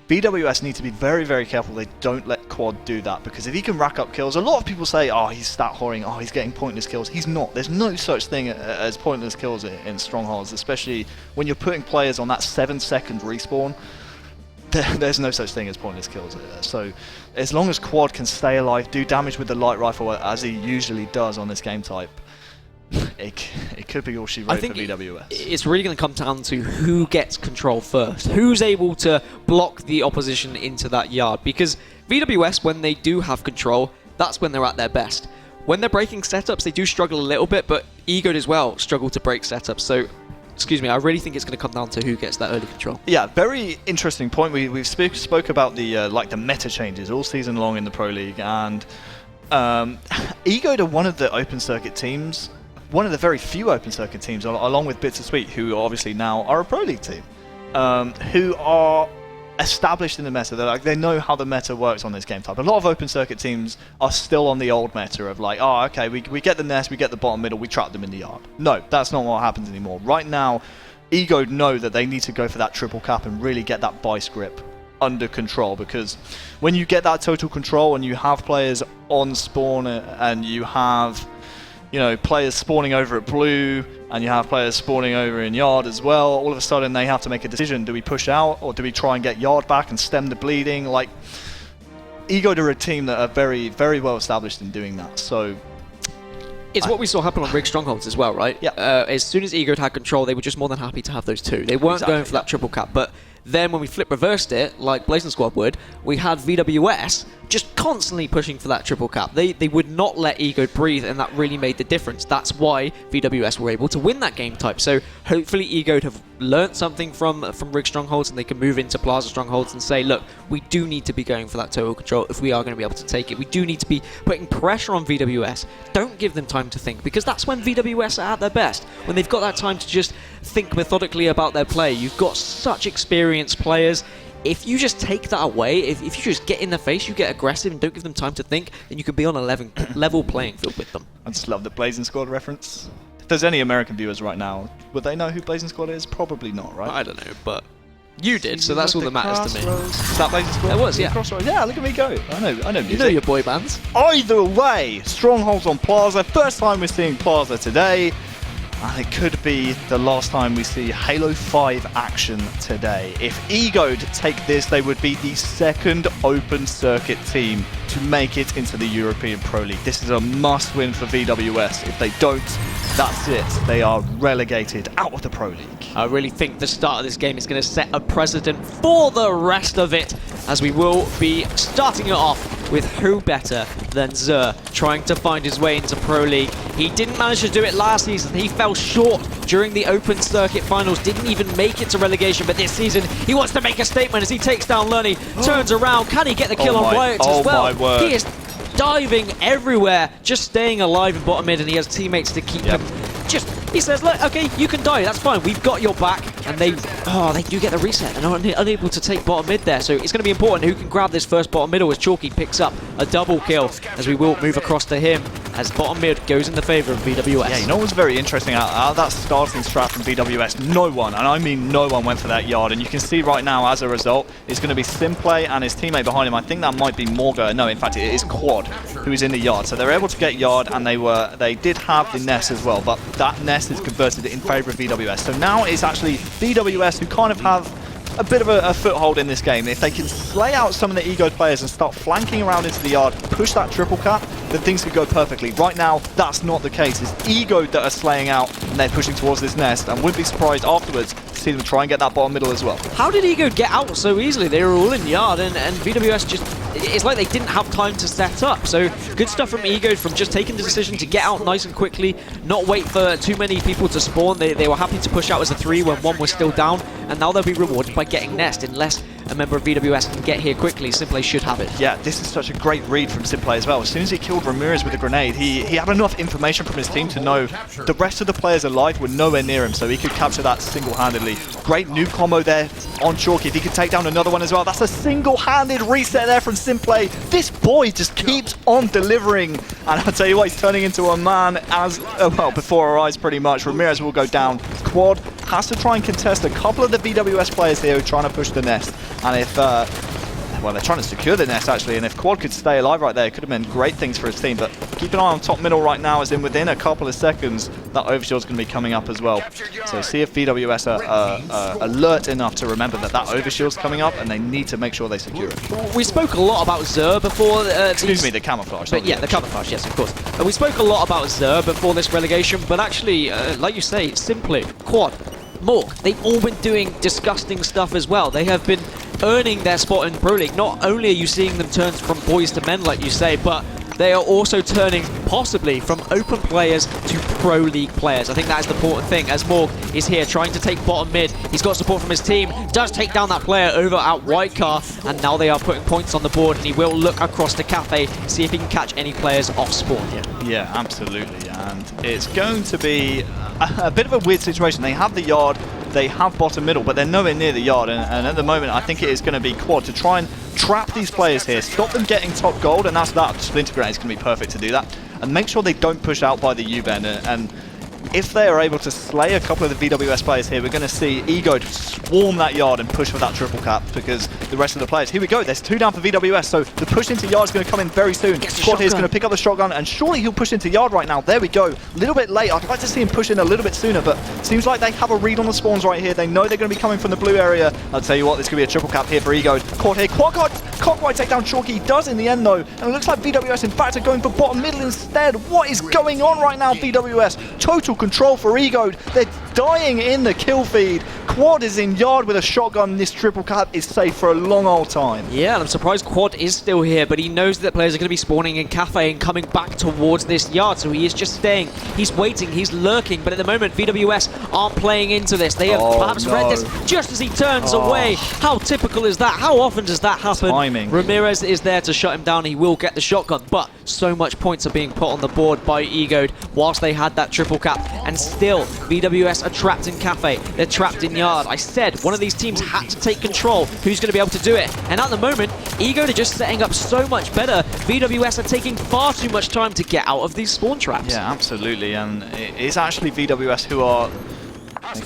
[SPEAKER 5] VwS need to be very, very careful they don't let Quad do that, because if he can rack up kills, a lot of people say, oh, he's stat whoring, oh, he's getting pointless kills. He's not. There's no such thing as pointless kills in Strongholds, especially when you're putting players on that 7-second respawn. There's no such thing as pointless kills. So as long as Quad can stay alive, do damage with the light rifle as he usually does on this game type, it could be all she wrote for VwS.
[SPEAKER 4] It's really going to come down to who gets control first. Who's able to block the opposition into that yard? Because VwS, when they do have control, that's when they're at their best. When they're breaking setups, they do struggle a little bit, but Ego as well struggle to break setups. So, excuse me, I really think it's going to come down to who gets that early control.
[SPEAKER 5] Yeah, very interesting point. We've spoke about the the meta changes all season long in the Pro League, and Ego to one of the open circuit teams, one of the very few open circuit teams, along with Bittersweet, who obviously now are a Pro League team, who are established in the meta. They know how the meta works on this game type. A lot of open circuit teams are still on the old meta of like, oh, okay, we get the nest, we get the bottom middle, we trap them in the yard. No, that's not what happens anymore. Right now, Ego know that they need to go for that triple cap and really get that vice grip under control, because when you get that total control and you have players on spawn and you have, you know, players spawning over at blue, and you have players spawning over in yard as well, all of a sudden they have to make a decision. Do we push out, or do we try and get yard back and stem the bleeding? Like, Ego are a team that are very, very well established in doing that. So
[SPEAKER 4] it's what we saw happen on Rig Strongholds as well, right?
[SPEAKER 5] Yeah.
[SPEAKER 4] As soon as Ego had control, they were just more than happy to have those two. They weren't going for that triple cap, but then when we reversed it, like Blazing Squad would, we had VwS just constantly pushing for that triple cap. They would not let Ego breathe, and that really made the difference. That's why VwS were able to win that game type. So hopefully Ego have learnt something from Rig Strongholds, and they can move into Plaza Strongholds and say, look, we do need to be going for that total control if we are going to be able to take it. We do need to be putting pressure on VwS. Don't give them time to think, because that's when VwS are at their best, when they've got that time to just think methodically about their play. You've got such experienced players. If you just take that away, if you just get in their face, you get aggressive and don't give them time to think, then you can be on a level playing field with them.
[SPEAKER 5] I just love the Blazing Squad reference. If there's any American viewers right now, would they know who Blazing Squad is? Probably not, right?
[SPEAKER 4] I don't know, but you did, so that's all that matters to me.
[SPEAKER 5] Is that Blazing Squad?
[SPEAKER 4] It was, yeah.
[SPEAKER 5] Crossroads? Yeah, look at me go. I know music.
[SPEAKER 4] You know your boy bands.
[SPEAKER 5] Either way, Strongholds on Plaza. First time we're seeing Plaza today. And it could be the last time we see Halo 5 action today. If Ego take this, they would be the second open circuit team to make it into the European Pro League. This is a must-win for VwS. If they don't, that's it. They are relegated out of the Pro League.
[SPEAKER 4] I really think the start of this game is going to set a precedent for the rest of it, as we will be starting it off with who better than Zer trying to find his way into Pro League. He didn't manage to do it last season. He fell short during the open circuit finals, didn't even make it to relegation, but this season he wants to make a statement as he takes down Lunny, turns around. Can he get the kill on Riot as well?
[SPEAKER 5] My word.
[SPEAKER 4] He is diving everywhere, just staying alive in bottom mid, and he has teammates to keep him. He says, look, okay, you can die, that's fine, we've got your back. And they do get the reset and are unable to take bottom mid there. So it's going to be important who can grab this first bottom middle, as Chalky picks up a double kill, as we will move across to him as bottom mid goes in the favour of VwS.
[SPEAKER 5] Yeah, you know what's very interesting? Out of that starting strat from VwS, no one, and I mean no one, went for that yard. And you can see right now, as a result, it's going to be Simplay and his teammate behind him. I think that might be Morga. No, in fact, it is Quad who is in the yard. So they're able to get yard, and they did have the nest as well, but that nest is converted in favour of VwS. So now it's actually VwS who kind of have a bit of a foothold in this game. If they can slay out some of the Ego players and start flanking around into the yard, push that triple cap, then things could go perfectly. Right now, that's not the case. It's Ego that are slaying out, and they're pushing towards this nest, and wouldn't be surprised afterwards to see them try and get that bottom middle as well.
[SPEAKER 4] How did Ego get out so easily? They were all in yard, and VwS just... It's like they didn't have time to set up. So good stuff from Ego, from just taking the decision to get out nice and quickly, not wait for too many people to spawn. They were happy to push out as a 3 when one was still down, and now they'll be rewarded by getting nest. Unless a member of VwS can get here quickly, Simplay should have it.
[SPEAKER 5] Yeah, this is such a great read from Simplay as well. As soon as he killed Ramirez with a grenade, he had enough information from his team to know the rest of the players alive were nowhere near him, so he could capture that single-handedly. Great new combo there on Chalky. If he could take down another one as well, that's a single-handed reset there from Simplay. This boy just keeps on delivering, and I'll tell you what, he's turning into a man as well before our eyes pretty much. Ramirez will go down. Quad has to try and contest a couple of the VwS players here who are trying to push the nest, and if well, they're trying to secure the nest actually, and if Quad could stay alive right there, it could have meant great things for his team. But keep an eye on top middle right now, as in within a couple of seconds that overshield's going to be coming up as well. So see if VwS are alert enough to remember that overshield's coming up, and they need to make sure they secure it.
[SPEAKER 4] We spoke a lot about Xur before.
[SPEAKER 5] Excuse me, the camouflage.
[SPEAKER 4] But yeah, the camouflage, yes, of course. We spoke a lot about Xur before this relegation, but actually, like you say, Simply, Quad, Morg, they've all been doing disgusting stuff as well. They have been earning their spot in Pro League. Not only are you seeing them turn from boys to men, like you say, but they are also turning possibly from open players to Pro League players. I think that is the important thing, as Morg is here trying to take bottom mid. He's got support from his team, does take down that player over at White Car, and now they are putting points on the board, and he will look across the cafe, see if he can catch any players off spawn here.
[SPEAKER 5] Yeah, absolutely, and it's going to be a bit of a weird situation. They have the yard, they have bottom middle, but they're nowhere near the yard, and at the moment I think it is going to be Quad to try and trap these players here, stop them getting top gold, and that's that. Splinter Grenade is going to be perfect to do that, and make sure they don't push out by the U-bend, and if they are able to slay a couple of the VwS players here, we're going to see Ego swarm that yard and push for that triple cap, because the rest of the players, here we go, there's 2 down for VwS, so the push into yard is going to come in very soon. Quad here is going to pick up the shotgun, and surely he'll push into yard right now. There we go, a little bit late. I'd like to see him push in a little bit sooner, but seems like they have a read on the spawns right here. They know they're going to be coming from the blue area. I'll tell you what, this could be a triple cap here for Ego. Quad here, Quad can't take down Chalky. He does in the end though, and it looks like VwS in fact are going for bottom middle instead. What is going on right now, VwS? Total control for Ego. They're dying in the kill feed. Quad is in yard with a shotgun. This triple cap is safe for a long old time.
[SPEAKER 4] Yeah, and I'm surprised Quad is still here, but he knows that players are going to be spawning in cafe and coming back towards this yard, so he is just staying. He's waiting, he's lurking, but at the moment VwS aren't playing into this. They have perhaps read this just as he turns away. How typical is that? How often does that happen?
[SPEAKER 5] Timing.
[SPEAKER 4] Ramirez is there to shut him down. He will get the shotgun, but so much points are being put on the board by Ego whilst they had that triple cap, and still VwS are trapped in cafe. They're trapped in yard. I said one of these teams had to take control. Who's going to be able to do it? And at the moment, Ego are just setting up so much better. VwS are taking far too much time to get out of these spawn traps.
[SPEAKER 5] Yeah, absolutely, and it is actually VwS who are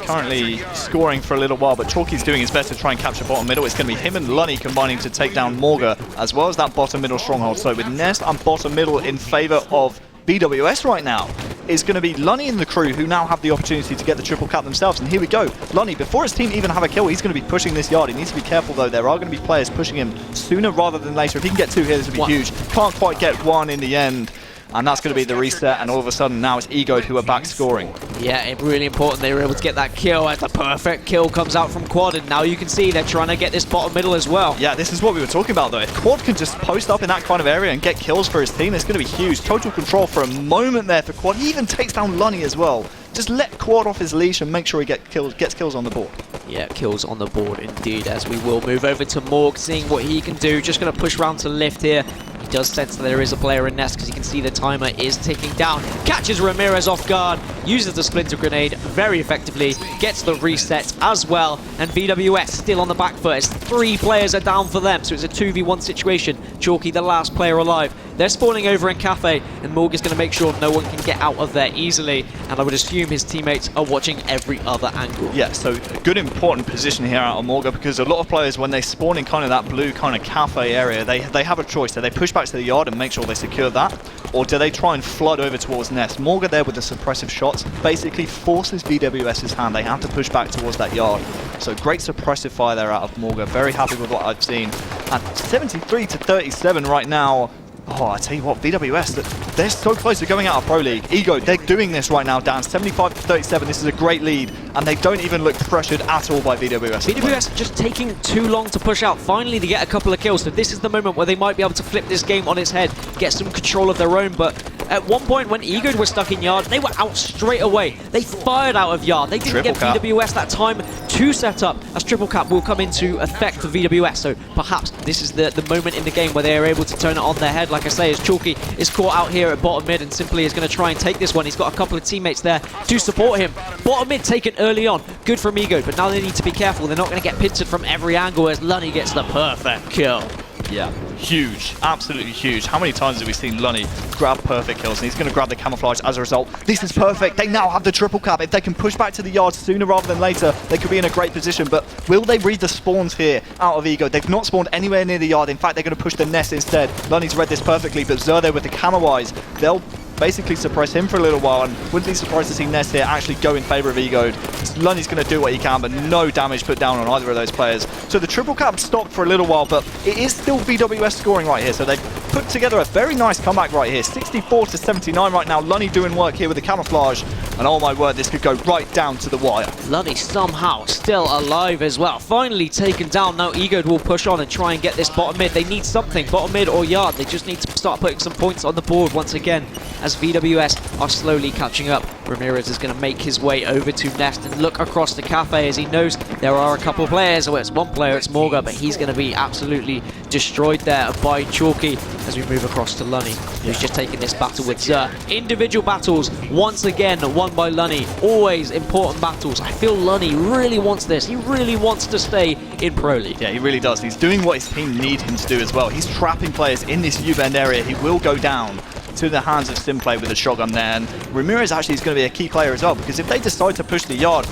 [SPEAKER 5] currently scoring for a little while, but Chalky's doing his best to try and capture bottom middle. It's going to be him and Lunny combining to take down Morga, as well as that bottom middle stronghold. So with Nest and bottom middle in favor of VwS right now, is going to be Lunny and the crew, who now have the opportunity to get the triple cap themselves. And here we go. Lunny, before his team even have a kill, he's going to be pushing this yard. He needs to be careful though. There are going to be players pushing him sooner rather than later. If he can get 2 here, this would be huge. Can't quite get 1 in the end. And that's going to be the reset, and all of a sudden now it's Ego who are back scoring.
[SPEAKER 4] Yeah, really important they were able to get that kill, as the perfect kill comes out from Quad, and now you can see they're trying to get this bottom middle as well.
[SPEAKER 5] Yeah, this is what we were talking about though. If Quad can just post up in that kind of area and get kills for his team, it's going to be huge. Total control for a moment there for Quad. He even takes down Lunny as well. Just let Quad off his leash and make sure he gets kills on the board.
[SPEAKER 4] Yeah, kills on the board indeed, as we will move over to Morg, seeing what he can do. Just going to push round to lift here. He does sense that there is a player in Nest, because you can see the timer is ticking down. Catches Ramirez off guard, uses the Splinter Grenade very effectively, gets the reset as well, and VwS still on the back foot as 3 players are down for them, so it's a 2v1 situation. Chalky, the last player alive. They're spawning over in Cafe, and Morg is going to make sure no one can get out of there easily, and I would assume his teammates are watching every other angle.
[SPEAKER 5] Yeah, so a good important position here out of Morga, because a lot of players, when they spawn in kind of that blue kind of Cafe area, they have a choice. Do they push back to the yard and make sure they secure that, or do they try and flood over towards Nest? Morga there with the suppressive shots basically forces VwS's hand. They have to push back towards that yard. So great suppressive fire there out of Morga. Very happy with what I've seen. At 73 to 37 right now. Oh, I tell you what, VwS, they're so close to going out of Pro League. Ego, they're doing this right now, down 75 to 37. This is a great lead, and they don't even look pressured at all by VwS.
[SPEAKER 4] VwS just taking too long to push out. Finally, they get a couple of kills, so this is the moment where they might be able to flip this game on its head, get some control of their own, but at one point when Ego was stuck in yard, they were out straight away. They fired out of yard. They didn't get VwS that time to set up, as triple cap will come into effect for VwS, so perhaps this is the moment in the game where they are able to turn it on their head. Like I say, as Chalky is caught out here at bottom mid and simply is going to try and take this one. He's got a couple of teammates there to support him. Bottom mid taken early on. Good from Ego, but now they need to be careful. They're not going to get pincered from every angle as Lunny gets the perfect kill.
[SPEAKER 5] Yeah, huge, absolutely huge. How many times have we seen Lunny grab perfect kills, and he's going to grab the camouflage as a result. This is perfect. They now have the triple cap. If they can push back to the yard sooner rather than later, they could be in a great position, but will they read the spawns here out of Ego? They've not spawned anywhere near the yard. In fact, they're going to push the nest instead. Lunny's read this perfectly, but Zerdo with the camo eyes, they'll basically suppress him for a little while, and wouldn't be surprised to see Nest here actually go in favor of Ego. Lunny's going to do what he can, but no damage put down on either of those players. So the triple cap stopped for a little while, but it is still VwS scoring right here, so they've put together a very nice comeback right here. 64 to 79 right now. Lunny doing work here with the camouflage, and oh my word, this could go right down to the wire.
[SPEAKER 4] Lunny somehow still alive as well. Finally taken down. Now Ego will push on and try and get this bottom mid. They need something, bottom mid or yard. They just need to start putting some points on the board once again, as VwS are slowly catching up. Ramirez is going to make his way over to Nest and look across the Cafe as he knows there are a couple of players. Well, it's one player, it's Morga, but he's going to be absolutely destroyed there by Chalky as we move across to Lunny, who's just taking this battle with Zer. Individual battles, once again, won by Lunny. Always important battles. I feel Lunny really wants this. He really wants to stay in Pro League.
[SPEAKER 5] Yeah, he really does. He's doing what his team need him to do as well. He's trapping players in this U-bend area. He will go down to the hands of Simplay with a shotgun there, and Ramirez actually is going to be a key player as well, because if they decide to push the yard,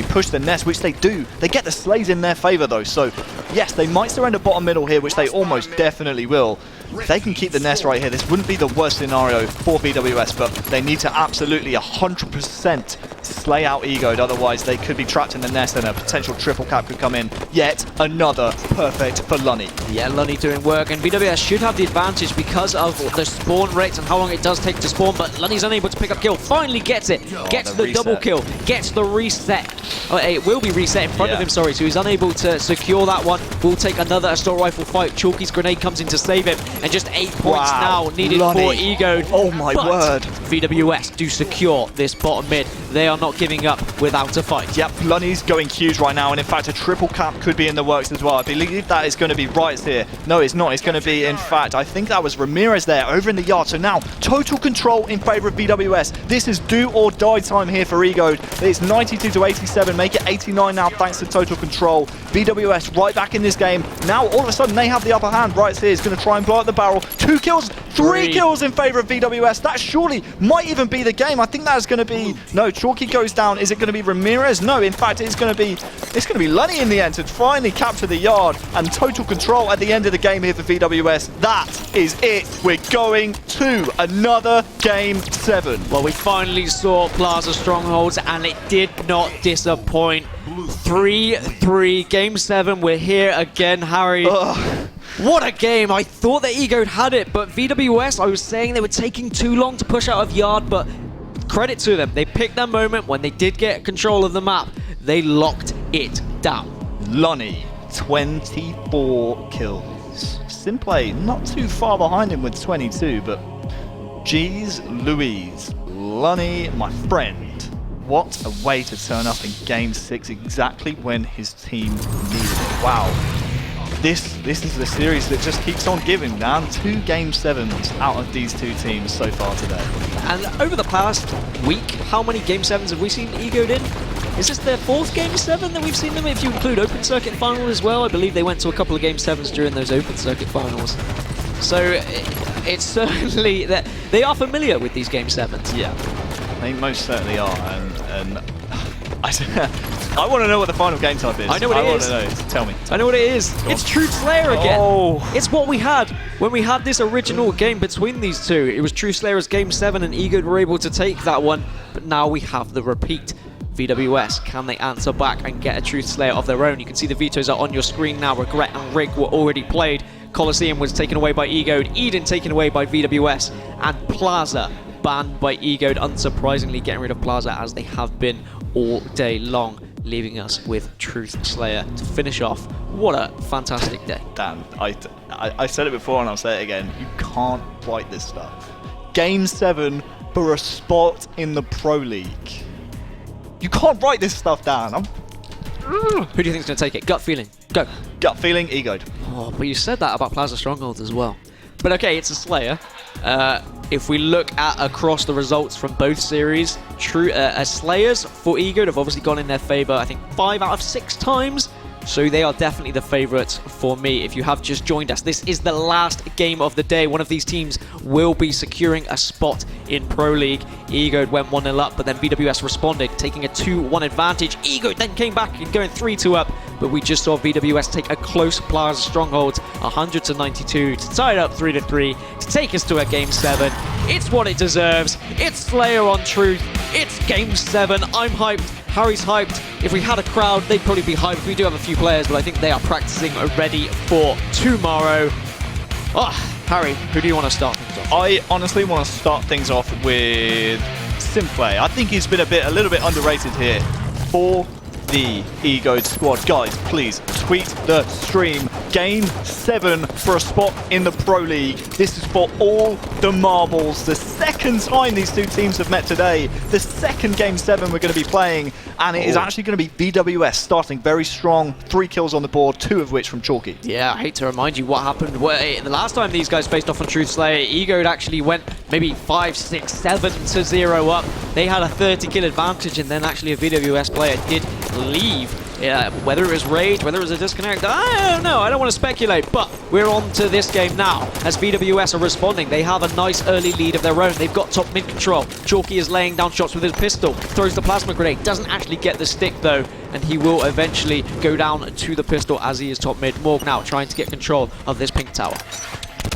[SPEAKER 5] push the nest, which they do, they get the slays in their favor though. So yes, they might surrender bottom middle here, which they almost definitely will. If they can keep the nest right here, this wouldn't be the worst scenario for VwS, but they need to absolutely 100% slay out Egoed, otherwise they could be trapped in the nest and a potential triple cap could come in. Yet another perfect for Lunny.
[SPEAKER 4] Yeah, Lunny doing work, and VwS should have the advantage because of the spawn rates and how long it does take to spawn, but Lunny's unable to pick up kill. Finally gets it, gets the double kill, gets the reset. It will be reset in front of him, sorry, so he's unable to secure that one. Will take another assault rifle fight. Chalky's grenade comes in to save him, and just 8 points now needed for Ego.
[SPEAKER 5] Oh my word.
[SPEAKER 4] VwS do secure this bottom mid. They are not giving up without a fight.
[SPEAKER 5] Yep, Lunny's going huge right now, and in fact a triple cap could be in the works as well. I believe that is going to be Riot's here. No, it's not. It's going to be, in fact, I think that was Ramirez there over in the yard. So now total control in favor of VwS. This is do or die time here for Ego. It's 92 to 87, make it 89 now thanks to total control. VwS right back in this game. Now all of a sudden they have the upper hand. Riot's here is going to try and blow up the barrel. 2 kills, 3 kills in favor of VwS. That surely might even be the game. I think that is going to be, no, Chalky goes down. Is it going to be Ramirez? No, in fact it's going to be Lunny in the end to finally capture the yard, and total control at the end of the game here for VwS. That is it. We're going to another game 7.
[SPEAKER 4] Well, we finally saw Plaza Strongholds, and it did not disappoint. 3-3, game 7. We're here again, Harry. What a game. I thought that Ego had it, but VwS, I was saying they were taking too long to push out of yard, but credit to them. They picked their moment when they did get control of the map. They locked it down.
[SPEAKER 5] Lunny, 24 kills. Simplay not too far behind him with 22, but geez Louise. Lunny, my friend. What a way to turn up in game 6 exactly when his team needed it. Wow. This is the series that just keeps on giving, man. 2 game 7s out of these 2 teams so far today.
[SPEAKER 4] And over the past week, how many game 7s have we seen Egoed in? Is this their 4th game 7 that we've seen them? If you include Open Circuit Final as well, I believe they went to a couple of game 7s during those Open Circuit Finals. So it's certainly that they are familiar with these Game 7s.
[SPEAKER 5] Yeah, they most certainly are, and I want to know what the final game type is.
[SPEAKER 4] I know what it is.
[SPEAKER 5] I want to know. Tell me.
[SPEAKER 4] I know what it is. It's Truth Slayer again.
[SPEAKER 5] Oh.
[SPEAKER 4] It's what we had when we had this original game between these two. It was Truth Slayer as Game 7 and Ego were able to take that one, but now we have the repeat. VwS, can they answer back and get a Truth Slayer of their own? You can see the vetoes are on your screen now. Regret and Rig were already played. Colosseum was taken away by Ego, Eden taken away by VwS, and Plaza banned by Ego, unsurprisingly getting rid of Plaza as they have been all day long, leaving us with Truth Slayer to finish off. What a fantastic day.
[SPEAKER 5] Dan, I said it before and I'll say it again. You can't write this stuff. Game 7 for a spot in the Pro League. You can't write this stuff down.
[SPEAKER 4] Who do you think's going to take it? Gut feeling. Go.
[SPEAKER 5] Gut feeling, Egoed.
[SPEAKER 4] Oh, but you said that about Plaza Stronghold as well. But okay, it's a Slayer. If we look at across the results from both series, Slayers for Ego have obviously gone in their favour, I think 5 out of 6 times. So they are definitely the favourites for me. If you have just joined us, this is the last game of the day. One of these teams will be securing a spot in Pro League. Ego went 1-0 up, but then VwS responded, taking a 2-1 advantage. Ego then came back and going 3-2 up, but we just saw VwS take a close Plaza Stronghold, 100-92, to tie it up 3-3, to take us to a Game 7. It's what it deserves. It's Slayer on Truth. It's Game 7. I'm hyped. Harry's hyped. If we had a crowd, they'd probably be hyped. We do have a few players, but I think they are practicing ready for tomorrow. Oh, Harry, who do you want to start things off?
[SPEAKER 5] I honestly want to start things off with Simplay. I think he's been a little bit underrated here for the Egoed squad. Guys, please tweet the stream. Game 7 for a spot in the Pro League. This is for all the marbles. The second time these two teams have met today. The second Game 7 we're going to be playing. And it is actually going to be VwS starting very strong. 3 kills on the board, 2 of which from Chalky.
[SPEAKER 4] Yeah, I hate to remind you what happened. The last time these guys faced off on Truth Slayer, Ego actually went maybe 5, 6, 7-0 up. They had a 30 kill advantage, and then actually a VwS player did leave. Whether it was rage, whether it was a disconnect, I don't know. I don't want to speculate, but we're on to this game now. As VwS are responding, they have a nice early lead of their own. They've got top mid control. Chalky is laying down shots with his pistol, throws the plasma grenade, doesn't actually get the stick though, and he will eventually go down to the pistol as he is top mid. Morg now trying to get control of this pink tower.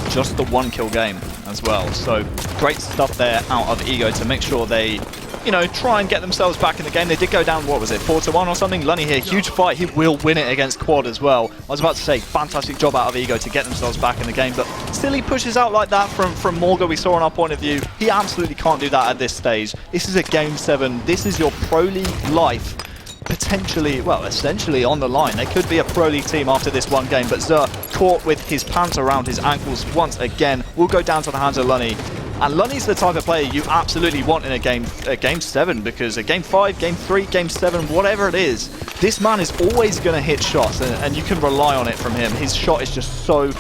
[SPEAKER 5] Just the 1 kill game as well. So great stuff there out of Ego to make sure they, you know, try and get themselves back in the game. They did go down, what was it, 4-1 or something? Lunny here, huge fight. He will win it against Quad as well. I was about to say, fantastic job out of Ego to get themselves back in the game, but still he pushes out like that from Morga, we saw on our point of view. He absolutely can't do that at this stage. This is a Game 7. This is your Pro League life. Potentially, well, essentially on the line. They could be a Pro League team after this one game, but Zur caught with his pants around his ankles once again. Will go down to the hands of Lunny. And Lunny's the type of player you absolutely want in a game 7, because a Game 5, Game 3, Game 7, whatever it is, this man is always going to hit shots, and you can rely on it from him. His shot is just so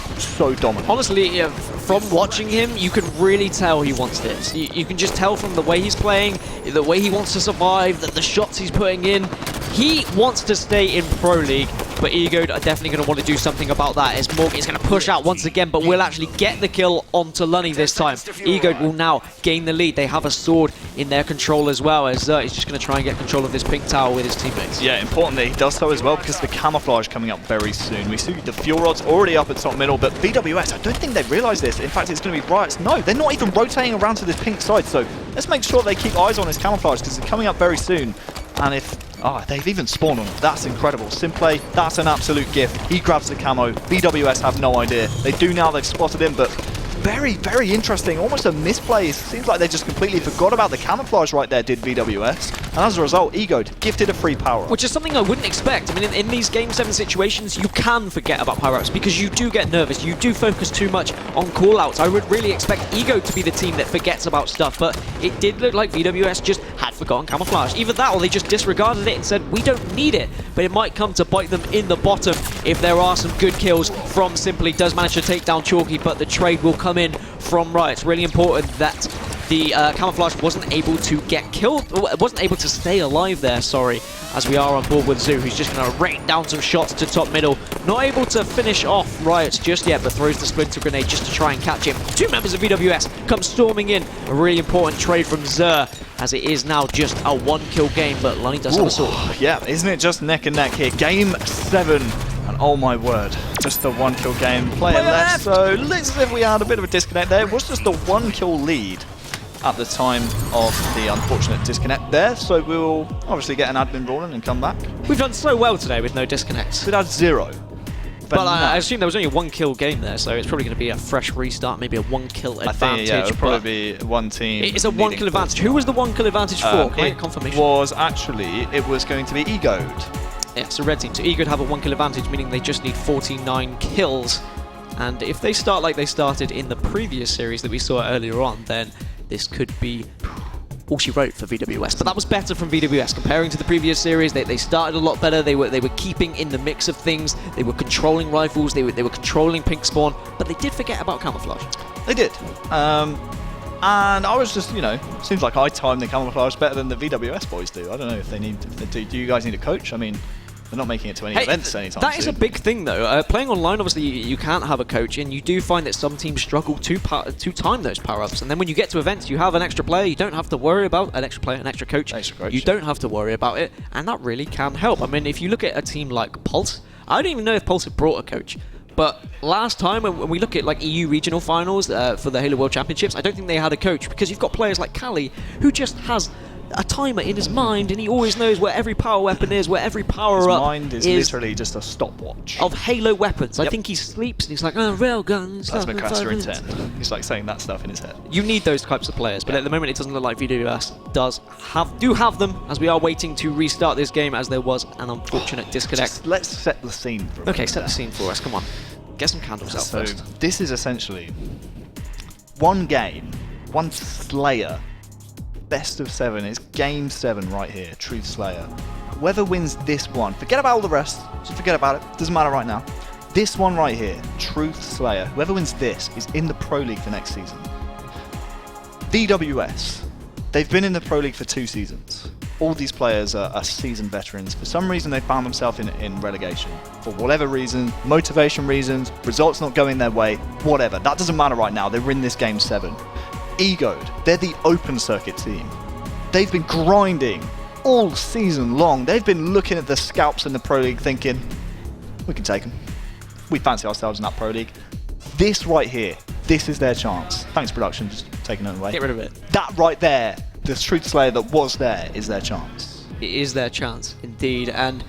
[SPEAKER 5] dominant.
[SPEAKER 4] Honestly, from watching him, you can really tell he wants this. You can just tell from the way he's playing, the way he wants to survive, the shots he's putting in. He wants to stay in Pro League, but Ego are definitely going to want to do something about that, as Morgan is going to push out once again, but will actually get the kill onto Lunny this time. Ego will now gain the lead. They have a sword in their control as well, as he's just going to try and get control of this pink tower with his teammates.
[SPEAKER 5] Yeah, important that he does so as well, because the camouflage coming up very soon. We see the fuel rods already up at top middle, but VwS, I don't think they realise this. In fact, it's going to be Riots. No, they're not even rotating around to this pink side, so let's make sure they keep eyes on his camouflage, because it's coming up very soon. And if... they've even spawned on him. That's incredible. Simplay, that's an absolute gift. He grabs the camo. VwS have no idea. They do now. They've spotted him, but very interesting. Almost a misplay. It seems like they just completely forgot about the camouflage right there, did VwS. And as a result, Ego gifted a free power-up.
[SPEAKER 4] Which is something I wouldn't expect. I mean, in these Game 7 situations, you can forget about power-ups because you do get nervous. You do focus too much on call-outs. I would really expect Ego to be the team that forgets about stuff, but it did look like VwS just had forgotten camouflage. Either that or they just disregarded it and said, we don't need it. But it might come to bite them in the bottom if there are some good kills from Simply. Does manage to take down Chalky, but the trade will come in from Riot. It's really important that the camouflage wasn't able to get killed, wasn't able to stay alive there, sorry. as we are on board with Zoo, who's just going to rain down some shots to top middle. Not able to finish off Riot just yet, but throws the Splinter Grenade just to try and catch him. Two members of VwS come storming in. A really important trade from Zur, as it is now just a one-kill game, but Lonnie does have a sword.
[SPEAKER 5] Yeah, isn't it just neck and neck here? Game 7, and oh my word, just a one-kill game. Player left, so looks as if we had a bit of a disconnect there. It was just a one-kill lead at the time of the unfortunate disconnect there, so we'll obviously get an admin rolling and come back.
[SPEAKER 4] We've done so well today with no disconnects.
[SPEAKER 5] We'd had 0.
[SPEAKER 4] But I assume there was only a one-kill game there, so it's probably going to be a fresh restart, maybe a one-kill advantage.
[SPEAKER 5] I think, yeah, it'll probably be one team.
[SPEAKER 4] It's a one-kill advantage. Who was the one-kill advantage for? Can I get confirmation?
[SPEAKER 5] It was going to be Egoed.
[SPEAKER 4] Yeah, so red team. So Egoed have a one-kill advantage, meaning they just need 49 kills. And if they start like they started in the previous series that we saw earlier on, then this could be all she wrote for VwS. But that was better from VwS comparing to the previous series. They started a lot better. They were keeping in the mix of things. They were controlling rifles. They were controlling pink spawn. But they did forget about camouflage.
[SPEAKER 5] They did. And I was just, seems like I timed the camouflage better than the VwS boys do. I don't know if they need. Do you guys need a coach? I mean, they're not making it to any events anytime soon.
[SPEAKER 4] That is a big thing, though. Playing online, obviously, you can't have a coach, and you do find that some teams struggle to time those power-ups. And then when you get to events, you have an extra player. You don't have to worry about an extra player, an extra coach. You don't have to worry about it, and that really can help. I mean, if you look at a team like Pulse, I don't even know if Pulse have brought a coach. But last time, when we look at like EU regional finals for the Halo World Championships, I don't think they had a coach, because you've got players like Kali, who just has a timer in his mind, and he always knows where every power weapon is, where every power-up
[SPEAKER 5] His mind is literally just a stopwatch
[SPEAKER 4] of Halo weapons. I think he sleeps and he's like, oh, railguns.
[SPEAKER 5] That's McCaster in 10. He's like saying that stuff in his head.
[SPEAKER 4] You need those types of players, but at the moment it doesn't look like VwS do have them, as we are waiting to restart this game, as there was an unfortunate disconnect.
[SPEAKER 5] Let's set the scene for
[SPEAKER 4] Okay, set the scene for us. Come on, get some candles out first.
[SPEAKER 5] So this is essentially one game, one Slayer. Best of 7. It's game 7 right here, Truth Slayer. Whoever wins this one, forget about all the rest, just forget about it, doesn't matter right now. This one right here, Truth Slayer, whoever wins this is in the Pro League for next season. VwS, they've been in the Pro League for 2 seasons. All these players are seasoned veterans. For some reason they found themselves in relegation. For whatever reason, motivation reasons, results not going their way, whatever. That doesn't matter right now, they're in this game 7. Egoed, they're the open circuit team. They've been grinding all season long. They've been looking at the scalps in the Pro League thinking, we can take them. We fancy ourselves in that Pro League. This right here, this is their chance. Thanks production, just taking it away.
[SPEAKER 4] Get rid of it.
[SPEAKER 5] That right there, the Truth Slayer that was there, is their chance.
[SPEAKER 4] It is their chance, indeed. And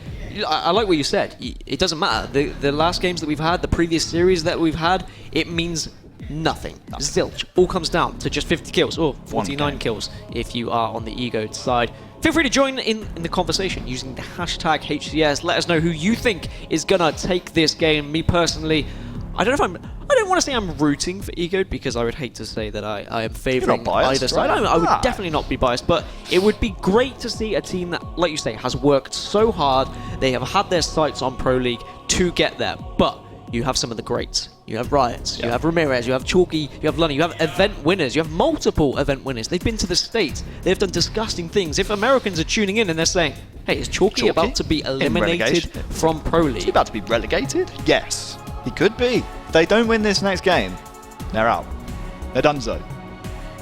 [SPEAKER 4] I like what you said. It doesn't matter. The last games that we've had, the previous series that we've had, it means nothing. Zilch. All comes down to just 50 kills, or 49 kills if you are on the Egoed side. Feel free to join in the conversation using the hashtag HCS. Let us know who you think is gonna take this game. Me personally, I don't want to say I'm rooting for Egoed, because I would hate to say that I am favouring either side.
[SPEAKER 5] Right?
[SPEAKER 4] I would definitely not be biased, but it would be great to see a team that, like you say, has worked so hard. They have had their sights on Pro League to get there, but you have some of the greats. You have Riots, you have Ramirez, you have Chalky, you have Lunny, you have event winners, you have multiple event winners. They've been to the States, they've done disgusting things. If Americans are tuning in and they're saying, hey, is Chalky about to be eliminated from Pro League?
[SPEAKER 5] Is he about to be relegated? Yes, he could be. If they don't win this next game, they're out. They're donezo.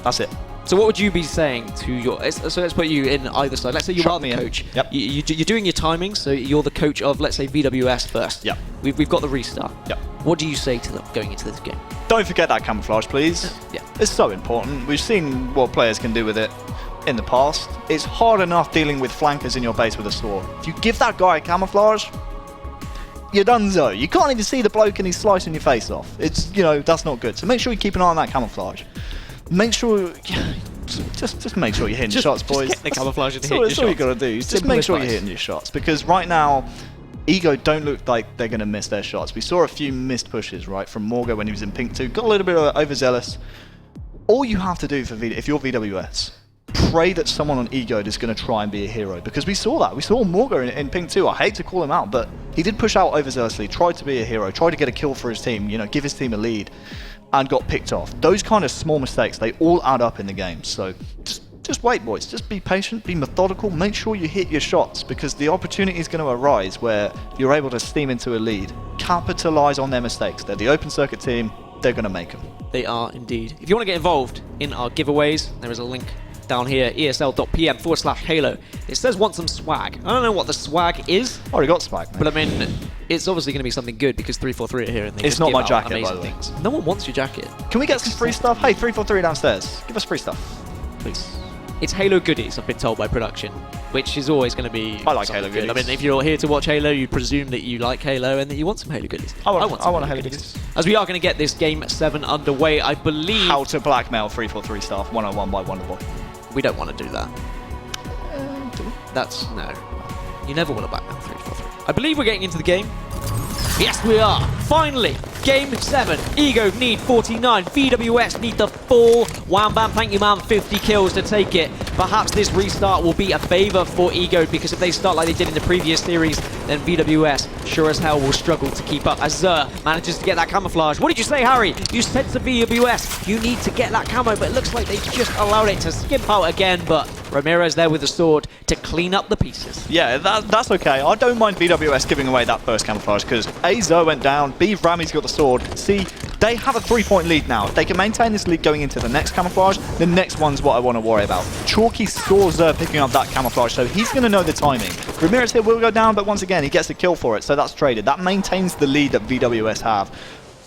[SPEAKER 5] That's it.
[SPEAKER 4] So what would you be saying to your... So let's put you in either side. Let's say you are the coach.
[SPEAKER 5] Yep.
[SPEAKER 4] You're doing your timings, so you're the coach of, let's say, VwS first.
[SPEAKER 5] Yep.
[SPEAKER 4] We've got the restart.
[SPEAKER 5] Yep.
[SPEAKER 4] What do you say to them going into this game?
[SPEAKER 5] Don't forget that camouflage, please.
[SPEAKER 4] Yeah.
[SPEAKER 5] It's so important. We've seen what players can do with it in the past. It's hard enough dealing with flankers in your base with a sword. If you give that guy a camouflage, you're donezo. You can't even see the bloke and he's slicing your face off. It's, that's not good. So make sure you keep an eye on that camouflage. Make sure, just make sure you're hitting your shots, boys.
[SPEAKER 4] Just get the camouflage and hit your shots.
[SPEAKER 5] That's all you got to do. Just make sure you're hitting your shots, because right now, Ego don't look like they're going to miss their shots. We saw a few missed pushes, right, from Morgo when he was in Pink 2. Got a little bit overzealous. All you have to do if you're VwS, pray that someone on Ego is going to try and be a hero, because we saw that. We saw Morgo in Pink 2. I hate to call him out, but he did push out overzealously, tried to be a hero, tried to get a kill for his team, give his team a lead, and got picked off. Those kind of small mistakes, they all add up in the game. So just just wait, boys. Just be patient, be methodical, make sure you hit your shots, because the opportunity is going to arise where you're able to steam into a lead. Capitalize on their mistakes. They're the open circuit team. They're going to make them.
[SPEAKER 4] They are indeed. If you want to get involved in our giveaways, there is a link down here, esl.pm/Halo. It says want some swag. I don't know what the swag is.
[SPEAKER 5] Already got swag, mate.
[SPEAKER 4] But I mean, it's obviously going to be something good because 343 are here and they
[SPEAKER 5] It's
[SPEAKER 4] just
[SPEAKER 5] not
[SPEAKER 4] give
[SPEAKER 5] my
[SPEAKER 4] out
[SPEAKER 5] jacket, by
[SPEAKER 4] amazing
[SPEAKER 5] the way.
[SPEAKER 4] things. No one wants your jacket.
[SPEAKER 5] Can we get some free stuff? Hey, 343 downstairs. Give us free stuff.
[SPEAKER 4] Please. It's Halo goodies, I've been told by production, which is always going to be
[SPEAKER 5] I like
[SPEAKER 4] something
[SPEAKER 5] Halo
[SPEAKER 4] good. I
[SPEAKER 5] goodies.
[SPEAKER 4] mean, if you're here to watch Halo, you presume that you like Halo and that you want some Halo goodies.
[SPEAKER 5] I want
[SPEAKER 4] some
[SPEAKER 5] a Halo goodies.
[SPEAKER 4] As we are going to get this Game 7 underway, I believe...
[SPEAKER 5] How to blackmail 343 staff 101 by Wonderboy.
[SPEAKER 4] We don't want to do that. That's... no. You never want to blackmail 343. I believe we're getting into the game. Yes, we are. Finally, Game 7. Ego need 49. VwS need the full wham bam thank you man 50 kills to take it. Perhaps this restart will be a favour for Ego, because if they start like they did in the previous series, then VwS sure as hell will struggle to keep up as Zer manages to get that camouflage. What did you say, Harry? You said to VwS you need to get that camo, but it looks like they just allowed it to skimp out again, but Ramirez there with the sword to clean up the pieces.
[SPEAKER 5] Yeah, that's okay. I don't mind VwS giving away that first camouflage, because A, Zer went down, B, Rami's got the sword, C, they have a 3-point lead now. If they can maintain this lead going into the next camouflage, the next one's what I want to worry about. Chalky saw Zer picking up that camouflage, so he's going to know the timing. Ramirez here will go down, but once again, he gets the kill for it, so that's traded. That maintains the lead that VwS have.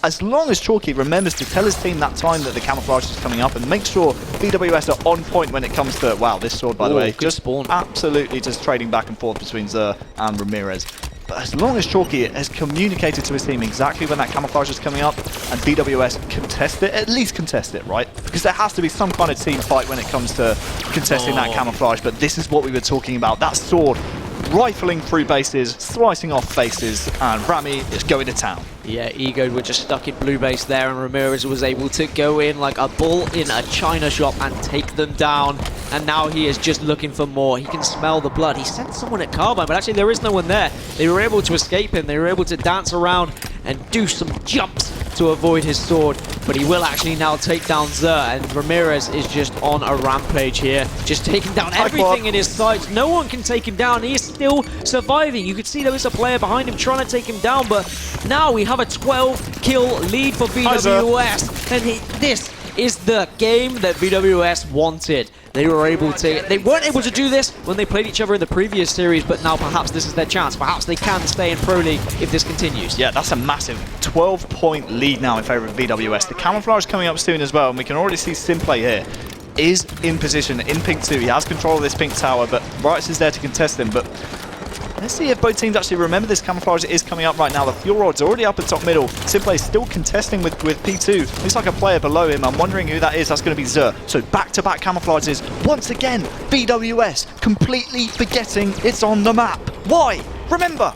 [SPEAKER 5] As long as Chalky remembers to tell his team that time that the camouflage is coming up and make sure VwS are on point when it comes to, wow, this sword, by the way, just
[SPEAKER 4] spawn.
[SPEAKER 5] Absolutely just trading back and forth between Zer and Ramirez. But as long as Chalky has communicated to his team exactly when that camouflage is coming up and VwS contest it, at least contest it, right? Because there has to be some kind of team fight when it comes to contesting that camouflage, but this is what we were talking about. That sword rifling through bases, slicing off faces, and Rami is going to town.
[SPEAKER 4] Yeah, Ego were just stuck in blue base there, and Ramirez was able to go in like a bull in a china shop and take them down. And now he is just looking for more. He can smell the blood. He sent someone at Carbine, but actually there is no one there. They were able to escape him. They were able to dance around and do some jumps to avoid his sword. But he will actually now take down Zer, and Ramirez is just on a rampage here, just taking down everything in his sights. No one can take him down. He is still surviving. You can see there is a player behind him trying to take him down, but now we have a 12-kill lead for VwS, and this is the game that VwS wanted. They weren't able to do this when they played each other in the previous series, but now perhaps this is their chance. Perhaps they can stay in Pro League if this continues.
[SPEAKER 5] Yeah, that's a massive 12-point lead now in favour of VwS. The camouflage coming up soon as well, and we can already see Simplay here is in position in pink 2. He has control of this pink tower, but Riot's is there to contest him. But let's see if both teams actually remember this camouflage is coming up right now. The fuel rod's already up at top middle. Simply still contesting with P2. Looks like a player below him. I'm wondering who that is. That's going to be Zer. So back-to-back camouflages. Once again, VwS completely forgetting it's on the map. Why? Remember!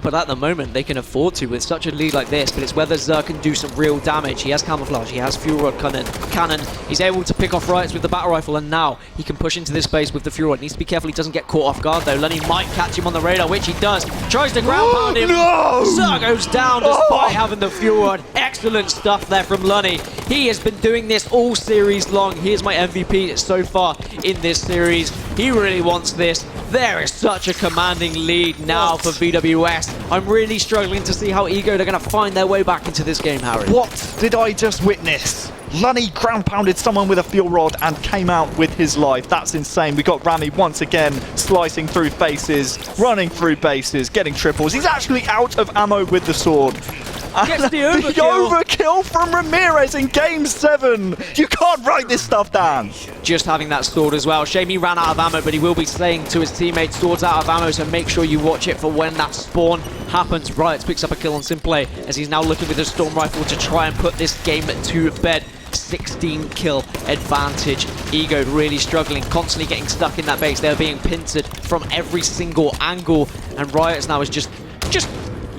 [SPEAKER 4] But at the moment, they can afford to with such a lead like this, but it's whether Zer can do some real damage. He has camouflage, he has fuel rod cannon. He's able to pick off Riots with the battle rifle, and now he can push into this space with the fuel rod. Needs to be careful he doesn't get caught off guard, though. Lenny might catch him on the radar, which he does. Tries to ground pound him.
[SPEAKER 5] No!
[SPEAKER 4] Zer goes down despite having the fuel rod. Excellent stuff there from Lunny. He has been doing this all series long. He is my MVP so far in this series. He really wants this. There is such a commanding lead now for VwS. I'm really struggling to see how Ego are going to find their way back into this game, Harry.
[SPEAKER 5] What did I just witness? Lunny ground pounded someone with a fuel rod and came out with his life. That's insane. We got Rami once again slicing through faces, running through bases, getting triples. He's actually out of ammo with the sword.
[SPEAKER 4] Gets the overkill.
[SPEAKER 5] The overkill from Ramirez in Game 7. You can't write this stuff down.
[SPEAKER 4] Just having that sword as well. Shame he ran out of ammo, but he will be saying to his teammates, swords out of ammo, so make sure you watch it for when that spawn happens. Riot picks up a kill on Simplay as he's now looking with his storm rifle to try and put this game to bed. 16 kill advantage. Ego really struggling, constantly getting stuck in that base. They're being pincered from every single angle, and Riot now is just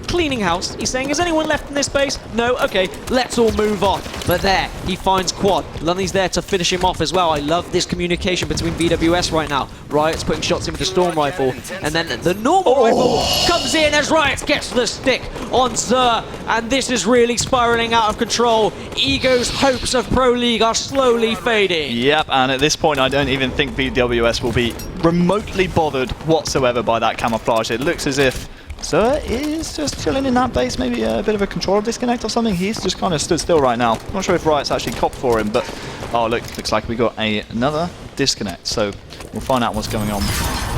[SPEAKER 4] cleaning house. He's saying, is anyone left in this base? No? Okay, let's all move on. But there, he finds Quad. Lunny's there to finish him off as well. I love this communication between VwS right now. Riot's putting shots in with the Storm Rifle, and then the normal rifle comes in as Riot gets the stick on Zer, and this is really spiraling out of control. Ego's hopes of Pro League are slowly fading.
[SPEAKER 5] Yep, and at this point I don't even think VwS will be remotely bothered whatsoever by that camouflage. It looks as if Zer is just chilling in that base, maybe a bit of a controller disconnect or something. He's just kind of stood still right now. I'm not sure if Riot's actually copped for him, but oh look, looks like we got another disconnect. So we'll find out what's going on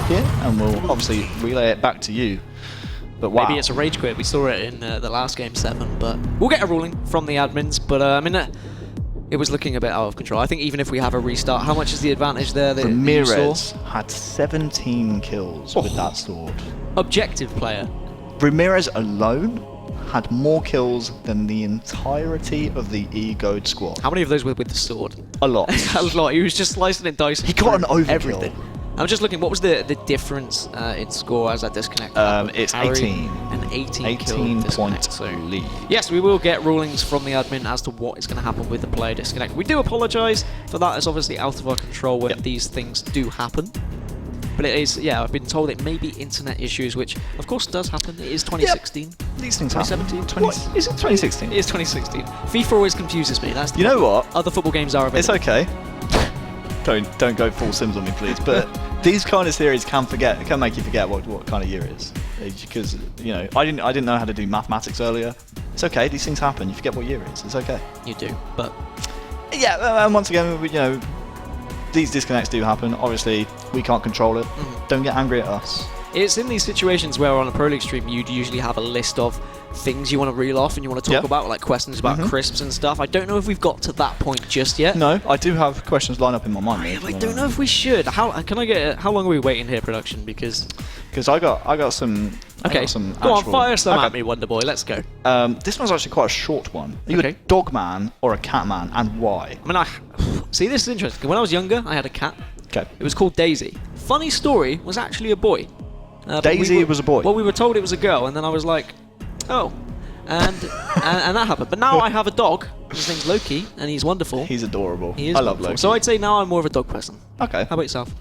[SPEAKER 5] here, and we'll obviously relay it back to you. But wow.
[SPEAKER 4] Maybe it's a rage quit. We saw it in the last game 7, but we'll get a ruling from the admins. But I mean, it was looking a bit out of control. I think even if we have a restart, how much is the advantage there that
[SPEAKER 5] Ramirez
[SPEAKER 4] you saw?
[SPEAKER 5] had 17 kills with that sword.
[SPEAKER 4] Objective player.
[SPEAKER 5] Ramirez alone had more kills than the entirety of the Egoed squad.
[SPEAKER 4] How many of those were with the sword?
[SPEAKER 5] A lot.
[SPEAKER 4] A lot. He was just slicing and dicing.
[SPEAKER 5] He got an overkill.
[SPEAKER 4] Everything. I'm just looking, what was the difference in score as that disconnect?
[SPEAKER 5] It's
[SPEAKER 4] Harry,
[SPEAKER 5] 18.
[SPEAKER 4] An 18
[SPEAKER 5] 18 point
[SPEAKER 4] so
[SPEAKER 5] lead.
[SPEAKER 4] yes, we will get rulings from the admin as to what is going to happen with the player disconnect. We do apologise for that. It's obviously out of our control when these things do happen. But it is, yeah, I've been told it may be internet issues, which of course does happen. It is 2016.
[SPEAKER 5] These things
[SPEAKER 4] 2017?
[SPEAKER 5] happen. Is it 2016?
[SPEAKER 4] It is 2016. FIFA always confuses me. That's the
[SPEAKER 5] You know
[SPEAKER 4] problem.
[SPEAKER 5] what?
[SPEAKER 4] Other football games are available.
[SPEAKER 5] It's okay. Don't go full Sims on me, please. But these kind of series can make you forget what kind of year it is. Because you know, I didn't know how to do mathematics earlier. It's okay. These things happen. You forget what year it is. It's okay.
[SPEAKER 4] You do, but
[SPEAKER 5] yeah. And once again, you know, these disconnects do happen. Obviously, we can't control it. Don't get angry at us.
[SPEAKER 4] it's in these situations where on a Pro League stream you'd usually have a list of things you want to reel off and you want to talk about, like questions about crisps and stuff. I don't know if we've got to that point just yet.
[SPEAKER 5] No, I do have questions lined up in my mind.
[SPEAKER 4] I don't know if we should. How long are we waiting here, production? Because
[SPEAKER 5] I got some.
[SPEAKER 4] Okay,
[SPEAKER 5] some
[SPEAKER 4] go on,
[SPEAKER 5] actual,
[SPEAKER 4] fire some at me, Wonderboy. Let's go.
[SPEAKER 5] This one's actually quite a short one. Are you a dog man or a cat man, and why?
[SPEAKER 4] I mean, see, this is interesting. When I was younger, I had a cat.
[SPEAKER 5] Okay.
[SPEAKER 4] It was called Daisy. Funny story, was actually a boy.
[SPEAKER 5] Daisy was a boy?
[SPEAKER 4] Well, we were told it was a girl, and then I was like, oh. And that happened. But now I have a dog. His name's Loki, and he's wonderful.
[SPEAKER 5] He's adorable.
[SPEAKER 4] He is
[SPEAKER 5] I love
[SPEAKER 4] wonderful.
[SPEAKER 5] Loki.
[SPEAKER 4] So I'd say now I'm more of a dog person.
[SPEAKER 5] Okay.
[SPEAKER 4] How about yourself?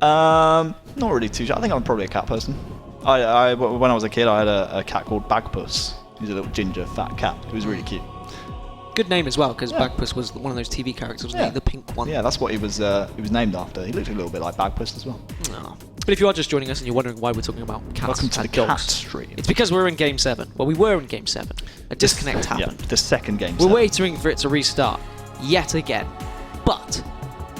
[SPEAKER 5] Not really too sure. I think I'm probably a cat person. When I was a kid, I had a cat called Bagpuss. He's a little ginger, fat cat. He was really cute.
[SPEAKER 4] Good name as well, because Bagpuss was one of those TV characters, wasn't he? The pink one.
[SPEAKER 5] Yeah, that's what he was named after. He looked a little bit like Bagpuss as well.
[SPEAKER 4] Oh. But if you are just joining us and you're wondering why we're talking about cats
[SPEAKER 5] Welcome to
[SPEAKER 4] and
[SPEAKER 5] the
[SPEAKER 4] dogs,
[SPEAKER 5] cat stream.
[SPEAKER 4] it's because we're in Game 7. Well, we were in Game 7. A disconnect happened.
[SPEAKER 5] Yeah, the second game.
[SPEAKER 4] We're waiting for it to restart yet again. But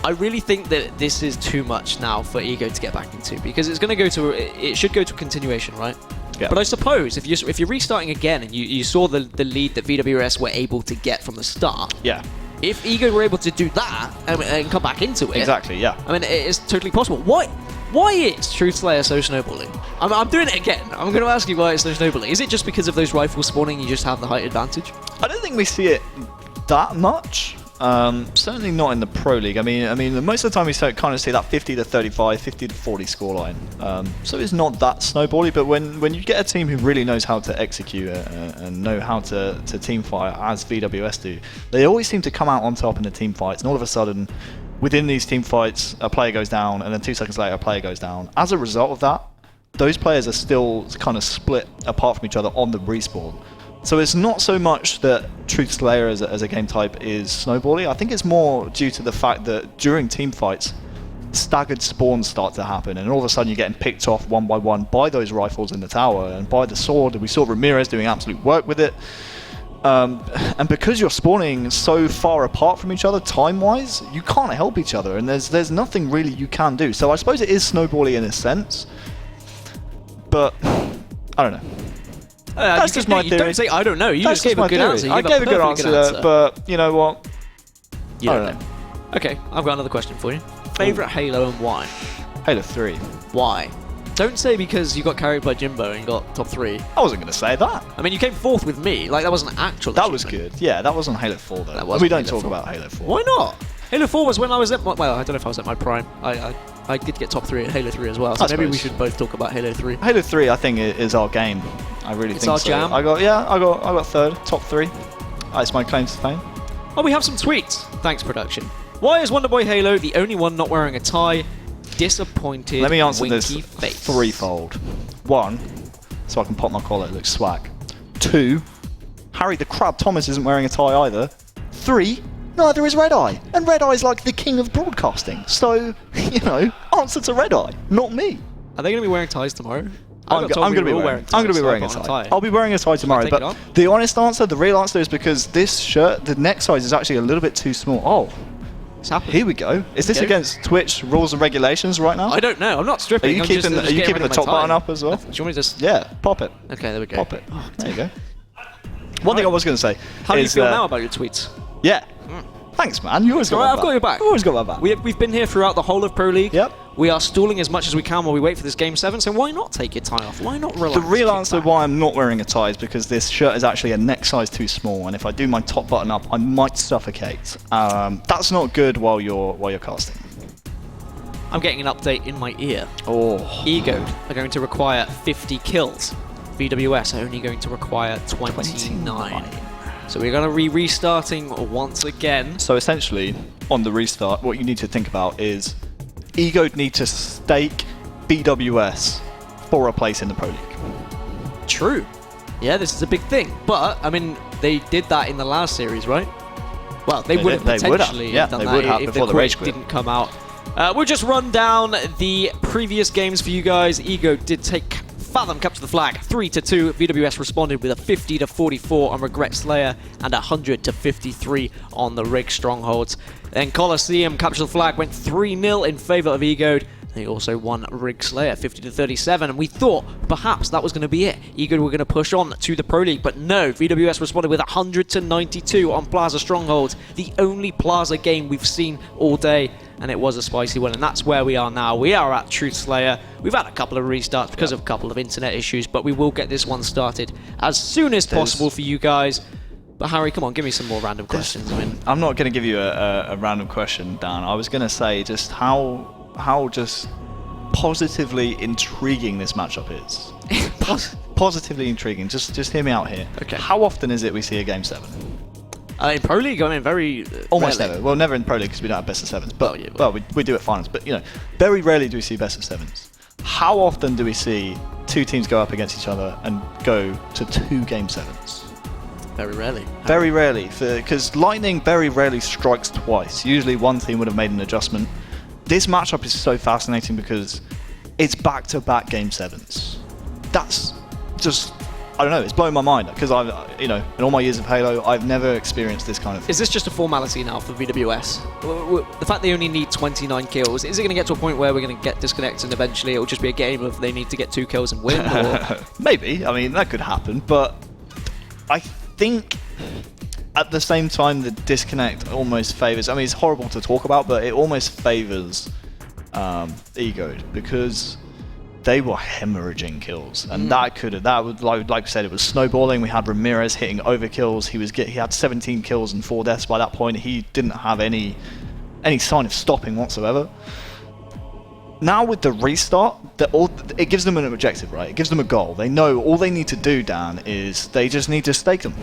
[SPEAKER 4] I really think that this is too much now for Ego to get back into, because it's going to go to it should go to continuation, right?
[SPEAKER 5] Yeah.
[SPEAKER 4] But I suppose if you're restarting again and you saw the lead that VwS were able to get from the start.
[SPEAKER 5] Yeah.
[SPEAKER 4] If Ego were able to do that and come back into it.
[SPEAKER 5] Exactly. Yeah.
[SPEAKER 4] I mean, it is totally possible. Why is Truth Slayer so snowballing? I'm doing it again. I'm going to ask you why it's so snowballing. Is it just because of those rifles spawning you just have the height advantage?
[SPEAKER 5] I don't think we see it that much. Certainly not in the Pro League. I mean, most of the time we kind of see that 50 to 35, 50 to 40 scoreline. So it's not that snowbally. But when you get a team who really knows how to execute and know how to team fight, as VwS do, they always seem to come out on top in the team fights. And all of a sudden, within these team fights, a player goes down, and then 2 seconds later, a player goes down. As a result of that, those players are still kind of split apart from each other on the respawn. So it's not so much that Truth Slayer as a game type is snowbally. I think it's more due to the fact that during team fights, staggered spawns start to happen, and all of a sudden you're getting picked off one by one by those rifles in the tower and by the sword. We saw Ramirez doing absolute work with it. And because you're spawning so far apart from each other time-wise, you can't help each other, and there's nothing really you can do. So I suppose it is snowbally in a sense, but I don't know. That's just my theory.
[SPEAKER 4] Don't say I don't know. You just gave a good answer.
[SPEAKER 5] I gave a good answer, but you know what?
[SPEAKER 4] I don't know. Okay, I've got another question for you. Favorite Halo and why?
[SPEAKER 5] Halo 3.
[SPEAKER 4] Why? Don't say because you got carried by Jimbo and got top 3.
[SPEAKER 5] I wasn't going to say that.
[SPEAKER 4] I mean, you came 4th with me. Like, that wasn't actual.
[SPEAKER 5] That was good. Yeah, that was on Halo 4 though. We don't talk about Halo 4.
[SPEAKER 4] Why not? Halo 4 was when I was at my, well, I don't know if I was at my prime. I did get top 3 at Halo 3 as well, so maybe we should both talk about Halo 3.
[SPEAKER 5] Halo 3, I think, is our game. I really
[SPEAKER 4] It's
[SPEAKER 5] think
[SPEAKER 4] our
[SPEAKER 5] so.
[SPEAKER 4] jam.
[SPEAKER 5] I got third, top 3. That's my claim to fame.
[SPEAKER 4] Oh, we have some tweets. Thanks, production. Why is Wonderboy Halo the only one not wearing a tie? Disappointed.
[SPEAKER 5] Let me answer
[SPEAKER 4] winky
[SPEAKER 5] this
[SPEAKER 4] face.
[SPEAKER 5] threefold. 1, so I can pop my collar, it looks swag. 2, Harry the Crab Thomas isn't wearing a tie either. 3, neither is Red Eye. And Red Eye's like the king of broadcasting. So, answer to Red Eye, not me.
[SPEAKER 4] Are they going to be wearing ties tomorrow?
[SPEAKER 5] I'm going to be wearing a tie. I'll be wearing a tie tomorrow,
[SPEAKER 4] take it
[SPEAKER 5] but
[SPEAKER 4] off?
[SPEAKER 5] the honest answer, the real answer is because this shirt, the neck size is actually a little bit too small. Oh,
[SPEAKER 4] It's happening.
[SPEAKER 5] here we go. Is this
[SPEAKER 4] Okay.
[SPEAKER 5] against Twitch rules and regulations right now?
[SPEAKER 4] I don't know. I'm not
[SPEAKER 5] Are
[SPEAKER 4] stripping.
[SPEAKER 5] you
[SPEAKER 4] I'm
[SPEAKER 5] keeping
[SPEAKER 4] just
[SPEAKER 5] the
[SPEAKER 4] getting rid of my
[SPEAKER 5] top
[SPEAKER 4] tie.
[SPEAKER 5] button up as well?
[SPEAKER 4] Do you want me to just...
[SPEAKER 5] Yeah, pop it.
[SPEAKER 4] Okay, there we go.
[SPEAKER 5] Pop it. There you go. One thing I was going to say
[SPEAKER 4] How do you
[SPEAKER 5] is,
[SPEAKER 4] feel now about your tweets?
[SPEAKER 5] Yeah. Thanks, man. You always got
[SPEAKER 4] Alright,
[SPEAKER 5] my
[SPEAKER 4] I've
[SPEAKER 5] back.
[SPEAKER 4] got your back.
[SPEAKER 5] You always got my back.
[SPEAKER 4] We've been here throughout the whole of Pro League.
[SPEAKER 5] Yep.
[SPEAKER 4] We are stalling as much as we can while we wait for this Game 7, so why not take your tie off? Why not relax?
[SPEAKER 5] The real
[SPEAKER 4] kick
[SPEAKER 5] answer
[SPEAKER 4] back?
[SPEAKER 5] why I'm not wearing a tie is because this shirt is actually a neck size too small, and if I do my top button up, I might suffocate. That's not good while you're casting.
[SPEAKER 4] I'm getting an update in my ear.
[SPEAKER 5] Oh.
[SPEAKER 4] Ego are going to require 50 kills. VwS are only going to require 29. So we're going to be restarting once again.
[SPEAKER 5] So essentially, on the restart, what you need to think about is Ego need to stake VwS for a place in the Pro League.
[SPEAKER 4] True. Yeah, this is a big thing. But, I mean, they did that in the last series, right? Well, they would have
[SPEAKER 5] They would have.
[SPEAKER 4] potentially
[SPEAKER 5] Yeah,
[SPEAKER 4] done
[SPEAKER 5] they
[SPEAKER 4] that
[SPEAKER 5] would have
[SPEAKER 4] if
[SPEAKER 5] before
[SPEAKER 4] the
[SPEAKER 5] the rage
[SPEAKER 4] quit
[SPEAKER 5] quit.
[SPEAKER 4] didn't come out. We'll just run down the previous games for you guys. Ego did take Fathom capture the flag 3-2. VwS responded with a 50-44 on Regret Slayer and 100-53 on the Rig Strongholds. Then Colosseum captured the flag, went 3-0 in favour of Ego. They also won Rig Slayer 50-37, and we thought perhaps that was going to be it. Ego were going to push on to the Pro League, but no. VwS responded with 100-92 on Plaza Strongholds, the only Plaza game we've seen all day, and it was a spicy one, and that's where we are now. We are at Truth Slayer. We've had a couple of restarts because of a couple of internet issues, but we will get this one started as soon as possible for you guys. But Harry, come on, give me some more random questions. I mean,
[SPEAKER 5] I'm not going to give you a random question, Dan. I was going to say just how just positively intriguing this matchup is. Positively intriguing. Just hear me out here.
[SPEAKER 4] Okay.
[SPEAKER 5] How often is it we see a Game 7?
[SPEAKER 4] in Pro League, I mean, very
[SPEAKER 5] Almost
[SPEAKER 4] rarely.
[SPEAKER 5] never. Well, never in Pro League because we don't have best of sevens. But
[SPEAKER 4] Oh, yeah,
[SPEAKER 5] well, we do at finals. But very rarely do we see best of sevens. How often do we see two teams go up against each other and go to 2 Game 7s?
[SPEAKER 4] Very rarely.
[SPEAKER 5] Very rarely, because Lightning very rarely strikes twice. Usually one team would have made an adjustment. This matchup is so fascinating because it's back-to-back Game 7s. That's just, I don't know, it's blowing my mind because I've, in all my years of Halo, I've never experienced this kind of thing.
[SPEAKER 4] Is this just a formality now for VwS? The fact they only need 29 kills, is it going to get to a point where we're going to get disconnected and eventually it will just be a game of they need to get 2 kills and win? Or?
[SPEAKER 5] Maybe, I mean, that could happen, but I think at the same time the disconnect almost favours, I mean, it's horrible to talk about, but it almost favours Ego because they were hemorrhaging kills, and that would, like I said, it was snowballing. We had Ramirez hitting overkills. He had 17 kills and 4 deaths by that point. He didn't have any sign of stopping whatsoever. Now with the restart, it gives them an objective, right? It gives them a goal. They know all they need to do, Dan, is they just need to stake them.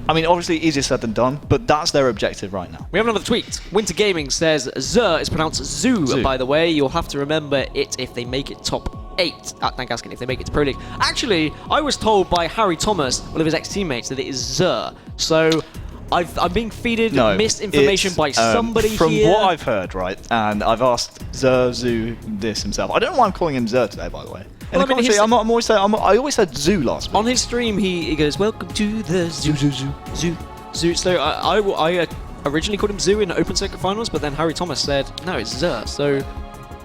[SPEAKER 5] I mean, obviously easier said than done, but that's their objective right now.
[SPEAKER 4] We have another tweet. Winter Gaming says, Zur is pronounced Zoo, by the way. You'll have to remember it if they make it top 8 at Nangaskin, if they make it to Pro League. Actually, I was told by Harry Thomas, one of his ex-teammates, that it is Zur. So I'm being feeded misinformation by somebody
[SPEAKER 5] from
[SPEAKER 4] here.
[SPEAKER 5] From what I've heard, right, and I've asked Zoo this himself. I don't know why I'm calling him Zur today, by the way.
[SPEAKER 4] Well, I mean,
[SPEAKER 5] I always said Zoo last week.
[SPEAKER 4] On his stream, he goes, "Welcome to the Zoo." Zoo. So I originally called him Zoo in the Open Circuit Finals, but then Harry Thomas said, "No, it's Zur." So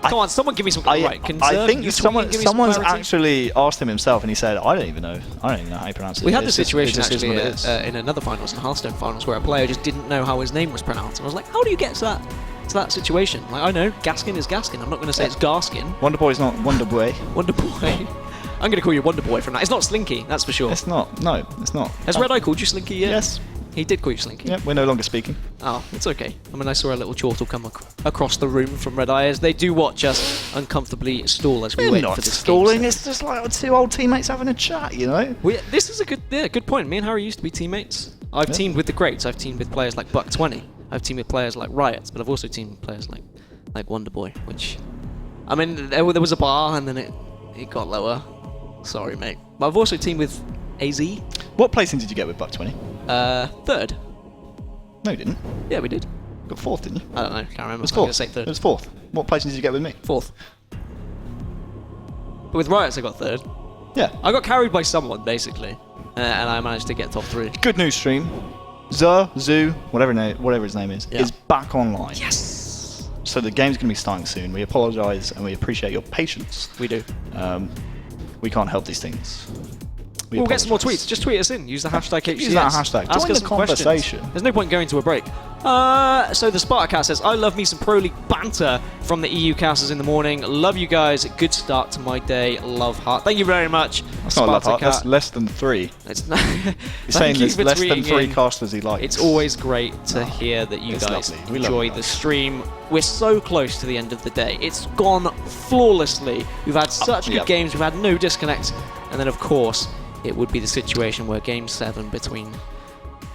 [SPEAKER 4] come on, someone give me some. Right,
[SPEAKER 5] I think
[SPEAKER 4] you
[SPEAKER 5] someone's
[SPEAKER 4] clarity?
[SPEAKER 5] actually asked him himself, and he said, "I don't even know how you pronounce it."
[SPEAKER 4] We had
[SPEAKER 5] It's
[SPEAKER 4] this situation
[SPEAKER 5] just
[SPEAKER 4] actually
[SPEAKER 5] what it is."
[SPEAKER 4] in another finals, in Hearthstone finals, where a player just didn't know how his name was pronounced, and I was like, "How do you get to that situation?" Like, I know Gaskin is Gaskin. I'm not going to say it's Garskin.
[SPEAKER 5] Wonder Boy's not Wonder Boy.
[SPEAKER 4] Wonder Boy. I'm going to call you Wonder Boy from that. It's not Slinky, that's for sure.
[SPEAKER 5] It's not. No, it's not.
[SPEAKER 4] Has Red Eye called you Slinky yet?
[SPEAKER 5] Yes.
[SPEAKER 4] He did call you Slinky.
[SPEAKER 5] Yeah, we're no longer speaking.
[SPEAKER 4] Oh, it's okay. I mean, I saw a little chortle come across the room from Red Eye as they do watch us uncomfortably stall as we
[SPEAKER 5] We're
[SPEAKER 4] wait
[SPEAKER 5] not
[SPEAKER 4] for this
[SPEAKER 5] stalling.
[SPEAKER 4] game.
[SPEAKER 5] It's just like 2 old teammates having a chat, you know.
[SPEAKER 4] This is a good point. Me and Harry used to be teammates. I've teamed with the greats. I've teamed with players like Buck20. I've teamed with players like Riots, but I've also teamed with players like Wonderboy, which, I mean, there was a bar and then it got lower. Sorry, mate. But I've also teamed with AZ.
[SPEAKER 5] What placing did you get with Buck20?
[SPEAKER 4] Third.
[SPEAKER 5] No, you didn't.
[SPEAKER 4] Yeah, we did.
[SPEAKER 5] You got 4th, didn't you?
[SPEAKER 4] I don't know. Can't remember.
[SPEAKER 5] It was
[SPEAKER 4] I'm gonna
[SPEAKER 5] 4th.
[SPEAKER 4] say third.
[SPEAKER 5] It was 4th. What placing did you get with me?
[SPEAKER 4] 4th. But with Riots, I got 3rd.
[SPEAKER 5] Yeah.
[SPEAKER 4] I got carried by someone, basically. And I managed to get top 3.
[SPEAKER 5] Good news stream. Zoo, whatever his name is back online.
[SPEAKER 4] Yes!
[SPEAKER 5] So the game's going to be starting soon. We apologise and we appreciate your patience.
[SPEAKER 4] We do.
[SPEAKER 5] We can't help these things.
[SPEAKER 4] We'll get some more tweets. Just tweet us in. Use the hashtag HCS.
[SPEAKER 5] Use that hashtag.
[SPEAKER 4] Ask
[SPEAKER 5] Join
[SPEAKER 4] us
[SPEAKER 5] the
[SPEAKER 4] some questions.
[SPEAKER 5] conversation.
[SPEAKER 4] There's no point going to a break. So the Spartacat says, I love me some Pro League banter from the EU casters in the morning. Love you guys. Good start to my day. Love heart. Thank you very much.
[SPEAKER 5] That's not a love heart. That's less than 3.
[SPEAKER 4] It's not.
[SPEAKER 5] You're saying there's less than 3
[SPEAKER 4] in.
[SPEAKER 5] casters he likes.
[SPEAKER 4] It's always great to hear that you guys
[SPEAKER 5] lovely.
[SPEAKER 4] enjoy the stream. We're so close to the end of the day. It's gone flawlessly. We've had such good games. We've had no disconnects. And then, of course, it would be the situation where Game 7 between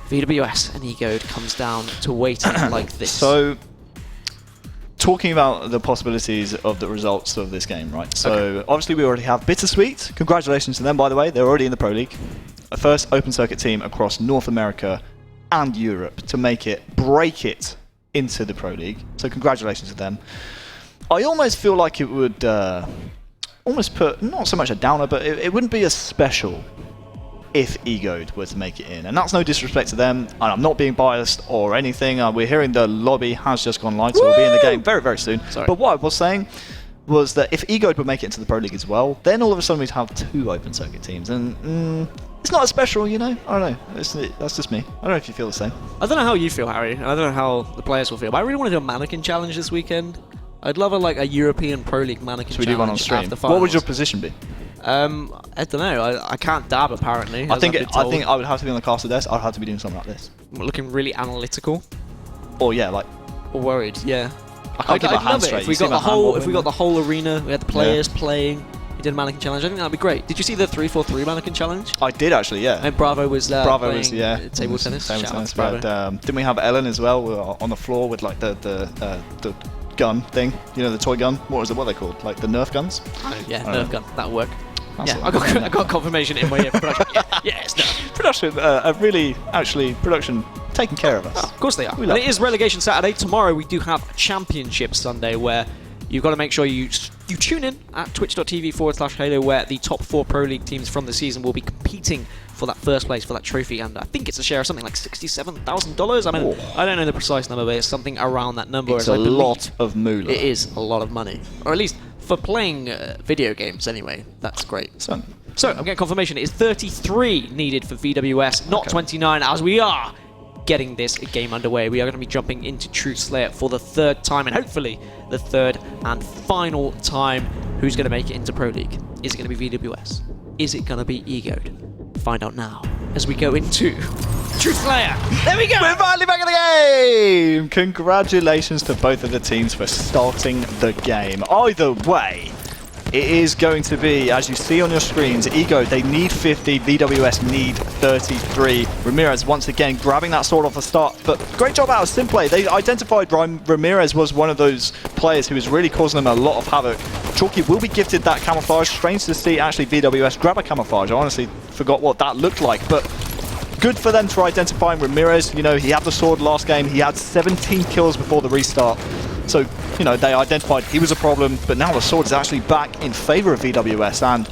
[SPEAKER 4] VwS and Egode comes down to waiting like this.
[SPEAKER 5] So, talking about the possibilities of the results of this game, right? So, obviously we already have Bittersweet. Congratulations to them, by the way. They're already in the Pro League. A first open circuit team across North America and Europe to break it into the Pro League. So, congratulations to them. I almost feel like it would almost put, not so much a downer, but it wouldn't be as special if Egode were to make it in. And that's no disrespect to them, and I'm not being biased or anything. We're hearing the lobby has just gone live, so we'll be in the game very, very soon.
[SPEAKER 4] Sorry.
[SPEAKER 5] But what I was saying was that if Egode would make it into the Pro League as well, then all of a sudden we'd have 2 open circuit teams. And it's not as special, you know? I don't know. That's just me. I don't know if you feel the same.
[SPEAKER 4] I don't know how you feel, Harry. I don't know how the players will feel, but I really want to do a mannequin challenge this weekend. I'd love a European Pro League mannequin
[SPEAKER 5] Should we
[SPEAKER 4] challenge
[SPEAKER 5] do one on stream?
[SPEAKER 4] after
[SPEAKER 5] What would
[SPEAKER 4] finals.
[SPEAKER 5] your position be?
[SPEAKER 4] I don't know. I can't dab apparently.
[SPEAKER 5] I think I would have to be on the caster desk. I'd have to be doing something like this.
[SPEAKER 4] Looking really analytical
[SPEAKER 5] Or yeah, like
[SPEAKER 4] or worried. Yeah.
[SPEAKER 5] I can't keep my
[SPEAKER 4] I'd
[SPEAKER 5] hands
[SPEAKER 4] love it
[SPEAKER 5] straight.
[SPEAKER 4] if
[SPEAKER 5] You
[SPEAKER 4] we
[SPEAKER 5] see
[SPEAKER 4] got
[SPEAKER 5] my
[SPEAKER 4] the
[SPEAKER 5] hand
[SPEAKER 4] whole
[SPEAKER 5] wobbling?
[SPEAKER 4] arena. We had the players playing. We did a mannequin challenge. I think that'd be great. Did you see the 3-4-3 mannequin challenge?
[SPEAKER 5] I did actually, yeah.
[SPEAKER 4] And Bravo was there.
[SPEAKER 5] Bravo was
[SPEAKER 4] table tennis.
[SPEAKER 5] Table
[SPEAKER 4] Shout out
[SPEAKER 5] tennis.
[SPEAKER 4] to Bravo.
[SPEAKER 5] But, didn't we have Ellen as well? We were on the floor with like the gun thing. You know, the toy gun. What was it? What are they called? Like the Nerf guns.
[SPEAKER 4] Yeah, Nerf gun. That'll work.
[SPEAKER 5] That's
[SPEAKER 4] Yeah,
[SPEAKER 5] what
[SPEAKER 4] I got confirmation in my ear. Production. Yeah, it's Nerf.
[SPEAKER 5] Production. Production taking care of us.
[SPEAKER 4] Of course they are.
[SPEAKER 5] We
[SPEAKER 4] And
[SPEAKER 5] love
[SPEAKER 4] it is Relegation Saturday. Tomorrow we do have Championship Sunday where you've got to make sure you tune in at twitch.tv/Halo where the top 4 Pro League teams from the season will be competing for that first place, for that trophy, and I think it's a share of something like $67,000. I mean, I don't know the precise number, but it's something around that number.
[SPEAKER 5] It's a lot of moolah.
[SPEAKER 4] It is a lot of money. Or at least for playing video games anyway. That's great.
[SPEAKER 5] So,
[SPEAKER 4] So, I'm getting confirmation. It is 33 needed for VwS, not 29, as we are getting this game underway. We are going to be jumping into Truth Slayer for the 3rd time, and hopefully the 3rd and final time. Who's going to make it into Pro League? Is it going to be VwS? Is it going to be Egode? Find out now as we go into Truth Slayer. There we go!
[SPEAKER 5] we're finally back in the game! Congratulations to both of the teams for starting the game. Either way, it is going to be, as you see on your screens, Egode, they need 50, VwS need 33. Ramirez once again grabbing that sword off the start, but great job out of Simplay. They identified Ramirez was one of those players who was really causing them a lot of havoc. Chalky will be gifted that camouflage. Strange to see actually VwS grab a camouflage. I honestly forgot what that looked like, but good for them for identifying Ramirez. You know, he had the sword last game. He had 17 kills before the restart. So, you know, they identified he was a problem, but now the sword is actually back in favor of VwS. And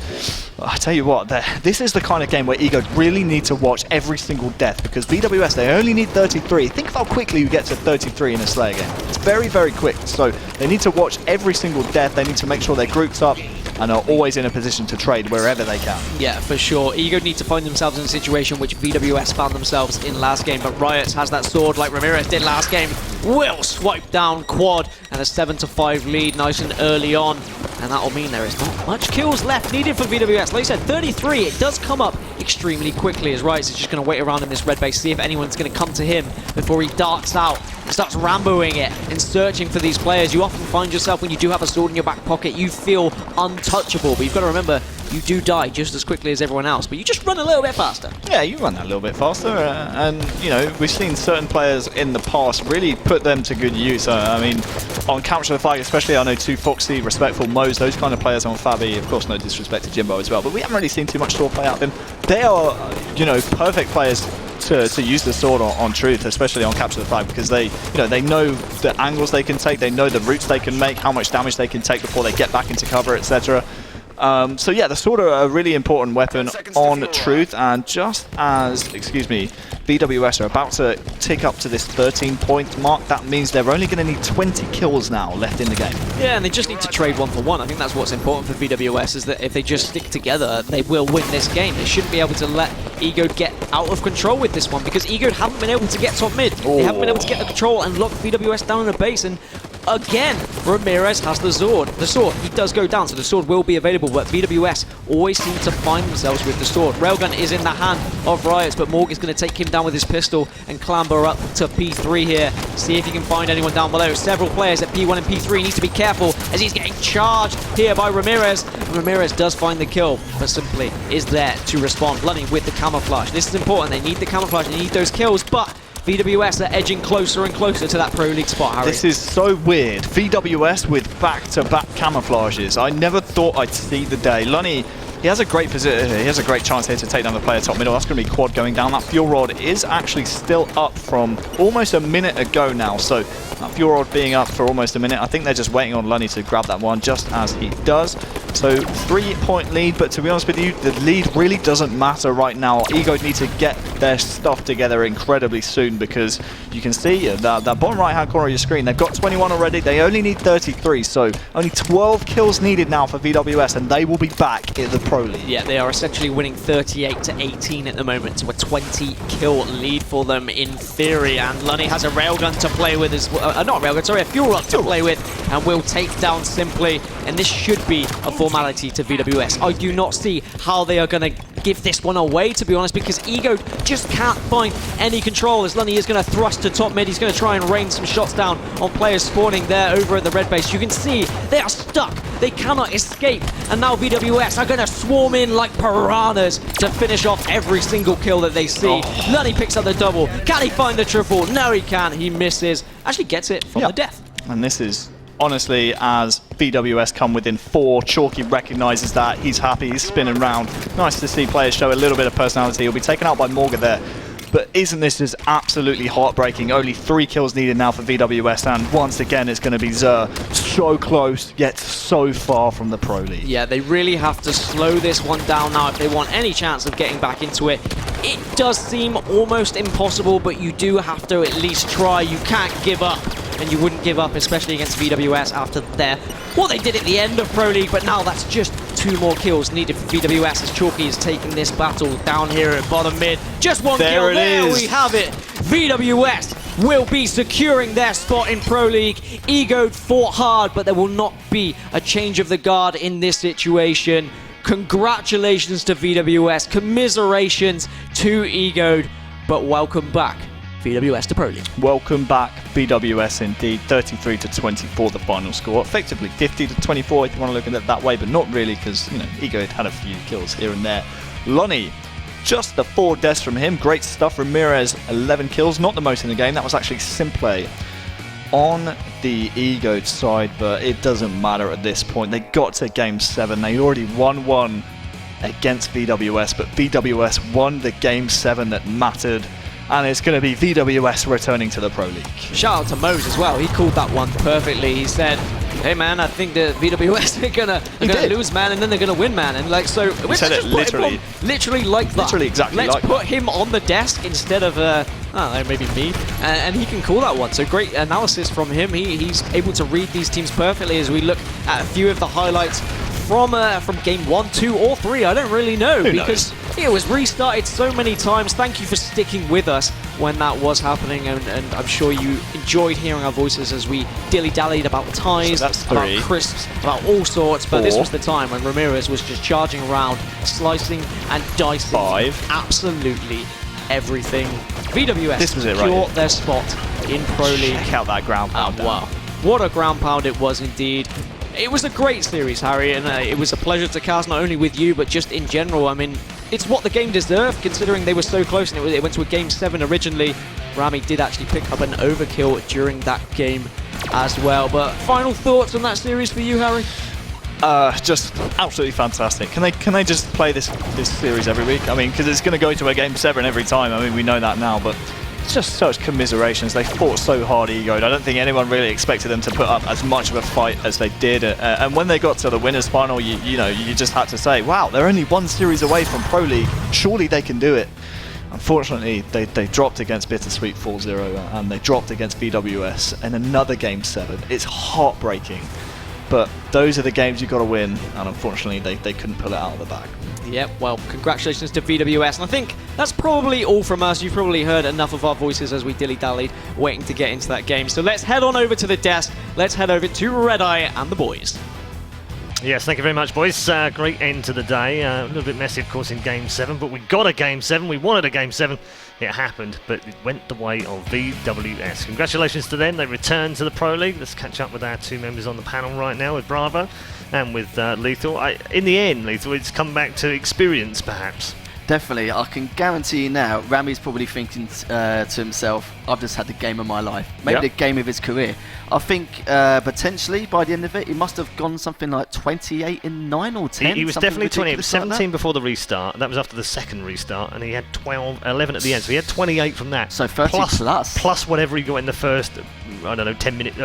[SPEAKER 5] I tell you what, this is the kind of game where Egode really need to watch every single death, because VwS, they only need 33. Think of how quickly you get to 33 in a Slayer game. It's very, very quick. So they need to watch every single death. They need to make sure they're grouped up and are always in a position to trade wherever they can.
[SPEAKER 4] Yeah, for sure. Egode need to find themselves in a situation which VwS found themselves in last game, but Riot has that sword like Ramirez did last game. Will swipe down quad, and a 7-5 lead nice and early on. And that'll mean there is not much kills left needed for VwS. Like I said, 33, it does come up extremely quickly, as Riot's is just going to wait around in this red base, see if anyone's going to come to him before he darts out, starts Ramboing it and searching for these players. You often find yourself, when you do have a sword in your back pocket, you feel untouchable, but you've got to remember, you do die just as quickly as everyone else, but you just run a little bit faster.
[SPEAKER 5] Yeah, you run that a little bit faster, and you know, we've seen certain players in the past really put them to good use. I mean, on Capture the Flag especially, I know 2 Foxy, Respectful, Moes, those kind of players on Fabi, of course no disrespect to Jimbo as well, but we haven't really seen too much sword play out of them. They are, you know, perfect players to use the sword on Truth, especially on Capture the Flag, because they, you know, they know the angles they can take, they know the routes they can make, how much damage they can take before they get back into cover, etc. So yeah, the sword are a really important weapon on Truth, and just as, excuse me, VwS are about to tick up to this 13-point mark, that means they're only going to need 20 kills now left in the game.
[SPEAKER 4] Yeah, and they just need to trade 1 for 1. I think that's what's important for VwS, is that if they just stick together, they will win this game. They shouldn't be able to let EGOD get out of control with this one, because EGOD haven't been able to get top mid. They haven't been able to get the control and lock VwS down in the base, and again, Ramirez has the sword. The sword, he does go down, so the sword will be available, but VwS always seem to find themselves with the sword. Railgun is in the hand of Riot, but Morg is going to take him down with his pistol and clamber up to P3 here. See if he can find anyone down below. Several players at P1 and P3. He needs to be careful as he's getting charged here by Ramirez. And Ramirez does find the kill, but simply is there to respond. Lunny with the camouflage. This is important. They need the camouflage. They need those kills, but VwS are edging closer and closer to that Pro League spot, Harry.
[SPEAKER 5] This is so weird. VwS with back-to-back camouflages. I never thought I'd see the day. Lunny, he has a great position. He has a great chance here to take down the player top middle. That's going to be quad going down. That fuel rod is actually still up from almost a minute ago now. So that fuel rod being up for almost a minute. I think they're just waiting on Lunny to grab that one, just as he does. So 3-point lead, but to be honest with you, the lead really doesn't matter right now. EGOD need to get their stuff together incredibly soon, because you can see that bottom right-hand corner of your screen, they've got 21 already. They only need 33, so only 12 kills needed now for VwS, and they will be back in the Pro League.
[SPEAKER 4] Yeah, they are essentially winning 38-18 at the moment, so a 20-kill lead for them in theory. And Lunny has a railgun to play with as well. Not a railgun, sorry, a fuel rod to play with, and will take down Simply. And this should be a formality to VwS. I do not see how they are going to give this one away, to be honest, because EGOD just can't find any control, as Lunny is going to thrust to top mid. He's going to try and rain some shots down on players spawning there over at the red base. You can see they are stuck. They cannot escape. And now VwS are going to swarm in like piranhas to finish off every single kill that they see. Lunny picks up the double. Can he find the triple? No, he can't. He misses. Actually gets it from the death.
[SPEAKER 5] And this is, honestly, as VwS come within 4, Chalky recognises that. He's happy, he's spinning around. Nice to see players show a little bit of personality. He'll be taken out by Morgan there. But isn't this just absolutely heartbreaking? Only 3 kills needed now for VwS, and once again it's going to be Xur. So close, yet so far from the Pro League.
[SPEAKER 4] Yeah, they really have to slow this one down now if they want any chance of getting back into it. It does seem almost impossible, but you do have to at least try. You can't give up, and you wouldn't give up, especially against VwS after what they did at the end of Pro League, but now that's just 2 more kills needed for VwS as Chalky is taking this battle down here at bottom mid. Just 1 kill, there we have it. VwS will be securing their spot in Pro League. EGOD fought hard, but there will not be a change of the guard in this situation. Congratulations to VwS, commiserations to EGOD, but welcome back, VwS to Pro League.
[SPEAKER 5] Welcome back, VwS indeed. 33-24 the final score. Effectively 50-24 if you want to look at it that way, but not really, because, you know, EGOD had a few kills here and there. Lonnie, just the 4 deaths from him. Great stuff. Ramirez, 11 kills. Not the most in the game. That was actually Simple on the EGOD side, but it doesn't matter at this point. They got to Game 7. They already won 1 against VwS, but VwS won the Game 7 that mattered. And it's going to be VwS returning to the Pro League.
[SPEAKER 4] Shout out to Mose as well. He called that one perfectly. He said, hey man, I think that VwS are gonna lose, man, and then they're gonna win, man. And like, so
[SPEAKER 5] we said it literally.
[SPEAKER 4] Literally like that.
[SPEAKER 5] Literally exactly
[SPEAKER 4] Let's
[SPEAKER 5] like that.
[SPEAKER 4] put him on the desk instead of, I don't know, maybe me. And he can call that one. So great analysis from him. He's able to read these teams perfectly as we look at a few of the highlights from game 1, 2, or 3. I don't really know, because it was restarted so many times. Thank you for sticking with us. when that was happening, and I'm sure you enjoyed hearing our voices as we dilly-dallied about ties,
[SPEAKER 5] So that's
[SPEAKER 4] about
[SPEAKER 5] 3.
[SPEAKER 4] crisps, about all sorts, but this
[SPEAKER 5] 4.
[SPEAKER 4] was the time when Ramirez was just charging around, slicing and dicing
[SPEAKER 5] 5.
[SPEAKER 4] absolutely everything. VwS
[SPEAKER 5] This was it, right
[SPEAKER 4] secure
[SPEAKER 5] here.
[SPEAKER 4] their spot in Pro League.
[SPEAKER 5] Check out that ground pound.
[SPEAKER 4] Wow. What a ground pound it was indeed. It was a great series, Harry, and it was a pleasure to cast not only with you, but just in general. I mean, it's what the game deserved, considering they were so close, and it went to a Game 7 originally. Rami did actually pick up an overkill during that game as well. But final thoughts on that series for you, Harry?
[SPEAKER 5] Just absolutely fantastic. Can they just play this series every week? I mean, because it's going to go to a Game 7 every time. I mean, we know that now, but it's just such commiserations. They fought so hard, Egoed. I don't think anyone really expected them to put up as much of a fight as they did. And when they got to the winners' final, you know, you just had to say, wow, they're only 1 series away from Pro League. Surely they can do it. Unfortunately, they dropped against Bittersweet 4-0, and they dropped against VwS in another Game 7. It's heartbreaking. But those are the games you've got to win, and unfortunately they couldn't pull it out of the bag.
[SPEAKER 4] Yep, well, congratulations to VwS, and I think that's probably all from us. You've probably heard enough of our voices as we dilly-dallied, waiting to get into that game. So let's head on over to the desk. Let's head over to Red Eye and the boys.
[SPEAKER 1] Yes, thank you very much, boys. Great end to the day. A little bit messy, of course, in Game 7, but we got a Game 7. We wanted a Game 7. It happened, but it went the way of VwS. Congratulations to them. They returned to the Pro League. Let's catch up with our 2 members on the panel right now, with Bravo and with Lethal. In the end, Lethal, it's come back to experience, perhaps.
[SPEAKER 3] Definitely, I can guarantee you now, Rami's probably thinking to himself, I've just had the game of my life. Maybe the game of his career. I think potentially by the end of it, he must have gone something like 28 in 9 or 10.
[SPEAKER 1] He was definitely 20. It was 17
[SPEAKER 3] like
[SPEAKER 1] before the restart. That was after the second restart, and he had 11 at the end. So he had 28 from that.
[SPEAKER 3] So 30 plus.
[SPEAKER 1] Plus whatever he got in the first, I don't know, 10 minutes.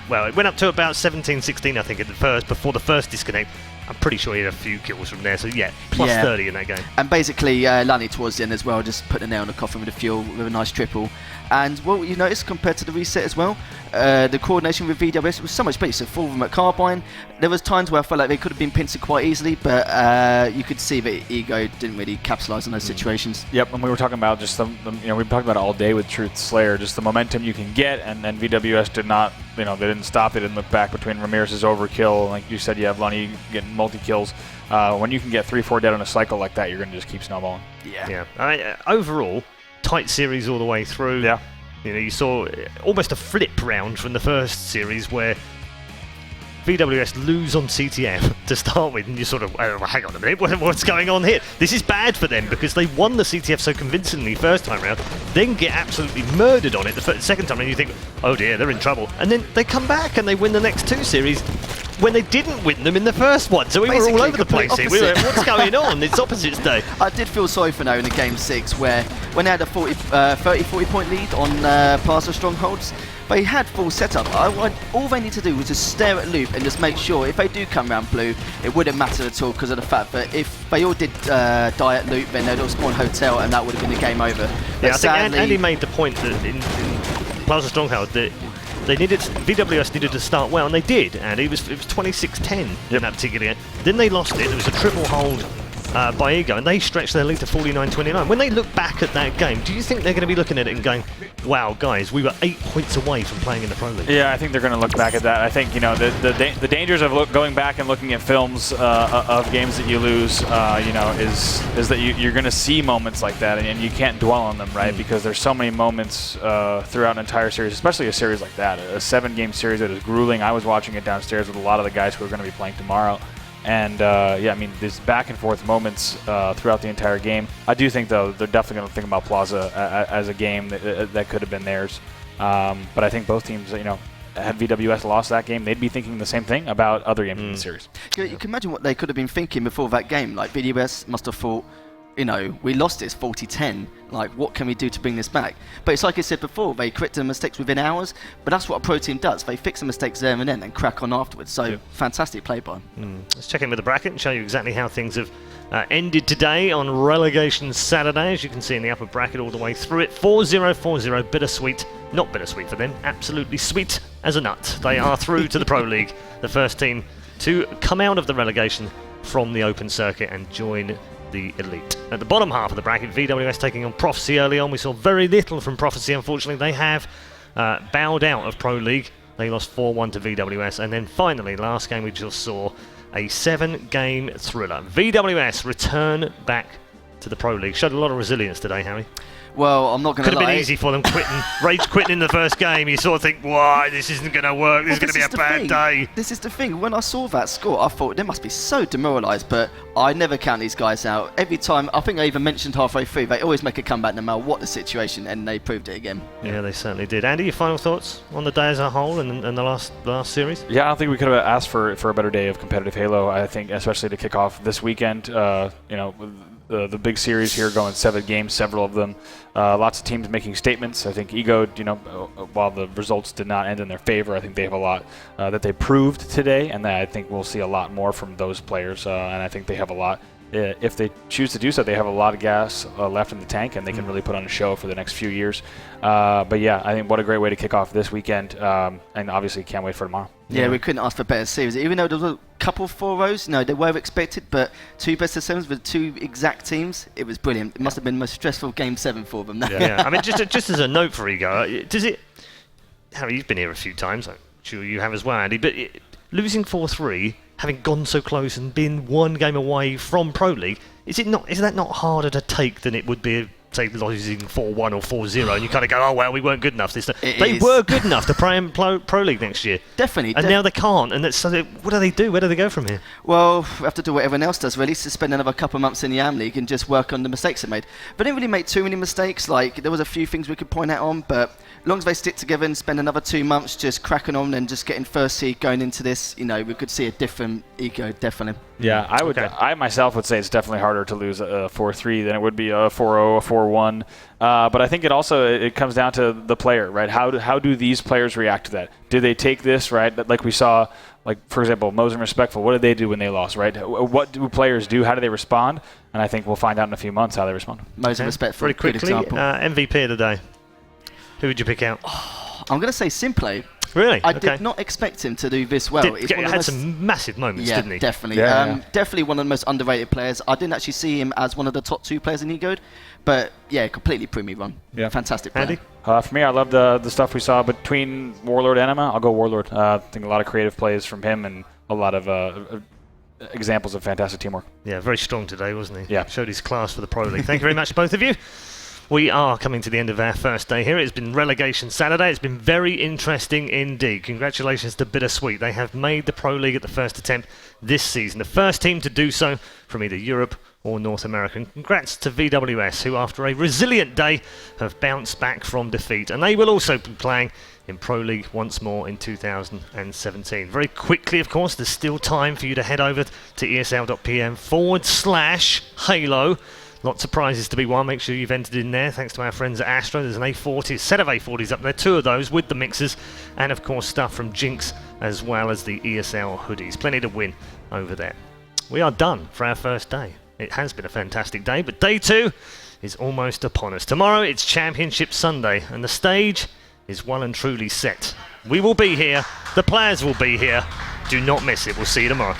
[SPEAKER 1] Well, it went up to about 17, 16, I think, at the first, before the first disconnect. I'm pretty sure he had a few kills from there, so yeah, plus 30 in that game.
[SPEAKER 3] And basically, Lani towards the end as well, just put the nail in the coffin with the fuel, with a nice triple. And what you notice compared to the reset as well, the coordination with VwS was so much better. So 4 of them at Carbine. There was times where I felt like they could have been pincered quite easily, but you could see that Ego didn't really capitalise on those situations.
[SPEAKER 2] Yep, and we were talking about just we've talked about it all day with Truth Slayer, just the momentum you can get, and then VwS did not, they didn't stop it and look back between Ramirez's overkill. Like you said, you have Lonnie getting multi-kills. When you can get 3-4 dead on a cycle like that, you're going to just keep snowballing.
[SPEAKER 1] Yeah. Overall, tight series all the way through.
[SPEAKER 2] Yeah.
[SPEAKER 1] You saw almost a flip round from the first series where VwS lose on CTF to start with, and you sort of, oh, hang on a minute, what's going on here? This is bad for them because they won the CTF so convincingly first time round, then get absolutely murdered on it the second time, and you think, oh dear, they're in trouble. And then they come back and they win the next 2 series when they didn't win them in the first one. So we were all over the place here. We were, what's going on? It's opposites day.
[SPEAKER 3] I did feel sorry for Noah in the Game 6, where when they had a 30-40 point lead on Plaza Strongholds, they had full setup. All they need to do was just stare at Loop and just make sure if they do come round blue, it wouldn't matter at all because of the fact that if they all did die at Loop, then they'd all spawn Hotel and that would have been the game over. But
[SPEAKER 1] I think Andy made the point that in Plaza Stronghold that VwS needed to start well, and they did, and it was 26-10 in that particular game. Then they lost it. It was a triple hold by Ego, and they stretched their lead to 49-29. When they look back at that game, do you think they're going to be looking at it and going, wow, guys, we were 8 points away from playing in the Pro League?
[SPEAKER 2] Yeah, I think they're going to look back at that. I think, the dangers of going back and looking at films of games that you lose, is that you're going to see moments like that, and you can't dwell on them, right? Because there's so many moments throughout an entire series, especially a series like that, a 7-game series that is grueling. I was watching it downstairs with a lot of the guys who are going to be playing tomorrow. And there's back and forth moments throughout the entire game. I do think, though, they're definitely going to think about Plaza as a game that could have been theirs. But I think both teams, had VwS lost that game, they'd be thinking the same thing about other games in the series.
[SPEAKER 3] You can imagine what they could have been thinking before that game. Like, VwS must have thought, we lost this 40-10. Like, what can we do to bring this back? But it's like I said before, they correct their mistakes within hours, but that's what a pro team does. They fix the mistakes there and then and crack on afterwards. So, fantastic play by them.
[SPEAKER 1] Let's check in with the bracket and show you exactly how things have ended today on Relegation Saturday. As you can see in the upper bracket all the way through it, 4-0-4-0, bittersweet. Not bittersweet for them, absolutely sweet as a nut. They are through to the Pro League, the first team to come out of the relegation from the open circuit and join the Elite. At the bottom half of the bracket, VwS taking on Prophecy early on. We saw very little from Prophecy, unfortunately. They have bowed out of Pro League. They lost 4-1 to VwS. And then finally, last game we just saw a 7-game thriller. VwS return back to the Pro League. Showed a lot of resilience today, Harry.
[SPEAKER 3] Well, I'm not going to lie.
[SPEAKER 1] Could have been easy for them rage quitting in the first game. You sort of think, why, this isn't going to work. This is going to be a bad day.
[SPEAKER 3] This is the thing. When I saw that score, I thought they must be so demoralised, but I never count these guys out. Every time, I think I even mentioned halfway through, they always make a comeback no matter what the situation, and they proved it again.
[SPEAKER 1] Yeah, they certainly did. Andy, your final thoughts on the day as a whole and the last series?
[SPEAKER 2] Yeah, I don't think we could have asked for a better day of competitive Halo. I think, especially to kick off this weekend, the big series here going 7 games, several of them. Lots of teams making statements. I think Ego, while the results did not end in their favor, I think they have a lot that they proved today, and that I think we'll see a lot more from those players. And I think they have a lot. If they choose to do so, they have a lot of gas left in the tank, and they can really put on a show for the next few years. But yeah, I think what a great way to kick off this weekend, and obviously can't wait for tomorrow.
[SPEAKER 3] Yeah, we couldn't ask for a better series. Even though there was a couple 4-0s, they were expected, but 2 best-of-7s with 2 exact teams, it was brilliant. It must have been the most stressful Game 7 for them.
[SPEAKER 1] Yeah. I mean, just as a note for Ego, does it... Harry, you've been here a few times, I'm sure you have as well, Andy, but losing 4-3, having gone so close and been 1 game away from Pro League, is that not harder to take than it would be, say, losing 4-1 or 4-0, and you kind of go, oh, well, we weren't good enough this time. They were good enough to play in Pro League next year.
[SPEAKER 3] Definitely.
[SPEAKER 1] And now they can't, and what do they do? Where do they go from here?
[SPEAKER 3] Well, we have to do what everyone else does, really, to spend another couple of months in the AM League and just work on the mistakes they made. But they didn't really make too many mistakes. Like, there was a few things we could point out on, but as long as they stick together and spend another 2 months just cracking on and just getting first seed going into this, we could see a different Ego, definitely.
[SPEAKER 2] Yeah, I myself would say it's definitely harder to lose a 4-3 than it would be a 4-0, a 4-1. But I think it comes down to the player, right? How do these players react to that? Do they take this, right? Like we saw, like for example, Mo's and Respectful. What did they do when they lost, right? What do players do? How do they respond? And I think we'll find out in a few months how they respond.
[SPEAKER 3] Mo's and Respectful,
[SPEAKER 1] very quickly.
[SPEAKER 3] Good example.
[SPEAKER 1] MVP of the day. Who would you pick out?
[SPEAKER 3] I'm going to say Simplay.
[SPEAKER 1] Really?
[SPEAKER 3] I did not expect him to do this well.
[SPEAKER 1] He had some massive moments, didn't he?
[SPEAKER 3] Definitely.
[SPEAKER 2] Yeah.
[SPEAKER 3] Definitely one of the most underrated players. I didn't actually see him as one of the top 2 players in Ego, but yeah, completely proved me wrong. Yeah. Fantastic player.
[SPEAKER 1] Andy?
[SPEAKER 2] For me, I love the stuff we saw between Warlord and Emma. I'll go Warlord. I think a lot of creative plays from him and a lot of examples of fantastic teamwork.
[SPEAKER 1] Yeah, very strong today, wasn't he?
[SPEAKER 2] Yeah.
[SPEAKER 1] Showed his class for the Pro League. Thank you very much, both of you. We are coming to the end of our first day here. It's been Relegation Saturday. It's been very interesting indeed. Congratulations to Bittersweet. They have made the Pro League at the first attempt this season. The first team to do so from either Europe or North America. And congrats to VwS, who after a resilient day have bounced back from defeat. And they will also be playing in Pro League once more in 2017. Very quickly, of course, there's still time for you to head over to esl.pm/Halo. Lots of prizes to be won. Make sure you've entered in there. Thanks to our friends at Astro. There's an A40, a set of A40s up there. 2 of those with the mixers. And, of course, stuff from Jinx as well as the ESL hoodies. Plenty to win over there. We are done for our first day. It has been a fantastic day, but day 2 is almost upon us. Tomorrow, it's Championship Sunday, and the stage is well and truly set. We will be here. The players will be here. Do not miss it. We'll see you tomorrow.